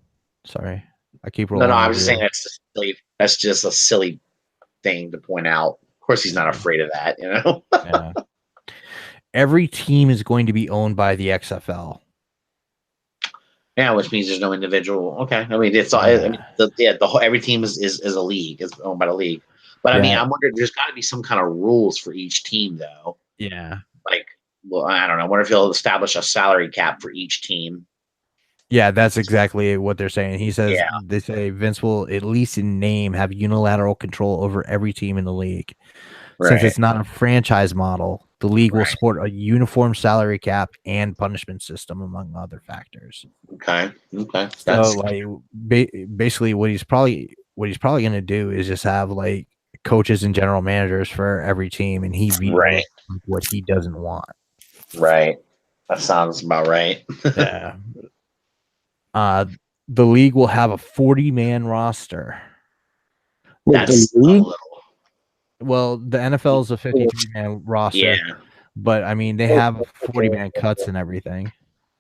Sorry, I keep rolling. No, I was just saying that's just a silly thing to point out. Of course, he's not afraid of that, you know. Yeah. Every team is going to be owned by the XFL. Yeah, which means there's no individual. Okay, I mean it's all. I mean, the whole every team is a league, is owned by the league. But I mean, I'm wondering, there's got to be some kind of rules for each team, though. Yeah. Like, well, I don't know. I wonder if he'll establish a salary cap for each team. Yeah, that's exactly what they're saying. He says they say Vince will, at least in name, have unilateral control over every team in the league. Right. Since it's not a franchise model, the league will support a uniform salary cap and punishment system, among other factors. Okay. So, like, basically, what he's probably going to do is just have like coaches and general managers for every team, and he vetoes what he doesn't want. Right. That sounds about right. Yeah. The league will have a 40-man roster. That's a little. Well, the NFL is a 53-man roster. Yeah. But I mean, they have 40-man cuts and everything.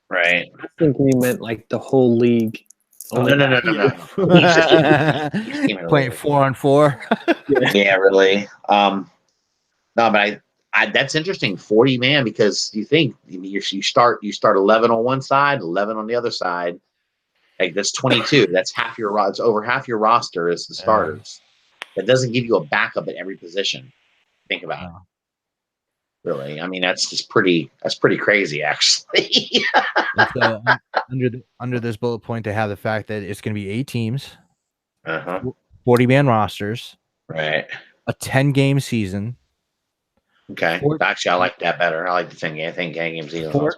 Right. I think he meant like the whole league. Oh, no. Playing 4-on-4. Yeah, really. No, but I that's interesting. 40-man, because you think you start 11 on one side, 11 on the other side. Like that's 22. That's it's over half your roster is the starters. That doesn't give you a backup at every position. Think about it. Really, I mean that's pretty crazy, actually. Under this bullet point, they have the fact that it's going to be 8 teams, 40-man rosters, right? A 10-game season. Okay, actually, I like that better. I like the 10-game season.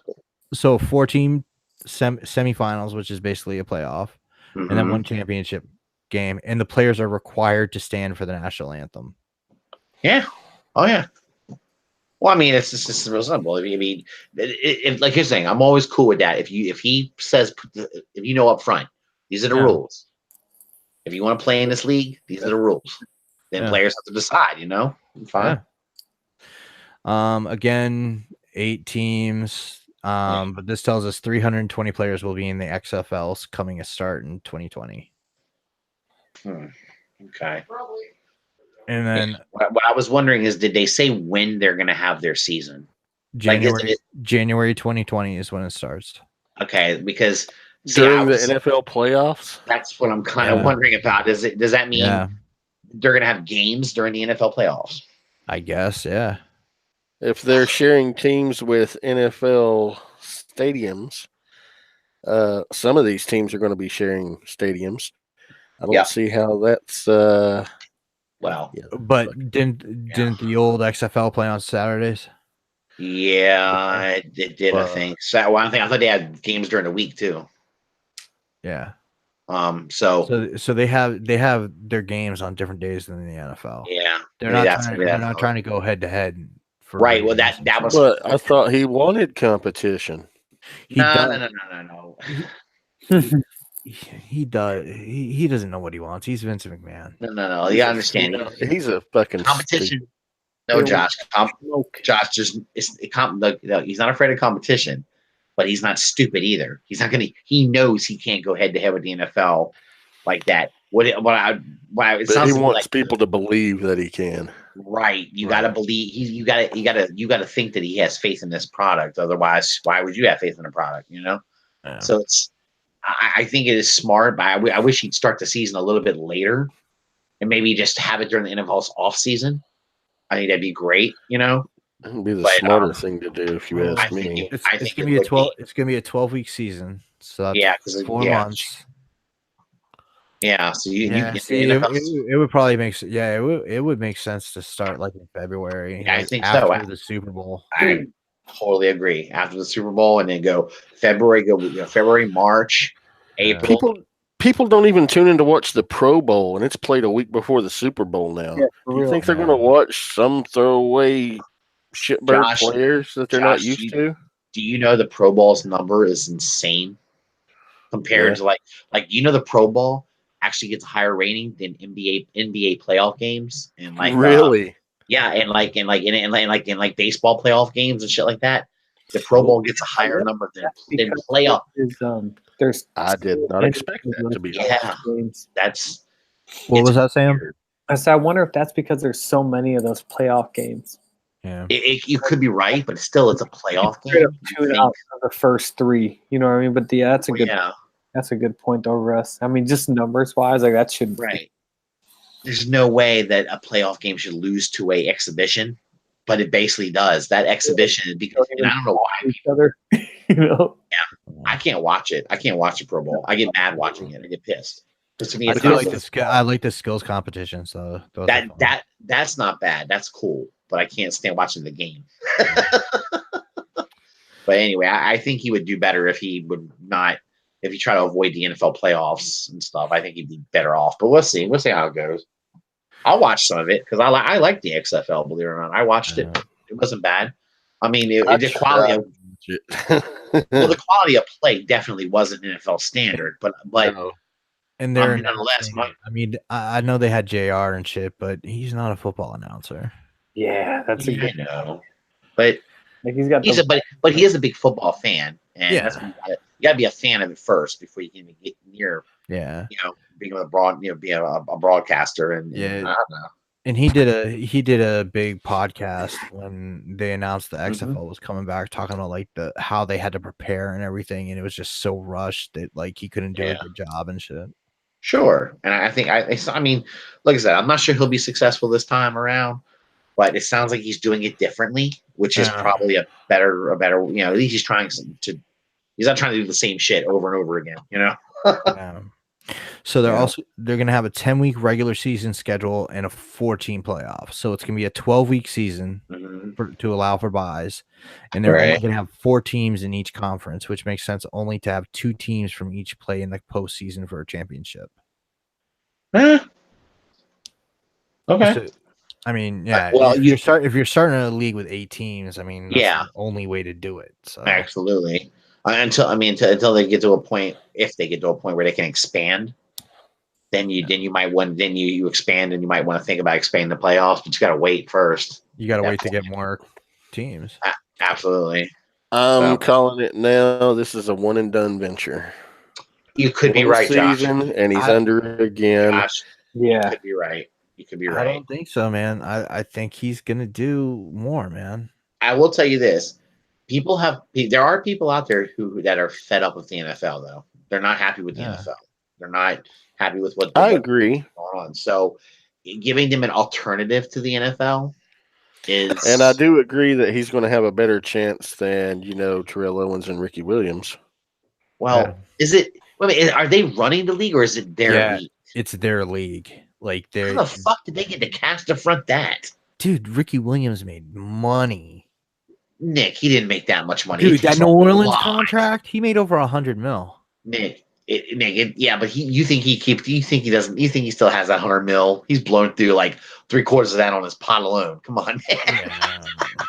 So 14 semifinals, which is basically a playoff, and then 1 championship game, and the players are required to stand for the national anthem. Yeah. Oh yeah. Well, I mean, it's just real simple. I mean, like you're saying, I'm always cool with that. If he says, if you know up front, these are the rules. If you want to play in this league, these are the rules. Then players have to decide. You know, fine. Yeah. Again, 8 teams. But this tells us 320 players will be in the XFLs coming a start in 2020. Okay. And then what I was wondering is, did they say when they're going to have their season? January 2020 is when it starts. Okay, because during the NFL playoffs. That's what I'm kind of wondering about. Does that mean they're going to have games during the NFL playoffs? I guess, yeah. If they're sharing teams with NFL stadiums, some of these teams are going to be sharing stadiums. I don't see how that's well. But didn't the old XFL play on Saturdays? Yeah, it did. I think. So I thought they had games during the week too. Yeah. So they have their games on different days than the NFL. Yeah. They're not trying to go head to head. Right. Well, that was. But I thought he wanted competition. No. He does. He doesn't know what he wants. He's Vince McMahon. No. You understand? He's a fucking competition. No, Josh. Josh just he's not afraid of competition, but he's not stupid either. He's not gonna. He knows he can't go head to head with the NFL like that. He wants people to believe that he can. Right. You got to believe. You got to think that he has faith in this product. Otherwise, why would you have faith in a product? You know. Yeah. So it's. I think it is smart, but I wish he'd start the season a little bit later, and maybe just have it during the NFL's off season. I think that'd be great, you know. It'd be the smarter thing to do, if you ask me. It's gonna be a 12. It's gonna be a 12-week season. So that's 4 months. Yeah. So it would probably make it would make sense to start like in February. Yeah, I think after the Super Bowl. I totally agree. After the Super Bowl, and then go February, March, April. People don't even tune in to watch the Pro Bowl, and it's played a week before the Super Bowl now. Yeah, you think they're going to watch some throwaway shitbird players that they're not used to? Do you know the Pro Bowl's number is insane compared to like the Pro Bowl actually gets a higher rating than NBA playoff games and like really and like baseball playoff games and shit like that. The Pro Bowl gets a higher number than playoff. I did not expect that to be. Yeah, that's. What was that, Sam? I wonder if that's because there's so many of those playoff games. Yeah, you could be right, but still, it's a playoff game. Tune out the first 3, you know what I mean? But that's a good. Yeah. That's a good point, though, Russ. I mean, just numbers wise, like that should right. There's no way that a playoff game should lose to a exhibition, but it basically does. That exhibition, because I don't know why each other. You know? Yeah, I can't watch it. I can't watch the Pro Bowl. I get mad watching it. I get pissed. To me, I like the skills competition. So that's not bad. That's cool, but I can't stand watching the game. But anyway, I think he would do better if he would not. If you try to avoid the NFL playoffs and stuff, I think he'd be better off. But we'll see. We'll see how it goes. I'll watch some of it because I like the XFL. Believe it or not, I watched it. It wasn't bad. I mean, the quality of the quality of play definitely wasn't NFL standard, but and they're nonetheless. I know they had JR and shit, but he's not a football announcer. Yeah, that's a good. know, but like he's but he is a big football fan, and that's what you got to be a fan of it first before you can even get near. Yeah, being a broadcaster, and I don't know. And he did a big podcast when they announced the XFL was coming back, talking about like how they had to prepare and everything, and it was just so rushed that like he couldn't do a good job and shit. Sure, and I think I mean, like I said, I'm not sure he'll be successful this time around, but it sounds like he's doing it differently, which is probably a better. At least he's trying to. He's not trying to do the same shit over and over again, So they're going to have a 10-week regular season schedule and a 14 playoff. So it's going to be a 12-week season to allow for buys, and they're only going to have 4 teams in each conference, which makes sense only to have 2 teams from each play in the postseason for a championship. Okay. So, I mean, yeah. well, if you're starting a league with 8 teams, I mean, that's Yeah. the only way to do it. So Absolutely. Until they get to a point, if they get to a point where they can expand, then you might want you expand and you might want to think about expanding the playoffs, but you got to wait first. you got to wait to get more teams. Absolutely. I'm calling it now. This is a one and done venture. You could be One right, Josh. season, and he's under it again. Josh, Yeah. you could be right. You could be I right. don't think so, man. I think he's gonna do more, man. I will tell you this: there are people out there that are fed up with the NFL. Though they're not happy with the NFL. They're not happy with what's agree. going on. So, giving them an alternative to the NFL is, And I do agree that he's going to have a better chance than Terrell Owens and Ricky Williams. well, is it? I mean, are they running the league or is it their league? It's their league. Like How the fuck did they get the cash to front that? Dude, Ricky Williams made money. Nick, he didn't make that much money. Dude, that New Orleans contract, he made over $100 million. Nick, but you think he still has that $100 million? He's blown through like 3/4 of that on his pot alone. Come on, Yeah,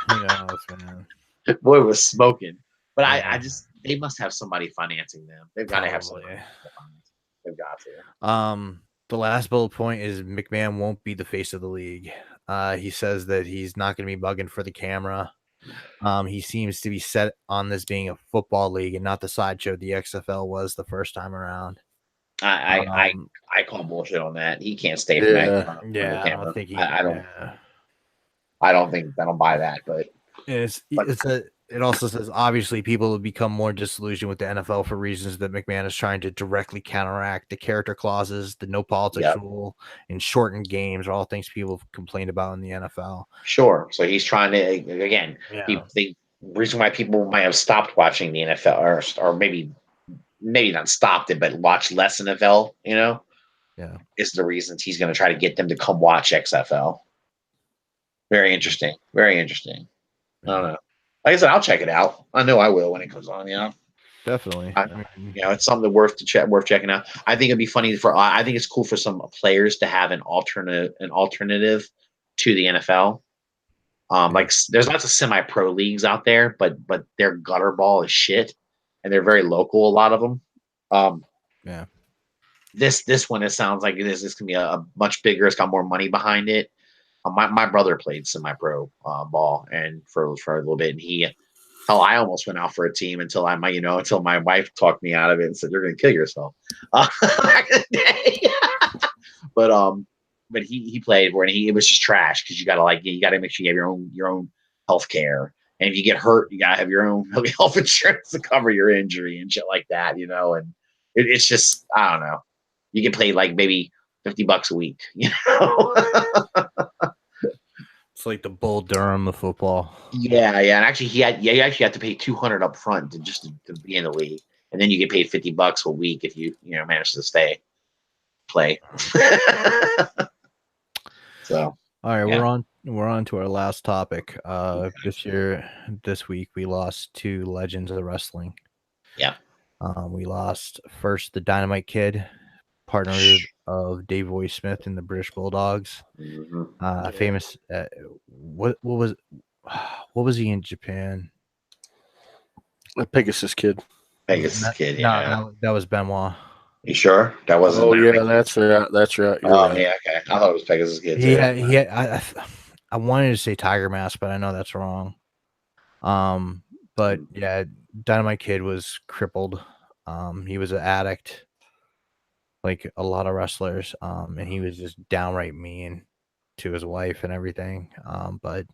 who knows, man. Boy was smoking. But I just they must have somebody financing them. They've got to have somebody. They've got to. The last bullet point is McMahon won't be the face of the league. He says that he's not going to be bugging for the camera. He seems to be set on this being a football league and not the sideshow the XFL was the first time around. I call bullshit on that. He can't stay from that. Yeah, I don't think I don't buy that, but it also says obviously people have become more disillusioned with the NFL for reasons that McMahon is trying to directly counteract. The character clauses, the no politics rule, and shortened games are all things people have complained about in the NFL. Sure. So he's trying to, again, the reason why people might have stopped watching the NFL or maybe not stopped it, but watched less NFL, is the reasons he's going to try to get them to come watch XFL. Very interesting. Very interesting. I don't know. Like I said, I'll check it out. I know I will when it comes on. Definitely. It's something worth checking out. I think it'd be funny I think it's cool for some players to have an alternative to the NFL. Like there's lots of semi-pro leagues out there, but their gutter ball is shit, and they're very local. A lot of them. This one, it sounds like this can be a much bigger. It's got more money behind it. My brother played semi-pro ball and for a little bit, and I almost went out for a team until my wife talked me out of it and said, "You're going to kill yourself." Back in the day. but he played where it was just trash because you got to make sure you have your own health care, and if you get hurt, you got to have your own health insurance to cover your injury and shit like that, and it's just, I don't know. You get paid like maybe $50 a week, It's like the Bull Durham of football. Yeah, and actually he actually had to pay $200 up front to be in the league, and then you get paid $50 a week if you manage to play. So all right, we're on to our last topic. This week we lost 2 legends of wrestling. Yeah. We lost first the Dynamite Kid, partner of Dave Boy Smith and the British Bulldogs. Famous. What was he in Japan? The Pegasus Kid. Yeah. That was Benoit. You sure that wasn't? Oh yeah, that's right. You're right. Yeah, okay. I thought it was Pegasus Kid. I wanted to say Tiger Mask, but I know that's wrong. But yeah, Dynamite Kid was crippled. He was an addict, like a lot of wrestlers. And he was just downright mean to his wife and everything. But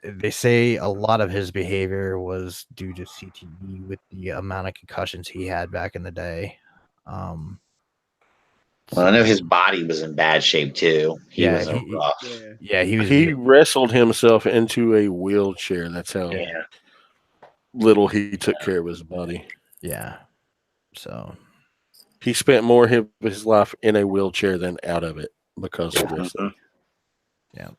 they say a lot of his behavior was due to CTE with the amount of concussions he had back in the day. Well, I know his body was in bad shape too. He was rough. He wrestled himself into a wheelchair. That's how little he took care of his body. Yeah. So he spent more of his life in a wheelchair than out of it because of wrestling. Yeah.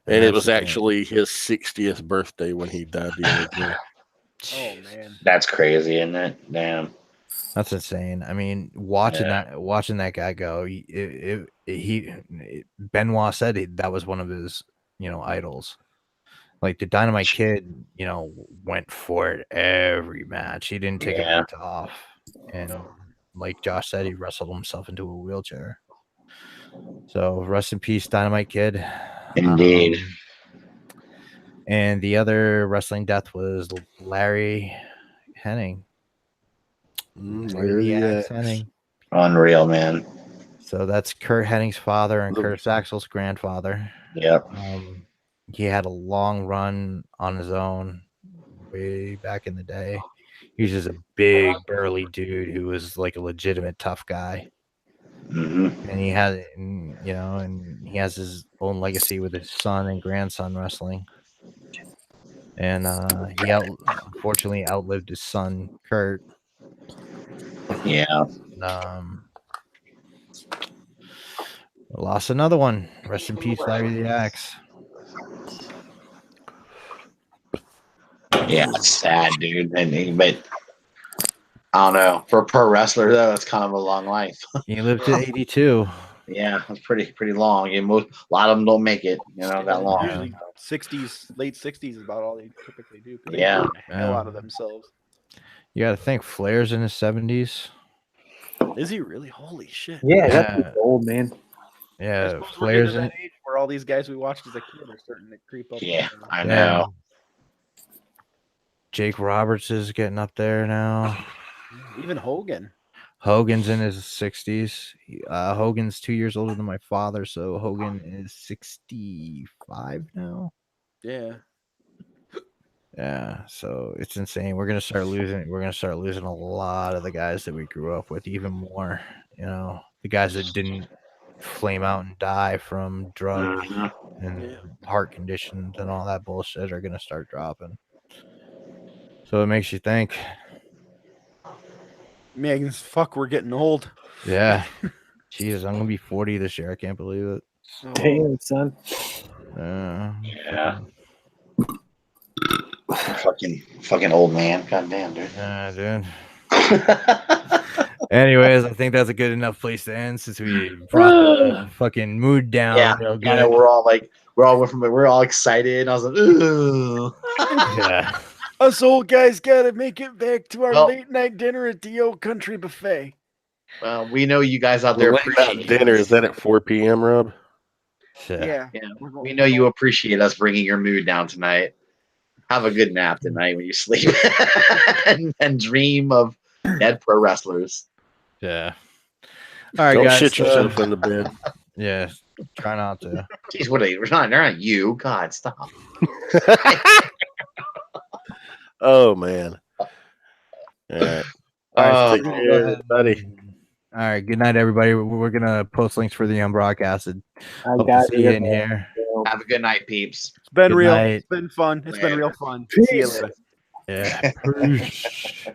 And it was actually his 60th birthday when he died the other day. Oh man, that's crazy, isn't it? Damn. That's insane. I mean, watching that guy go, Benoit said that was one of his, idols. Like the Dynamite Kid, went for it every match. He didn't take a minute off, and like Josh said, he wrestled himself into a wheelchair. So rest in peace, Dynamite Kid. Indeed. And the other wrestling death was Larry Hennig. Larry the Axe. Hennig. Unreal, man. So that's Kurt Hennig's father and Curtis Axel's grandfather. Yep. He had a long run on his own way back in the day. He was just a big, burly dude who was like a legitimate tough guy. Mm-hmm. And he had, and he has his own legacy with his son and grandson wrestling. And he unfortunately outlived his son, Kurt. Yeah. Lost another one. Rest in peace, Larry the Axe. Yeah, it's sad, dude. But I don't know. For a pro wrestler, though, that's kind of a long life. He lived to 82. Yeah, that's pretty long. A lot of them don't make it, that long. Usually 60s, late 60s is about all they typically do. They Yeah. work the hell out of themselves. You got to think Flair's in his 70s. Is he really? Holy shit! Yeah, that's old, man. Yeah, Flair's in that age where all these guys we watched as a kid are starting to creep up. Yeah, I know. Jake Roberts is getting up there now. Even Hogan. Hogan's in his 60s. Hogan's 2 years older than my father, so Hogan is 65 now. Yeah. Yeah, so it's insane. We're gonna start losing a lot of the guys that we grew up with, even more. The guys that didn't flame out and die from drugs and heart conditions and all that bullshit are gonna start dropping. So it makes you think. Megan's fuck, we're getting old. Yeah. Jesus, I'm gonna be 40 this year. I can't believe it. Damn, son. Yeah. Fucking old man. God damn, dude. Yeah, dude. Anyways, I think that's a good enough place to end since we brought the fucking mood down. Yeah, real good. and we're all excited. I was like, ooh. Yeah. Us old guys gotta make it back to our late night dinner at the old country buffet. Well, we know you guys out there appreciate dinner. Is that at 4 p.m., Rob? Yeah. We know you appreciate us bringing your mood down tonight. Have a good nap tonight when you sleep and dream of dead pro wrestlers. Yeah. All right, Don't guys. shit yourself in the bed. Yeah. Try not to. Jeez, they're not you. God, stop. Oh, man. All right. All right, take care, buddy. All right. Good night, everybody. We're gonna post links for the unbroadcasted. Hope got to see you in here. Have a good night, peeps. It's been Good real. night. It's been fun. It's been real fun. Peace. See you later. Yeah. Peace.